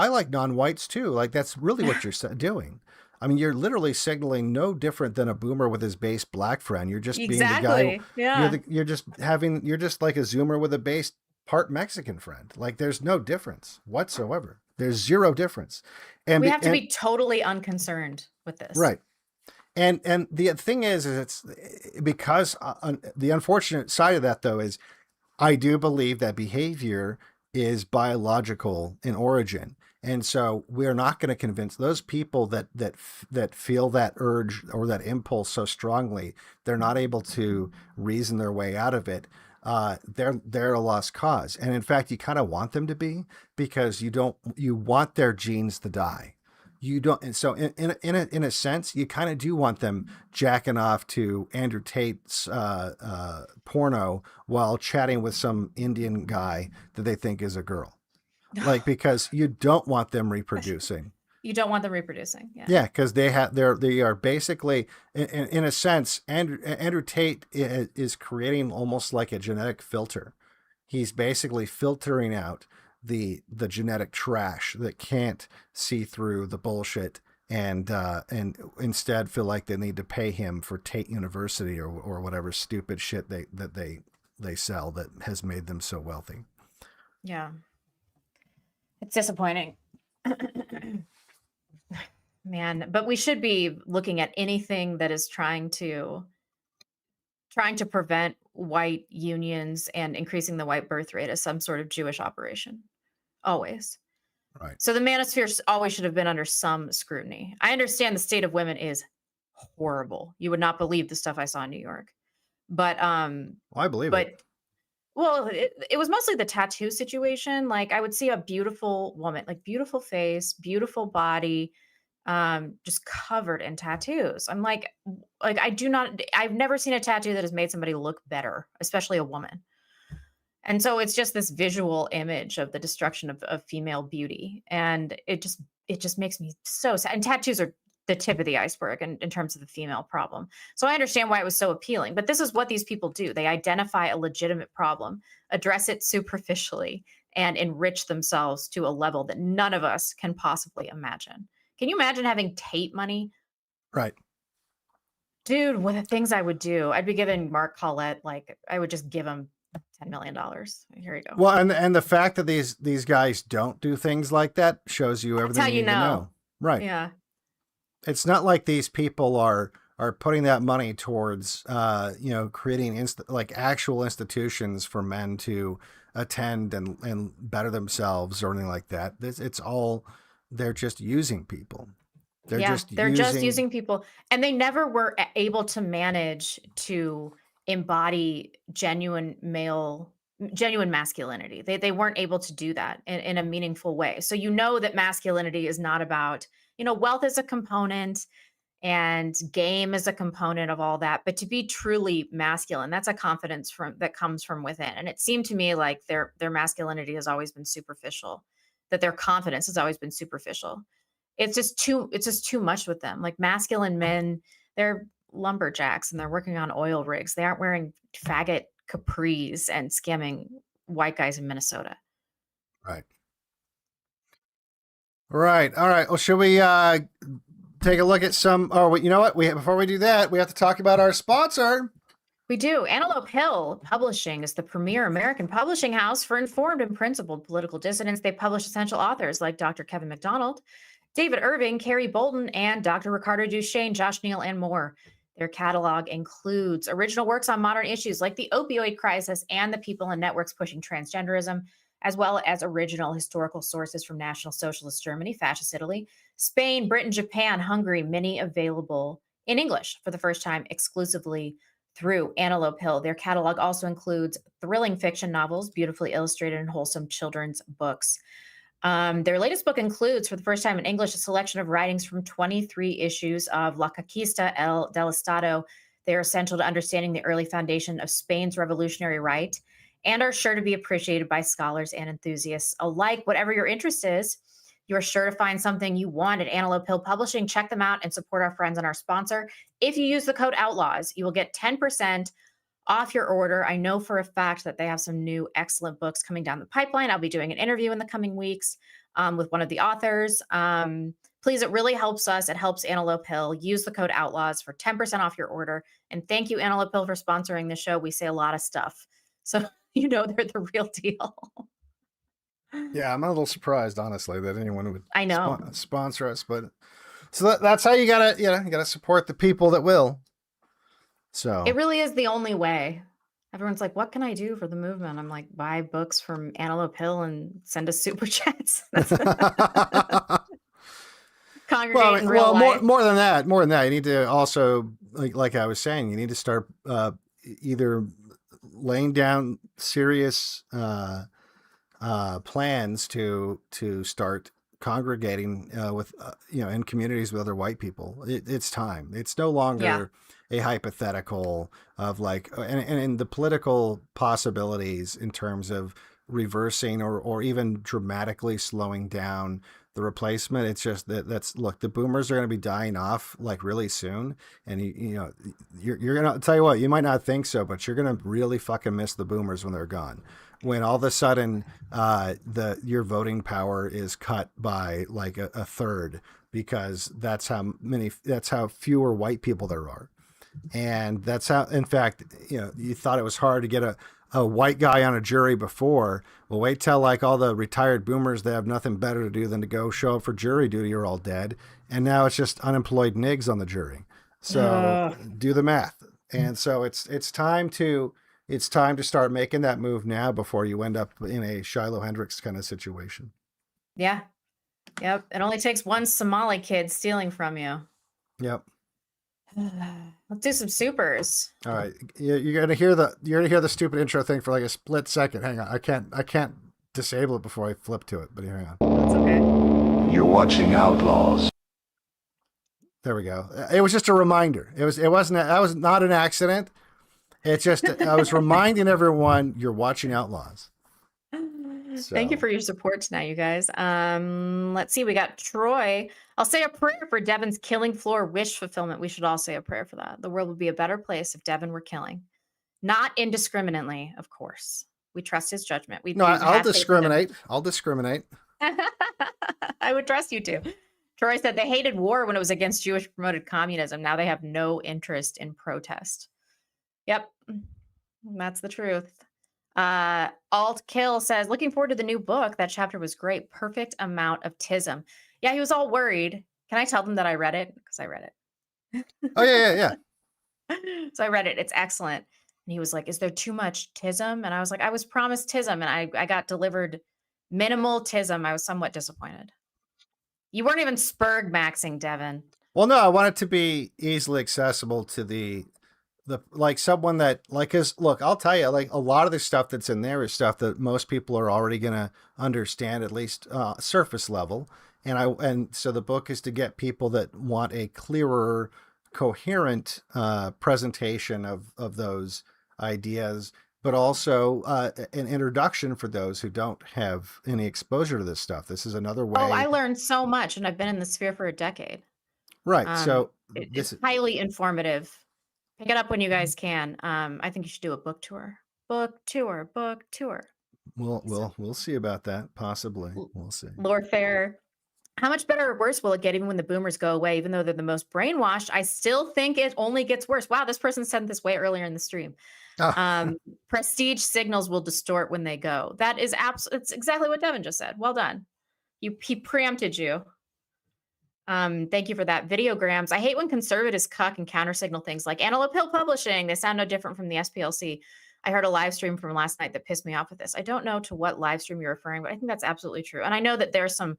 like non-whites too. Like, that's really what you're doing. I mean, you're literally signaling no different than a boomer with his base black friend. You're just being the guy. Yeah. You're just like a zoomer with a base part Mexican friend. Like, there's no difference whatsoever. There's zero difference. And we have to be totally unconcerned with this. Right. And the thing is it's because the unfortunate side of that, though, is I do believe that behavior is biological in origin. And so we're not going to convince those people that feel that urge or that impulse so strongly, they're not able to reason their way out of it. They're a lost cause. And in fact, you kind of want them to be, because you want their genes to die. You don't. And so in a sense, you kind of do want them jacking off to Andrew Tate's porno while chatting with some Indian guy that they think is a girl. Like, because you don't want them reproducing. You don't want them reproducing. Yeah. Yeah, because they are basically, in a sense, Andrew Tate is creating almost like a genetic filter. He's basically filtering out the genetic trash that can't see through the bullshit and instead feel like they need to pay him for Tate University or whatever stupid shit they sell that has made them so wealthy. Yeah. It's disappointing. Man, but we should be looking at anything that is trying to prevent white unions and increasing the white birth rate as some sort of Jewish operation. Always. Right. So the manosphere always should have been under some scrutiny. I understand the state of women is horrible. You would not believe the stuff I saw in New York. But well, I believe it. Well, it was mostly the tattoo situation. Like, I would see a beautiful woman, like beautiful face, beautiful body, just covered in tattoos. I'm like I've never seen a tattoo that has made somebody look better, especially a woman. And so it's just this visual image of the destruction of female beauty. And it just makes me so sad. And tattoos are the tip of the iceberg in terms of the female problem. So I understand why it was so appealing. But this is what these people do. They identify a legitimate problem, address it superficially, and enrich themselves to a level that none of us can possibly imagine. Can you imagine having Tate money? Right. Dude, what the things I would do. I'd be giving Mark Collette, like, I would just give him $10 million. Here you go. Well, and the fact that these guys don't do things like that shows you everything how you you need to know. know. Right. Yeah. It's not like these people are putting that money towards creating like actual institutions for men to attend and better themselves or anything like that. It's all, they're just using people. They're just using people, and they never were able to manage to embody genuine masculinity. They weren't able to do that in a meaningful way. So that masculinity is not about, wealth is a component and game is a component of all that, but to be truly masculine, that's a confidence that comes from within. And it seemed to me like their masculinity has always been superficial, that their confidence has always been superficial. It's just too much with them. Like masculine men, they're lumberjacks and they're working on oil rigs. They aren't wearing faggot capris and scamming white guys in Minnesota. Right. Right. All right. Well, should we take a look at some? Oh, you know what? Before we do that, we have to talk about our sponsor. We do. Antelope Hill Publishing is the premier American publishing house for informed and principled political dissidents. They publish essential authors like Dr. Kevin McDonald, David Irving, Carrie Bolton, and Dr. Ricardo Duchesne, Josh Neal, and more. Their catalog includes original works on modern issues like the opioid crisis and the people and networks pushing transgenderism, as well as original historical sources from National Socialist Germany, Fascist Italy, Spain, Britain, Japan, Hungary, many available in English for the first time exclusively through Antelope Hill. Their catalog also includes thrilling fiction novels, beautifully illustrated and wholesome children's books. Their latest book includes, for the first time in English, a selection of writings from 23 issues of La Conquista del Estado. They are essential to understanding the early foundation of Spain's revolutionary right and are sure to be appreciated by scholars and enthusiasts alike. Whatever your interest is, you're sure to find something you want at Antelope Hill Publishing. Check them out and support our friends and our sponsor. If you use the code OUTLAWS, you will get 10% off your order. I know for a fact that they have some new excellent books coming down the pipeline. I'll be doing an interview in the coming weeks with one of the authors. Please, it really helps us. It helps Antelope Hill. Use the code OUTLAWS for 10% off your order. And thank you, Antelope Hill, for sponsoring the show. We say a lot of stuff, so they're the real deal. Yeah, I'm a little surprised, honestly, that anyone would sponsor us. But so that's how you gotta support the people that will. So it really is the only way. Everyone's like, what can I do for the movement? I'm like, buy books from Antelope Hill and send us super chats. Congregate in real life. More than that, you need to also, like I was saying, you need to start either laying down serious plans to start congregating with in communities with other white people. It's time. It's no longer a hypothetical of like, and the political possibilities in terms of reversing or even dramatically slowing down the replacement. It's just look, the boomers are going to be dying off like really soon. And you're going to tell you what, you might not think so, but you're going to really fucking miss the boomers when they're gone. When all of a sudden your voting power is cut by like a third, because that's how fewer white people there are. And that's how, in fact, you thought it was hard to get a white guy on a jury before. Well, wait till like all the retired boomers that have nothing better to do than to go show up for jury duty are all dead. And now it's just unemployed nigs on the jury. So do the math. And so it's time to start making that move now before you end up in a Shiloh Hendricks kind of situation. Yeah. Yep. It only takes one Somali kid stealing from you. Yep. Let's do some supers. All right, you're gonna hear the stupid intro thing for like a split second. Hang on, I can't disable it before I flip to it. But hang on. That's okay. You're watching Outlaws. There we go. It was just a reminder. That was not an accident. It's just I was reminding everyone you're watching Outlaws. Thank you for your support tonight, you guys. Let's see. We got Troy. I'll say a prayer for Devon's killing floor wish fulfillment. We should all say a prayer for that. The world would be a better place if Devon were killing. Not indiscriminately, of course. We trust his judgment. No, I'll discriminate. I'll discriminate. I would trust you to. Troy said they hated war when it was against Jewish promoted communism. Now they have no interest in protest. Yep. That's the truth. Alt Kill says, looking forward to the new book. That chapter was great. Perfect amount of tism. Yeah, he was all worried. Can I tell them that I read it? Because I read it. Oh, yeah. So I read it. It's excellent. And he was like, is there too much tism? And I was like, I was promised tism, and I got delivered minimal tism. I was somewhat disappointed. You weren't even spurg maxing, Devon. Well, no, I want it to be easily accessible to the like someone that like is look, I'll tell you, like a lot of the stuff that's in there is stuff that most people are already going to understand, at least surface level. And so the book is to get people that want a clearer, coherent presentation of those ideas, but also an introduction for those who don't have any exposure to this stuff. This is another way. Oh, I learned so much, and I've been in the sphere for a decade. Right. So it's highly informative. Pick it up when you guys can. I think you should do a book tour. Book tour. We'll see about that. Possibly. We'll see. Lord Fair. How much better or worse will it get even when the boomers go away? Even though they're the most brainwashed, I still think it only gets worse. Wow, this person said this way earlier in the stream. Prestige signals will distort when they go. That is it's exactly what Devon just said. Well done. He preempted you. Thank you for that. Videograms. I hate when conservatives cuck and countersignal things like Antelope Hill Publishing. They sound no different from the SPLC. I heard a live stream from last night that pissed me off with this. I don't know to what live stream you're referring, but I think that's absolutely true. And I know that there's some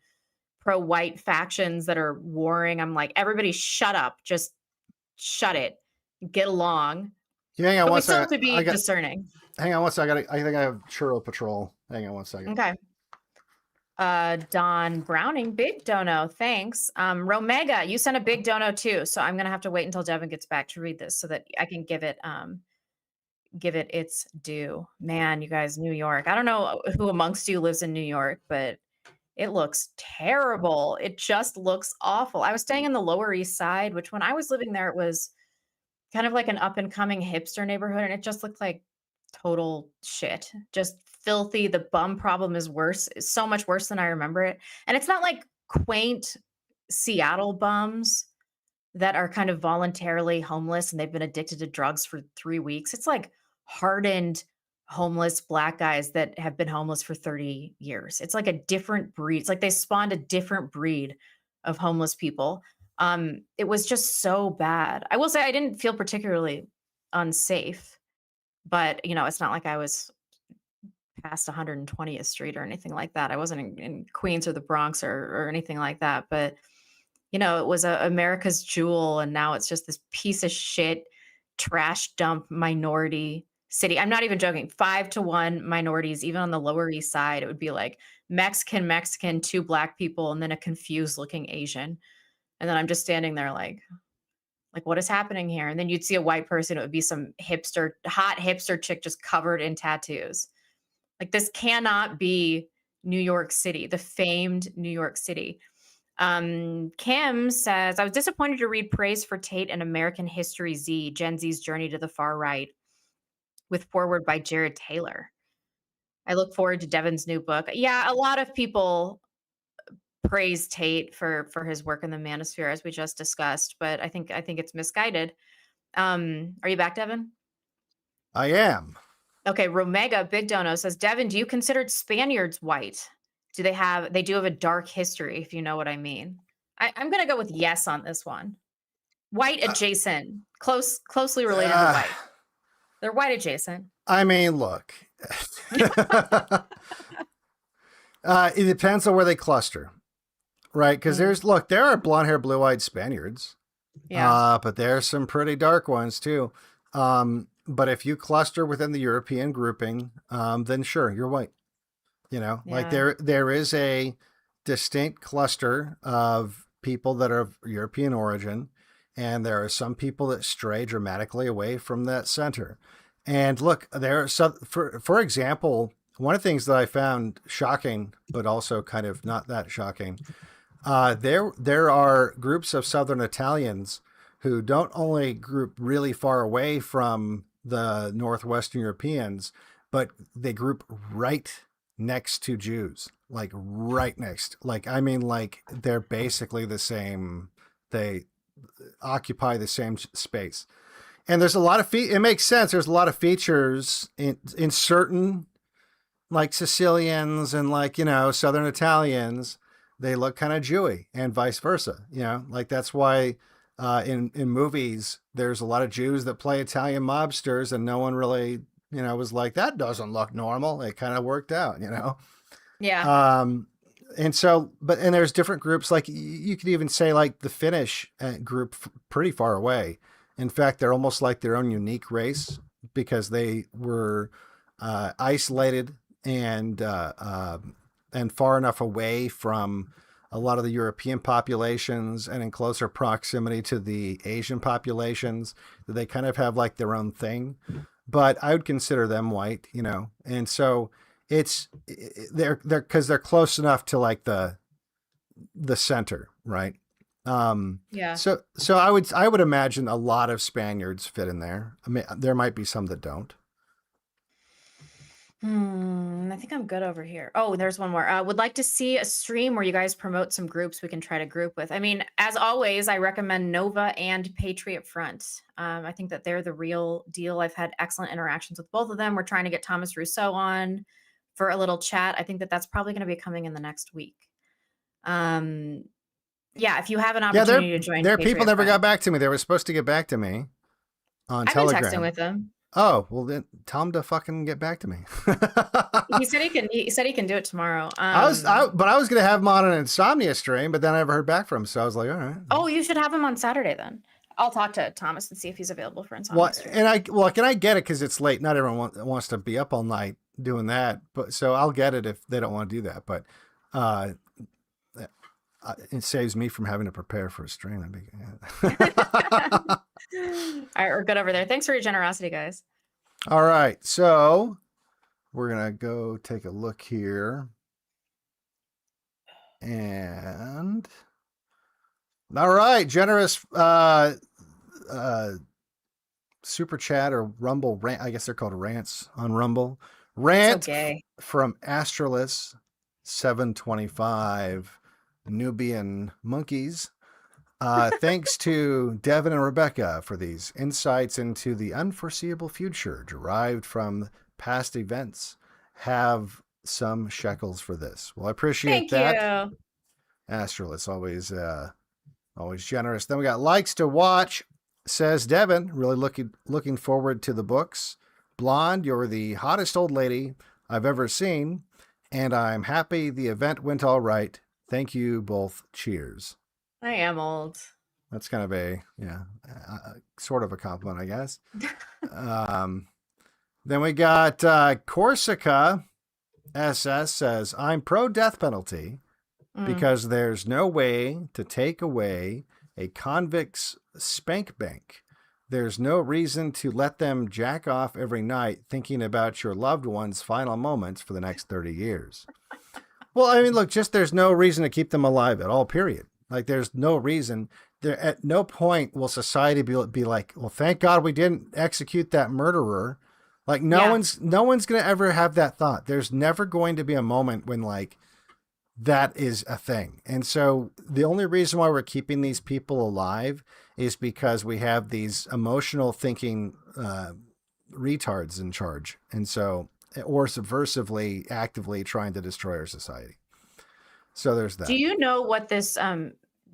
pro-white factions that are warring. I'm like, everybody shut up. Just shut it. Get along. Hang on but one we still second. have to be discerning. Hang on one second. I think I have Churro Patrol. Hang on one second. Okay. Don Browning, big dono, thanks. Romega, you sent a big dono too, so I'm gonna have to wait until Devon gets back to read this so that I can give it its due. Man, you guys, New York. I don't know who amongst you lives in New York, but it looks terrible. It just looks awful. I was staying in the Lower East Side, which when I was living there, it was kind of like an up and coming hipster neighborhood, and it just looked like total shit. Just filthy. The bum problem is worse. It's so much worse than I remember it. And it's not like quaint Seattle bums that are kind of voluntarily homeless and they've been addicted to drugs for 3 weeks. It's like hardened homeless Black guys that have been homeless for 30 years. It's like a different breed. It's like they spawned a different breed of homeless people. It was just so bad. I will say I didn't feel particularly unsafe, but it's not like I was past 120th Street or anything like that. I wasn't in Queens or the Bronx or anything like that. But, it was America's jewel. And now it's just this piece of shit, trash dump minority city. I'm not even joking. 5-to-1 minorities, even on the Lower East Side, it would be like Mexican, 2 Black people, and then a confused looking Asian. And then I'm just standing there like, what is happening here? And then you'd see a white person. It would be some hot hipster chick just covered in tattoos. Like, this cannot be New York City, the famed New York City. Kim says, I was disappointed to read praise for Tate and American History Z, Gen Z's Journey to the Far Right, with foreword by Jared Taylor. I look forward to Devon's new book. Yeah, a lot of people praise Tate for his work in the manosphere, as we just discussed, but I think it's misguided. Are you back, Devon? I am. Okay, Romega Big Dono says, Devon, do you consider Spaniards white? They do have a dark history, if you know what I mean. I'm going to go with yes on this one. White adjacent, closely related to white. They're white adjacent. I mean, look, it depends on where they cluster, right? Because there are blonde hair, blue eyed Spaniards. Yeah. But there's some pretty dark ones too. But if you cluster within the European grouping, then sure, you're white. Like there is a distinct cluster of people that are of European origin, and there are some people that stray dramatically away from that center. And look, for example, one of the things that I found shocking, but also kind of not that shocking, there are groups of Southern Italians who don't only group really far away from the Northwestern Europeans, but they group right next to Jews, like right next. Like, I mean, like they're basically the same. They occupy the same space. And there's a lot of it makes sense. There's a lot of features in certain, like Sicilians and like, Southern Italians, they look kind of Jewy, and vice versa. Like that's why in movies there's a lot of Jews that play Italian mobsters, and no one really was like, that doesn't look normal. It kind of worked out. Yeah. And so, and there's different groups. Like you could even say like the Finnish group, pretty far away. In fact, they're almost like their own unique race because they were isolated and far enough away from a lot of the European populations and in closer proximity to the Asian populations that they kind of have like their own thing. But I would consider them white, and so they're because they're close enough to like the center, right? Yeah. So I would imagine a lot of Spaniards fit in there. I mean, there might be some that don't. I think I'm good over here. Oh, there's one more. Would like to see a stream where you guys promote some groups we can try to group with. I mean, as always, I recommend Nova and Patriot Front. I think that they're the real deal. I've had excellent interactions with both of them. We're trying to get Thomas Rousseau on for a little chat. I think that that's probably going to be coming in the next week. Yeah, if you have an opportunity to join, their people never got back to me. They were supposed to get back to me on Telegram. I've been texting with them. Oh, well then tell him to fucking get back to me. He said he can do it tomorrow. I was gonna have him on an Insomnia stream, but then I never heard back from him, so I was like, all right. Oh, you should have him on Saturday then. I'll talk to Thomas and see if he's available for Insomnia stream. Can I get it because it's late? Not everyone wants to be up all night doing that, but so I'll get it if they don't want to do that. But it saves me from having to prepare for a stream. All right, we're good over there. Thanks for your generosity, guys. All right, so we're gonna go take a look here, and all right, generous super chat or Rumble rant. I guess they're called rants on Rumble. Rant from Astralis 725 Nubian monkeys. Thanks to Devon and Rebecca for these insights into the unforeseeable future derived from past events. Have some shekels for this. Well, I appreciate that. Thank you. Astralis, always generous. Then we got likes to watch, says Devon. Really looking forward to the books. Blonde, you're the hottest old lady I've ever seen, and I'm happy the event went all right. Thank you both. Cheers. I am old. That's kind of a sort of a compliment, I guess. Then we got Corsica SS says, I'm pro death penalty because there's no way to take away a convict's spank bank. There's no reason to let them jack off every night thinking about your loved one's final moments for the next 30 years. Well, I mean, look, there's no reason to keep them alive at all, period. Like, there's no reason. There, at no point will society be like, well, thank God we didn't execute that murderer. Like, no one's going to ever have that thought. There's never going to be a moment when, like, that is a thing. And so the only reason why we're keeping these people alive is because we have these emotional thinking retards in charge. And so, or subversively, actively trying to destroy our society. So there's that. Do you know what this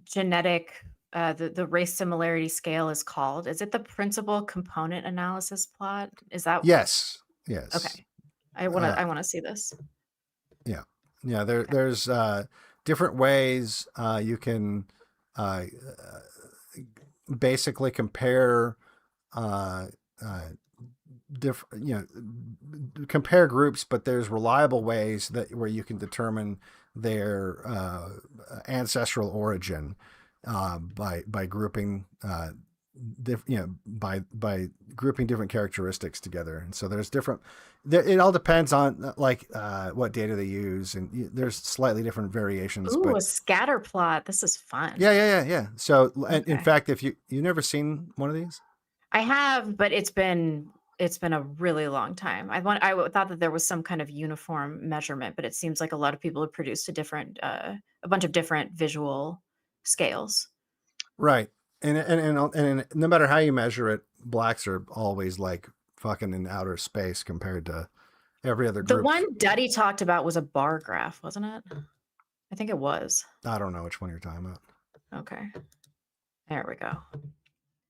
genetic, the race similarity scale is called? Is it the principal component analysis plot? Is that? Yes. Okay. I want to see this. Yeah. Yeah. There's different ways you can basically compare compare groups, but there's reliable ways where you can determine their ancestral origin by grouping by grouping different characteristics together. And so there's different. It all depends on what data they use, and there's slightly different variations. Ooh, but a scatter plot. This is fun. yeah. So in Okay. fact, if you've never seen one of these, I have, but it's been a really long time. I thought that there was some kind of uniform measurement, but it seems like a lot of people have produced a bunch of different visual scales. right? And no matter how you measure it, blacks are always like fucking in outer space compared to every other The group. one Duddy talked about was a bar graph, wasn't it? I think it was. I don't know which one you're talking about. Okay. There we go.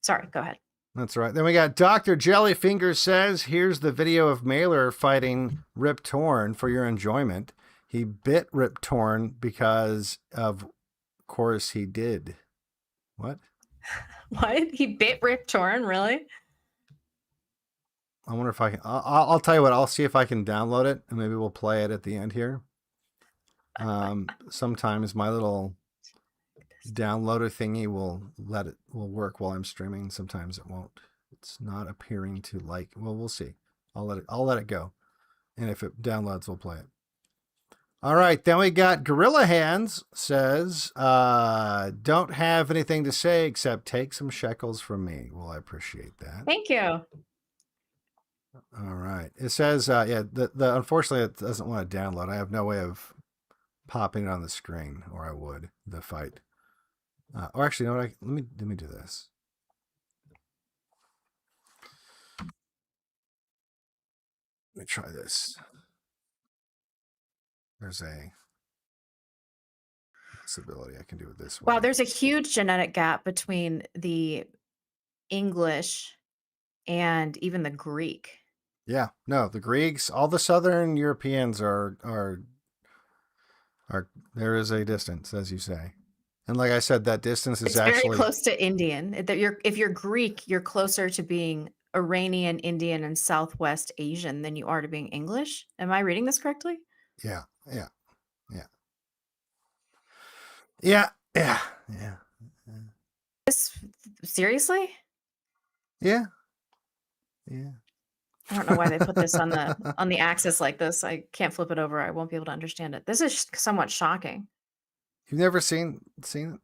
Sorry, go ahead. That's right. Then we got Dr. Jellyfinger says, here's the video of Mailer fighting Rip Torn for your enjoyment. He bit Rip Torn because of course he did. What? What? He bit Rip Torn, really? I wonder if I can. I'll tell you what. I'll see if I can download it, and maybe we'll play it at the end here. Sometimes my little downloader thingy will work while I'm streaming. Sometimes it won't. It's not appearing to like. Well, we'll see. I'll let it go, and if it downloads, we'll play it. All right. Then we got Gorilla Hands says, "Don't have anything to say except take some shekels from me." Well, I appreciate that. Thank you. All right. It says, the unfortunately it doesn't want to download. I have no way of popping it on the screen, or I would the fight. Or actually, you know what? Let me do this. Let me try this. There's a possibility I can do it this way. Wow, there's a huge genetic gap between the English and even the Greek. Yeah, no, the Greeks, all the Southern Europeans are there is a distance, as you say. And like I said, that distance is It's actually very close to Indian. If you're Greek, you're closer to being Iranian, Indian, and Southwest Asian than you are to being English. Am I reading this correctly? Yeah. Seriously? Yeah. I don't know why they put this on the axis like this. I can't flip it over. I won't be able to understand it. This is somewhat shocking. You've never seen it?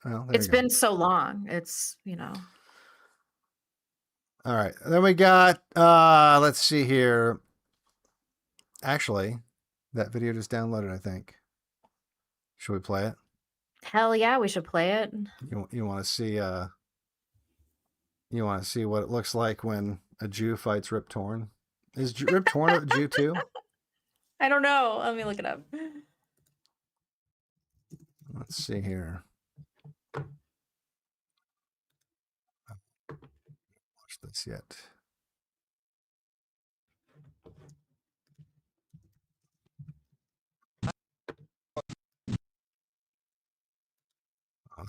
Well, It's been so long. It's, All right. Then we got let's see here. Actually, that video just downloaded, I think. Should we play it? hell yeah, we should play it. You want to see what it looks like when a Jew fights Rip Torn? Is Rip Torn a Jew too? I don't know. Let me look it up. Let's see here. Watch this yet.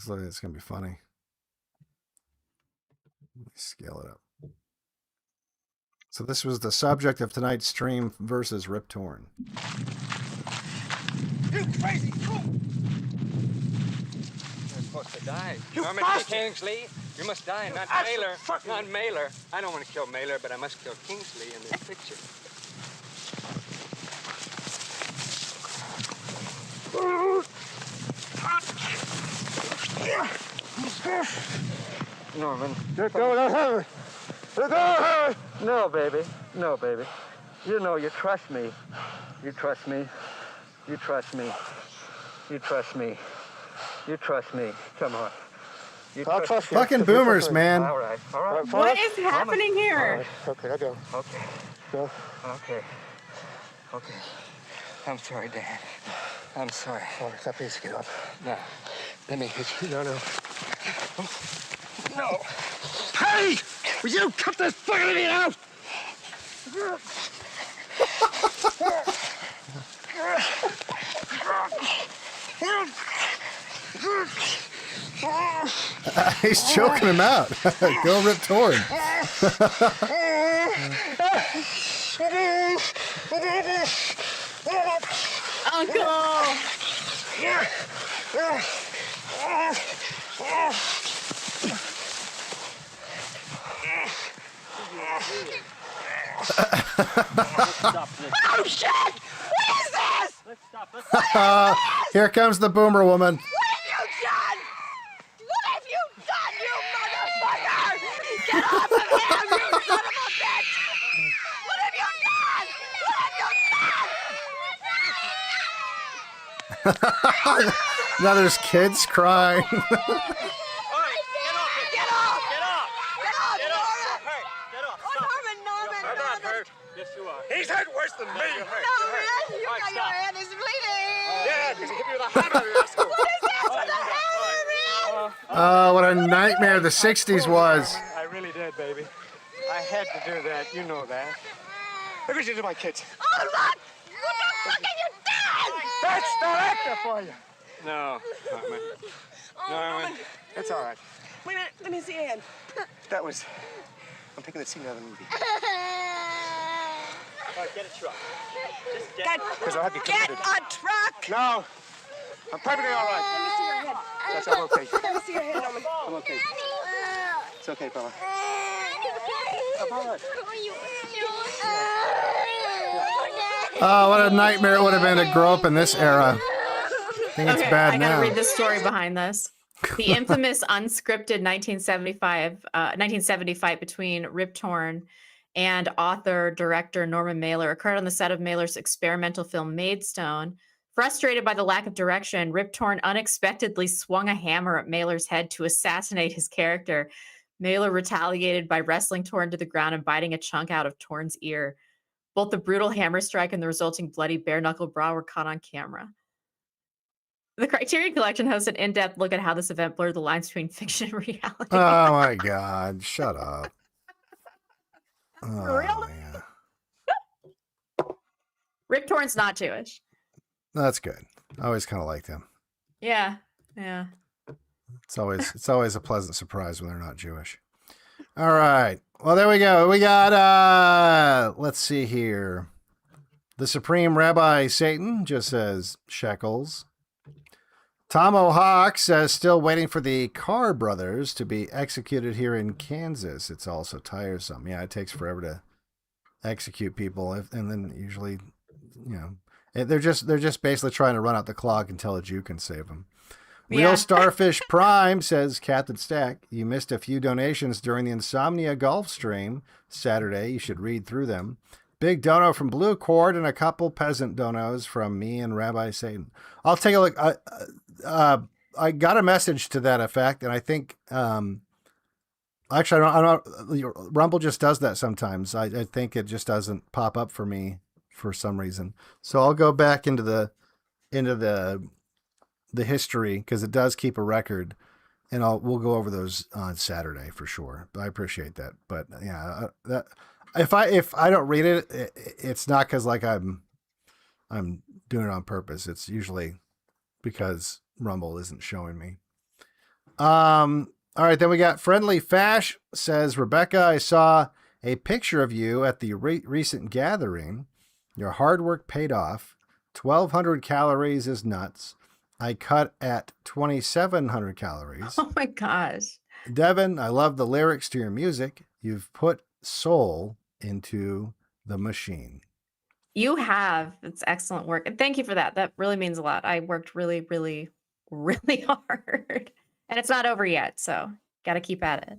It's gonna be funny. Let me scale it up. So this was the subject of tonight's stream versus Rip Torn. You crazy fool! You're supposed to die. Norman Kingsley, you must die, not Mailer. Not Mailer. I don't want to kill Mailer, but I must kill Kingsley in this picture. Norman. Let go, let her. Let go. No, baby. No, baby. You know you trust me. You trust me. You trust me. You trust me. You trust me. Come on. I'll trust you. Fucking boomers, man. All right. All right. What is happening here? Okay, I go. Okay. Go. Okay. Okay. I'm sorry, Dad. I'm sorry. All right, stop, please get up. No. Let me hit you. No. No. Hey! Will you cut this fucking idiot out? He's choking him out. Go Rip Torn. Uncle! Oh shit! What is this? Let's stop. Here comes the boomer woman. What have you done? What have you done, you motherfucker? Get off of him, you son of a bitch! What have you done? What have you done? Now there's kids crying. Get off! Get off! Norman! I'm not hurt. Yes, you are. He's hurt worse than me. No, man! You got your hand is bleeding! Yeah, because he hit me with a hammer. What is that for the hammer, man? Oh, what a nightmare the 60s was. I really did, baby. I had to do that. You know that. Look what you did to my kids. Oh, look! What the fuck have you done? That's the actor for you. No, Norman. Oh, Norman, it's all right. Wait a minute, let me see your hand. That was... I'm taking the scene out of the movie. All right, get a truck. Just Get a truck! No, I'm perfectly all right. Let me see your head. Yes, I'm okay. Let me see your head, Norman. I'm okay. It's okay, Bella. I'm all right. Oh, what a nightmare it would have been to grow up in this era. I think it's bad I now. gotta read the story behind this. The infamous unscripted 1970 fight between Rip Torn and author-director Norman Mailer occurred on the set of Mailer's experimental film Maidstone. Frustrated by the lack of direction, Rip Torn unexpectedly swung a hammer at Mailer's head to assassinate his character. Mailer retaliated by wrestling Torn to the ground and biting a chunk out of Torn's ear. Both the brutal hammer strike and the resulting bloody bare-knuckle brawl were caught on camera. The Criterion Collection hosts an in-depth look at how this event blurred the lines between fiction and reality. Oh my God! Shut up. For real? Yeah. Rip Torn's not Jewish. That's good. I always kind of liked him. Yeah. It's always a pleasant surprise when they're not Jewish. All right. Well, there we go. We got let's see here. The Supreme Rabbi Satan just says shekels. Tom O'Hawk says still waiting for the Carr brothers to be executed here in Kansas. It's also tiresome. Yeah, it takes forever to execute people, and then usually, they're just basically trying to run out the clock until a Jew can save them. Yeah. Real Starfish Prime says, Captain Stack, you missed a few donations during the Insomnia Golf stream Saturday. You should read through them. Big dono from Blue Cord and a couple peasant donos from me and Rabbi Satan. I'll take a look. I got a message to that effect, and I think actually I don't. Rumble just does that sometimes. I think it just doesn't pop up for me for some reason. So I'll go back into the history because it does keep a record, and we'll go over those on Saturday for sure. But I appreciate that. But yeah, that. If I don't read it, it's not because like I'm doing it on purpose. It's usually because Rumble isn't showing me. All right, then we got Friendly Fash says, Rebecca, I saw a picture of you at the recent gathering. Your hard work paid off. 1,200 calories is nuts. I cut at 2,700 calories. Oh my gosh. Devon, I love the lyrics to your music. You've put soul into the machine. You have. It's excellent work. And thank you for that. That really means a lot. I worked really, really, really hard. And it's not over yet. So got to keep at it.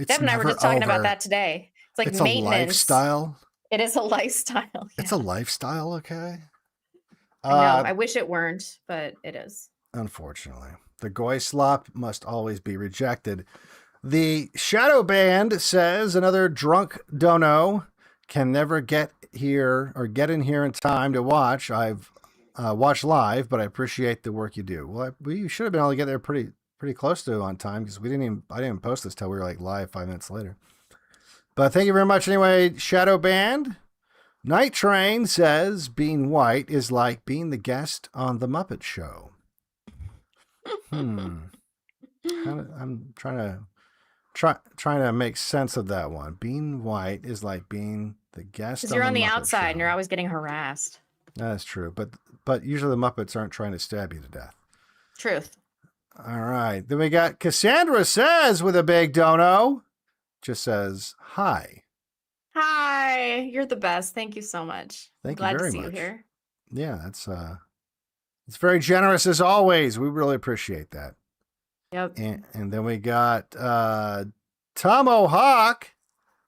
Devin and I were just talking about that today. It's like maintenance. A lifestyle. It is a lifestyle. Yeah. It's a lifestyle, okay? I know. I wish it weren't, but it is. Unfortunately. The goy slop must always be rejected. The Shadow Band says another drunk dono can never get here or get in here in time to watch. I've watched live, but I appreciate the work you do. Well, we should have been able to get there pretty close to on time because I didn't even post this till we were like live 5 minutes later. But thank you very much anyway, Shadow Band. Night Train says being white is like being the guest on the Muppet Show. I'm trying to make sense of that one. Being white is like being the guest. Because you're on the Muppet outside Show. and you're always getting harassed. That's true, but usually the Muppets aren't trying to stab you to death. Truth. All right, then we got Cassandra says with a big dono, just says hi. Hi, you're the best. Thank you so much. Thank you Glad very to see much. you here. Yeah, it's very generous as always. We really appreciate that. Yep. And then we got Tomo Hawk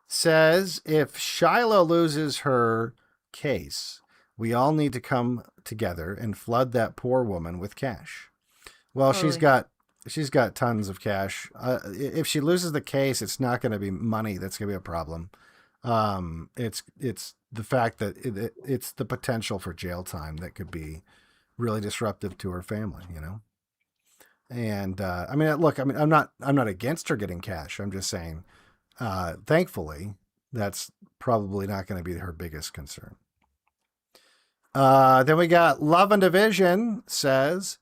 says, if Shiloh loses her case, we all need to come together and flood that poor woman with cash. Well, she's Totally. got tons of cash. If she loses the case, it's not going to be money that's going to be a problem. It's the fact that it's the potential for jail time that could be really disruptive to her family, you know. And I mean, look, I mean, I'm not against her getting cash. I'm just saying, thankfully, that's probably not going to be her biggest concern. Then we got Love and Division says,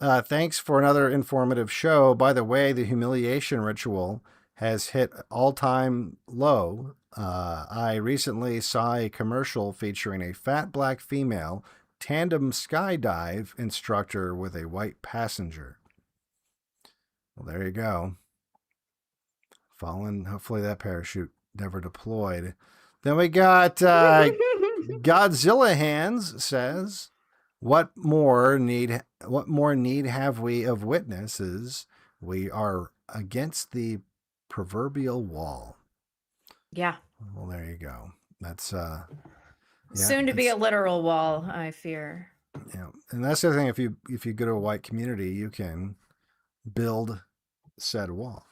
thanks for another informative show. By the way, the humiliation ritual has hit all-time low. I recently saw a commercial featuring a fat black female tandem skydive instructor with a white passenger. Well, there you go. Fallen. Hopefully that parachute never deployed. Then we got Godzilla Hands says, what more need have we of witnesses? We are against the proverbial wall. Yeah. Well, there you go. That's Soon to be a literal wall, I fear. Yeah. And that's the other thing, if you go to a white community, you can build said wall.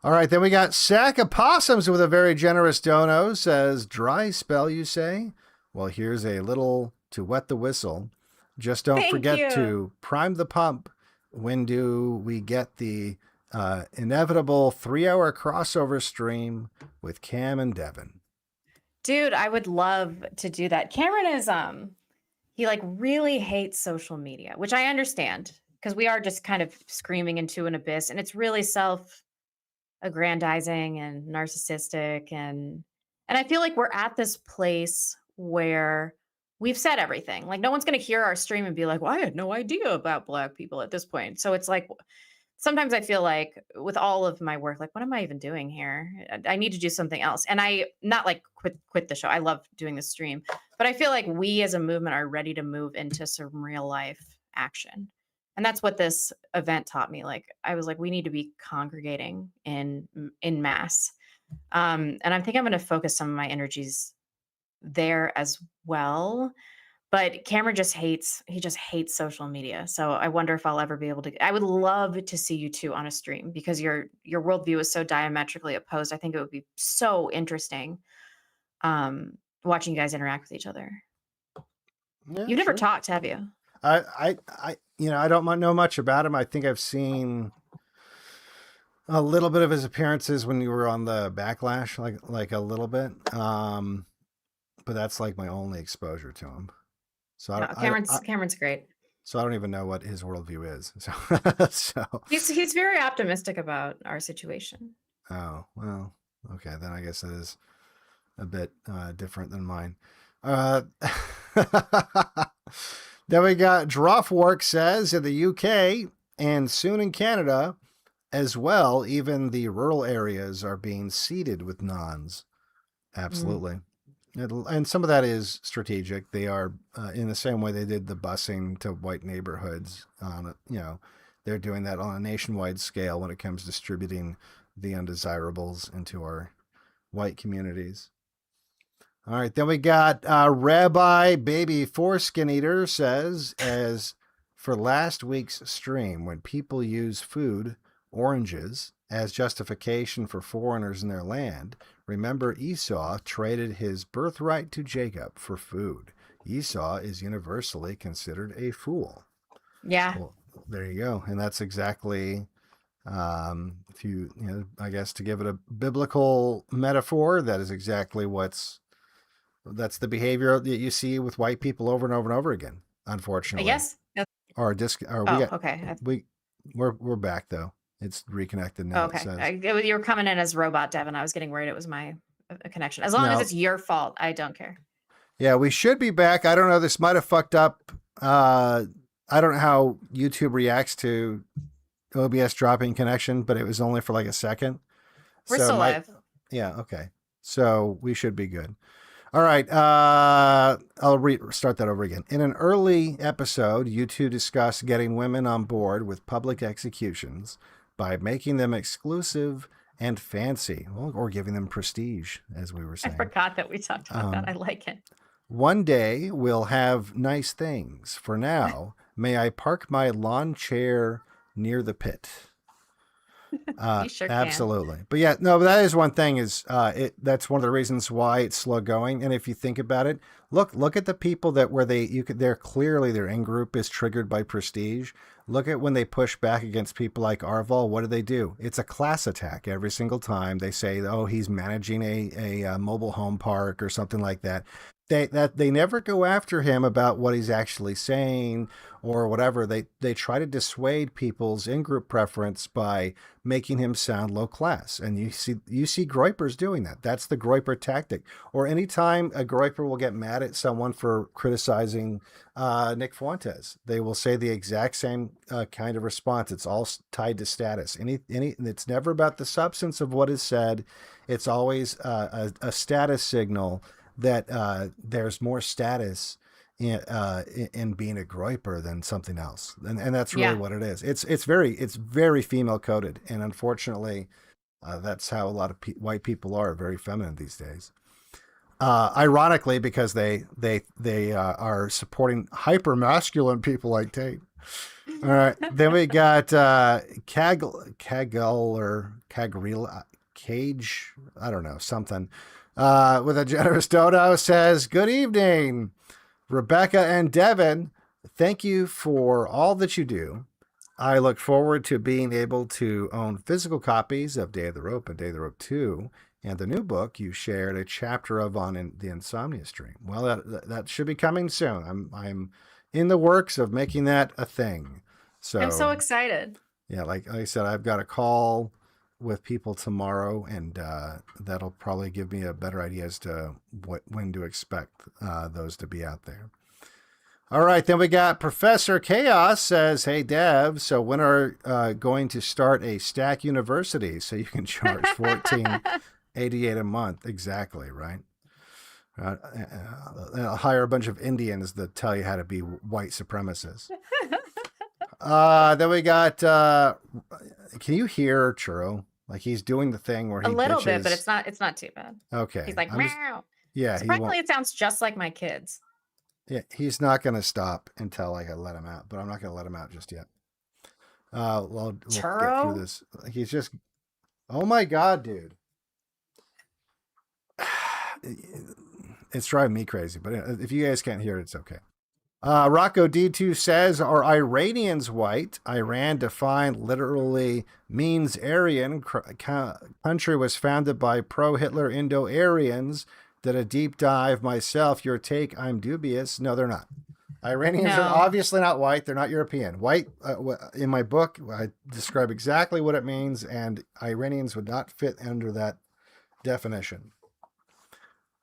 All right, then we got Sack of Possums with a very generous dono. Says, dry spell, you say? Well, here's a little to wet the whistle. Just don't Thank forget you. to prime the pump. When do we get the inevitable 3-hour crossover stream with Cam and Devon? Dude, I would love to do that. Cameron is he like really hates social media, which I understand because we are just kind of screaming into an abyss, and it's really self-aggrandizing and narcissistic, and I feel like we're at this place where we've said everything. Like no one's going to hear our stream and be like, "Well, I had no idea about black people at this point." So it's like sometimes I feel like with all of my work, like, what am I even doing here? I need to do something else. And I not like quit the show. I love doing the stream, but I feel like we as a movement are ready to move into some real life action. And that's what this event taught me. Like I was like, we need to be congregating in mass. And I think I'm going to focus some of my energies there as well. But Cameron just hates social media. So I wonder if I'll ever be able to. I would love to see you two on a stream because your worldview is so diametrically opposed. I think it would be so interesting watching you guys interact with each other. Yeah, You've never talked, have you? I I don't know much about him. I think I've seen a little bit of his appearances when you were on the Backlash, like a little bit. But that's like my only exposure to him. So No, Cameron's great. So I don't even know what his worldview is. So, He's very optimistic about our situation. Oh, well, okay. Then I guess it is a bit different than mine. Then we got Drawfork says in the UK and soon in Canada as well, even the rural areas are being seeded with nons. Absolutely. And some of that is strategic. They are in the same way they did the busing to white neighborhoods. They're doing that on a nationwide scale when it comes to distributing the undesirables into our white communities. All right, then we got Rabbi Baby Foreskin Eater says, as for last week's stream, when people use food, oranges, as justification for foreigners in their land, remember Esau traded his birthright to Jacob for food. Esau is universally considered a fool. Yeah. Well, there you go. And that's exactly, if you I guess to give it a biblical metaphor, that is exactly that's the behavior that you see with white people over and over and over again, unfortunately. Yes. Okay. We're back though. It's reconnected now. Okay. You were coming in as robot Devon. I was getting worried it was my connection. As long as it's your fault, I don't care. Yeah, we should be back. I don't know. This might have fucked up. I don't know how YouTube reacts to OBS dropping connection, but it was only for like a second. We're still live. Yeah. Okay. So we should be good. All right. I'll start that over again. In an early episode, you two discussed getting women on board with public executions by making them exclusive and fancy, well, or giving them prestige, as we were I saying. forgot that we talked about that. I like it. One day we'll have nice things. For now, may I park my lawn chair near the pit? You sure can. Absolutely. But yeah, no, but that is one thing is that's one of the reasons why it's slow going. And if you think about it, look at the people that where they're clearly their in group is triggered by prestige. Look at when they push back against people like Arval. What do? It's a class attack every single time. They say, oh, he's managing a mobile home park or something like that. They never go after him about what he's actually saying or whatever. They try to dissuade people's in-group preference by making him sound low class. And you see Groypers doing that. That's the Groyper tactic. Or anytime a Groyper will get mad at someone for criticizing Nick Fuentes, they will say the exact same kind of response. It's all tied to status. It's never about the substance of what is said. It's always a status signal that there's more status in being a Groyper than something else, and that's really what it is. It's very female coded, and unfortunately, that's how a lot of white people are very feminine these days. Ironically, because they are supporting hyper masculine people like Tate. All right, then we got Kaggle or Kagrila Cage, I don't know, something. With a generous dono says, good evening, Rebecca and Devon. Thank you for all that you do. I look forward to being able to own physical copies of Day of the Rope and Day of the Rope 2 and the new book you shared a chapter of on the Insomnia stream. Well, that should be coming soon. I'm in the works of making that a thing. So I'm so excited. Yeah, like I said, I've got a call with people tomorrow, and that'll probably give me a better idea as to when to expect those to be out there. All right, then we got Professor Chaos says, hey, Dev, so when are going to start a Stack University so you can charge $14.88 a month? Exactly, right? I'll hire a bunch of Indians that tell you how to be white supremacists. Then we got, can you hear Churro? Like he's doing the thing where he a little bitches. bit, but it's not too bad. Okay. He's like, meow. Yeah. Surprisingly, it sounds just like my kids. Yeah, he's not going to stop until I let him out, but I'm not going to let him out just yet. We'll get through this. He's just, oh my God, dude. It's driving me crazy, but if you guys can't hear it, it's okay. Rocco D2 says, are Iranians white? Iran, defined literally, means Aryan. Country was founded by pro-Hitler Indo-Aryans. Did a deep dive myself. Your take, I'm dubious. No, they're not. Iranians are obviously not white. They're not European. White, in my book, I describe exactly what it means, and Iranians would not fit under that definition.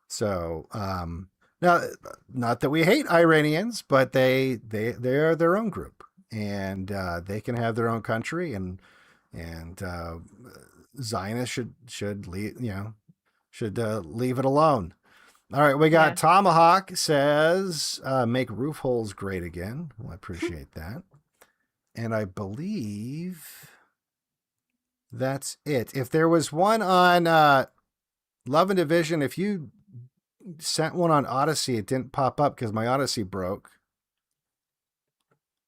So, now, not that we hate Iranians, but they are their own group, and they can have their own country, and Zionists should leave leave it alone. All right, we got Tomahawk says make roof holes great again. Well, I appreciate that, and I believe that's it. If there was one on Love and Division, if you sent one on Odyssey, it didn't pop up because my Odyssey broke,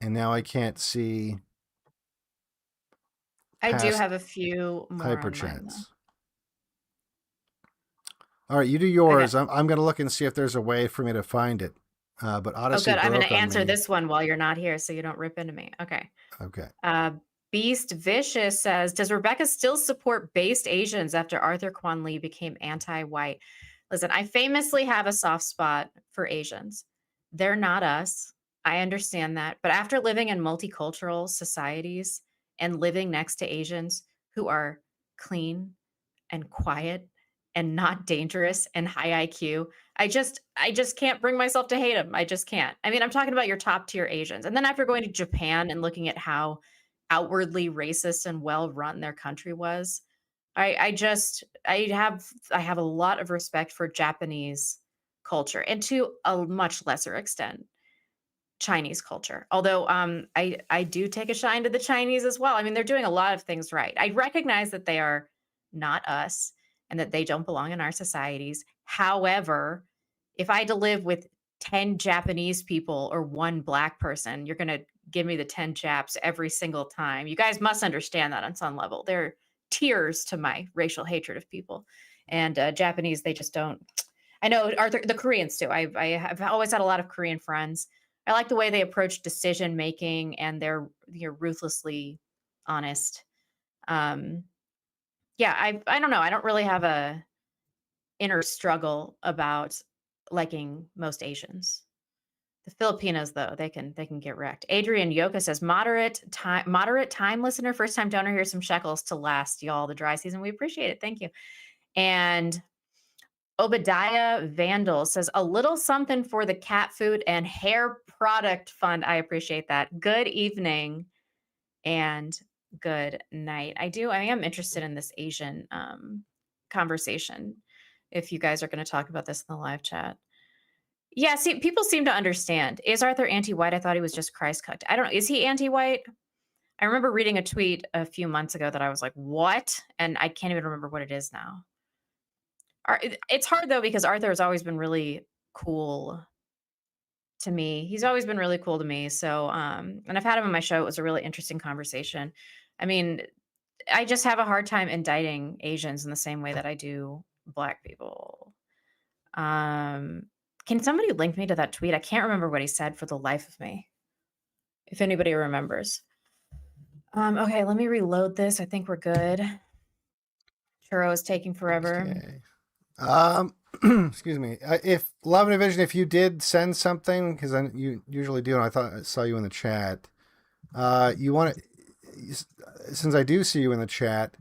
and now I can't see. I do have a few more Hyperchats. All right, you do yours. Okay. I'm going to look and see if there's a way for me to find it. But Odyssey. Oh, good. I'm going to answer this one while you're not here, so you don't rip into me. Okay. Okay. Beast Vicious says, does Rebecca still support based Asians after Arthur Kwan Lee became anti-white? Listen, I famously have a soft spot for Asians. They're not us. I understand that. But after living in multicultural societies and living next to Asians who are clean and quiet and not dangerous and high IQ, I just can't bring myself to hate them. I just can't. I mean, I'm talking about your top tier Asians. And then after going to Japan and looking at how outwardly racist and well run their country was, I have a lot of respect for Japanese culture, and to a much lesser extent Chinese culture. Although I do take a shine to the Chinese as well. I mean, they're doing a lot of things right. I recognize that they are not us and that they don't belong in our societies. However, if I had to live with 10 Japanese people or one black person, you're going to give me the 10 Japs every single time. You guys must understand that on some level. They're tears to my racial hatred of people. And Japanese, they just don't. I know Arthur, the Koreans too. I have always had a lot of Korean friends. I like the way they approach decision making, and they're ruthlessly honest. Yeah, I don't know. I don't really have a inner struggle about liking most Asians. The Filipinos, though, they can get wrecked. Adrian Yoka says moderate time listener, first time donor. Here's some shekels to last y'all the dry season. We appreciate it. Thank you. And Obadiah Vandal says a little something for the cat food and hair product fund. I appreciate that. Good evening and good night. I am interested in this Asian conversation. If you guys are going to talk about this in the live chat. Yeah, see, people seem to understand. Is Arthur anti-white? I thought he was just Christ cooked. I don't know. Is he anti-white? I remember reading a tweet a few months ago that I was like, what? And I can't even remember what it is now. It's hard though, because Arthur has always been really cool to me. He's always been really cool to me. So, and I've had him on my show. It was a really interesting conversation. I mean, I just have a hard time indicting Asians in the same way that I do Black people. Can somebody link me to that tweet? I can't remember what he said for the life of me. If anybody remembers. Okay, let me reload this. I think we're good. Churro is taking forever. Okay. Excuse me. If Love and Division, if you did send something, because you usually do, and I thought I saw you in the chat. You want to, since I do see you in the chat,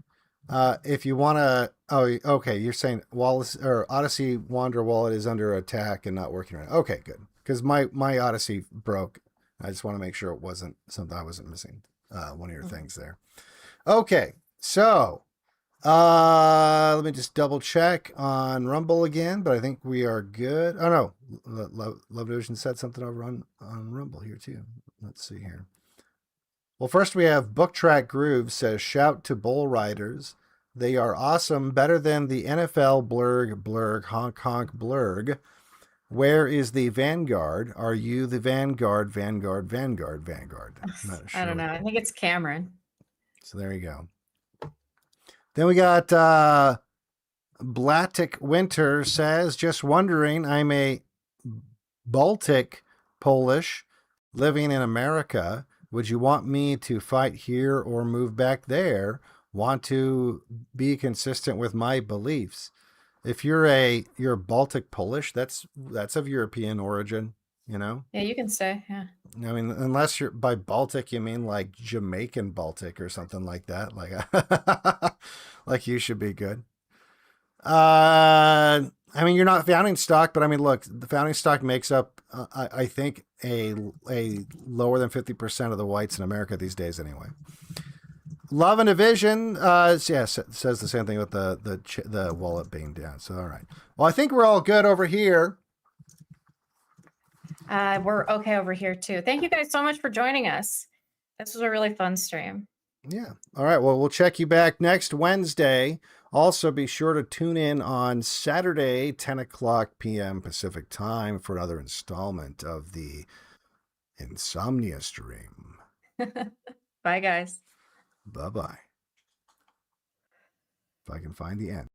if you want to, oh, okay, you're saying Wallace or Odyssey Wanderer Wallet is under attack and not working right now. Okay, good, because my Odyssey broke. I just want to make sure it wasn't something I wasn't missing. One of your things there. Okay, so. Let me just double check on Rumble again, but I think we are good. Oh no, Love Division said something over on Rumble here too. Let's see here. Well, first we have Book Track Groove says, shout to bull riders. They are awesome, better than the NFL blurg, honk honk blurg. Where is the Vanguard? Are you the Vanguard? I'm not sure. I don't know. I think it's Cameron. So there you go. Then we got Blatic Winter says, just wondering, I'm a Baltic Polish living in America. Would you want me to fight here or move back there? Want to be consistent with my beliefs. If you're Baltic Polish, that's of European origin, you know? Yeah, you can say, yeah. I mean, unless you're by Baltic, you mean like Jamaican Baltic or something like that. Like, like you should be good. I mean, you're not founding stock, but I mean, look, the founding stock makes up, I think, a lower than 50% of the whites in America these days, anyway. Love and Division, says the same thing with the wallet being down. So, all right. Well, I think we're all good over here. We're okay over here too. Thank you guys so much for joining us. This was a really fun stream. Yeah. All right. Well, we'll check you back next Wednesday. Also, be sure to tune in on Saturday, 10 o'clock p.m. Pacific time for another installment of the Insomnia stream. Bye, guys. Bye-bye. If I can find the end.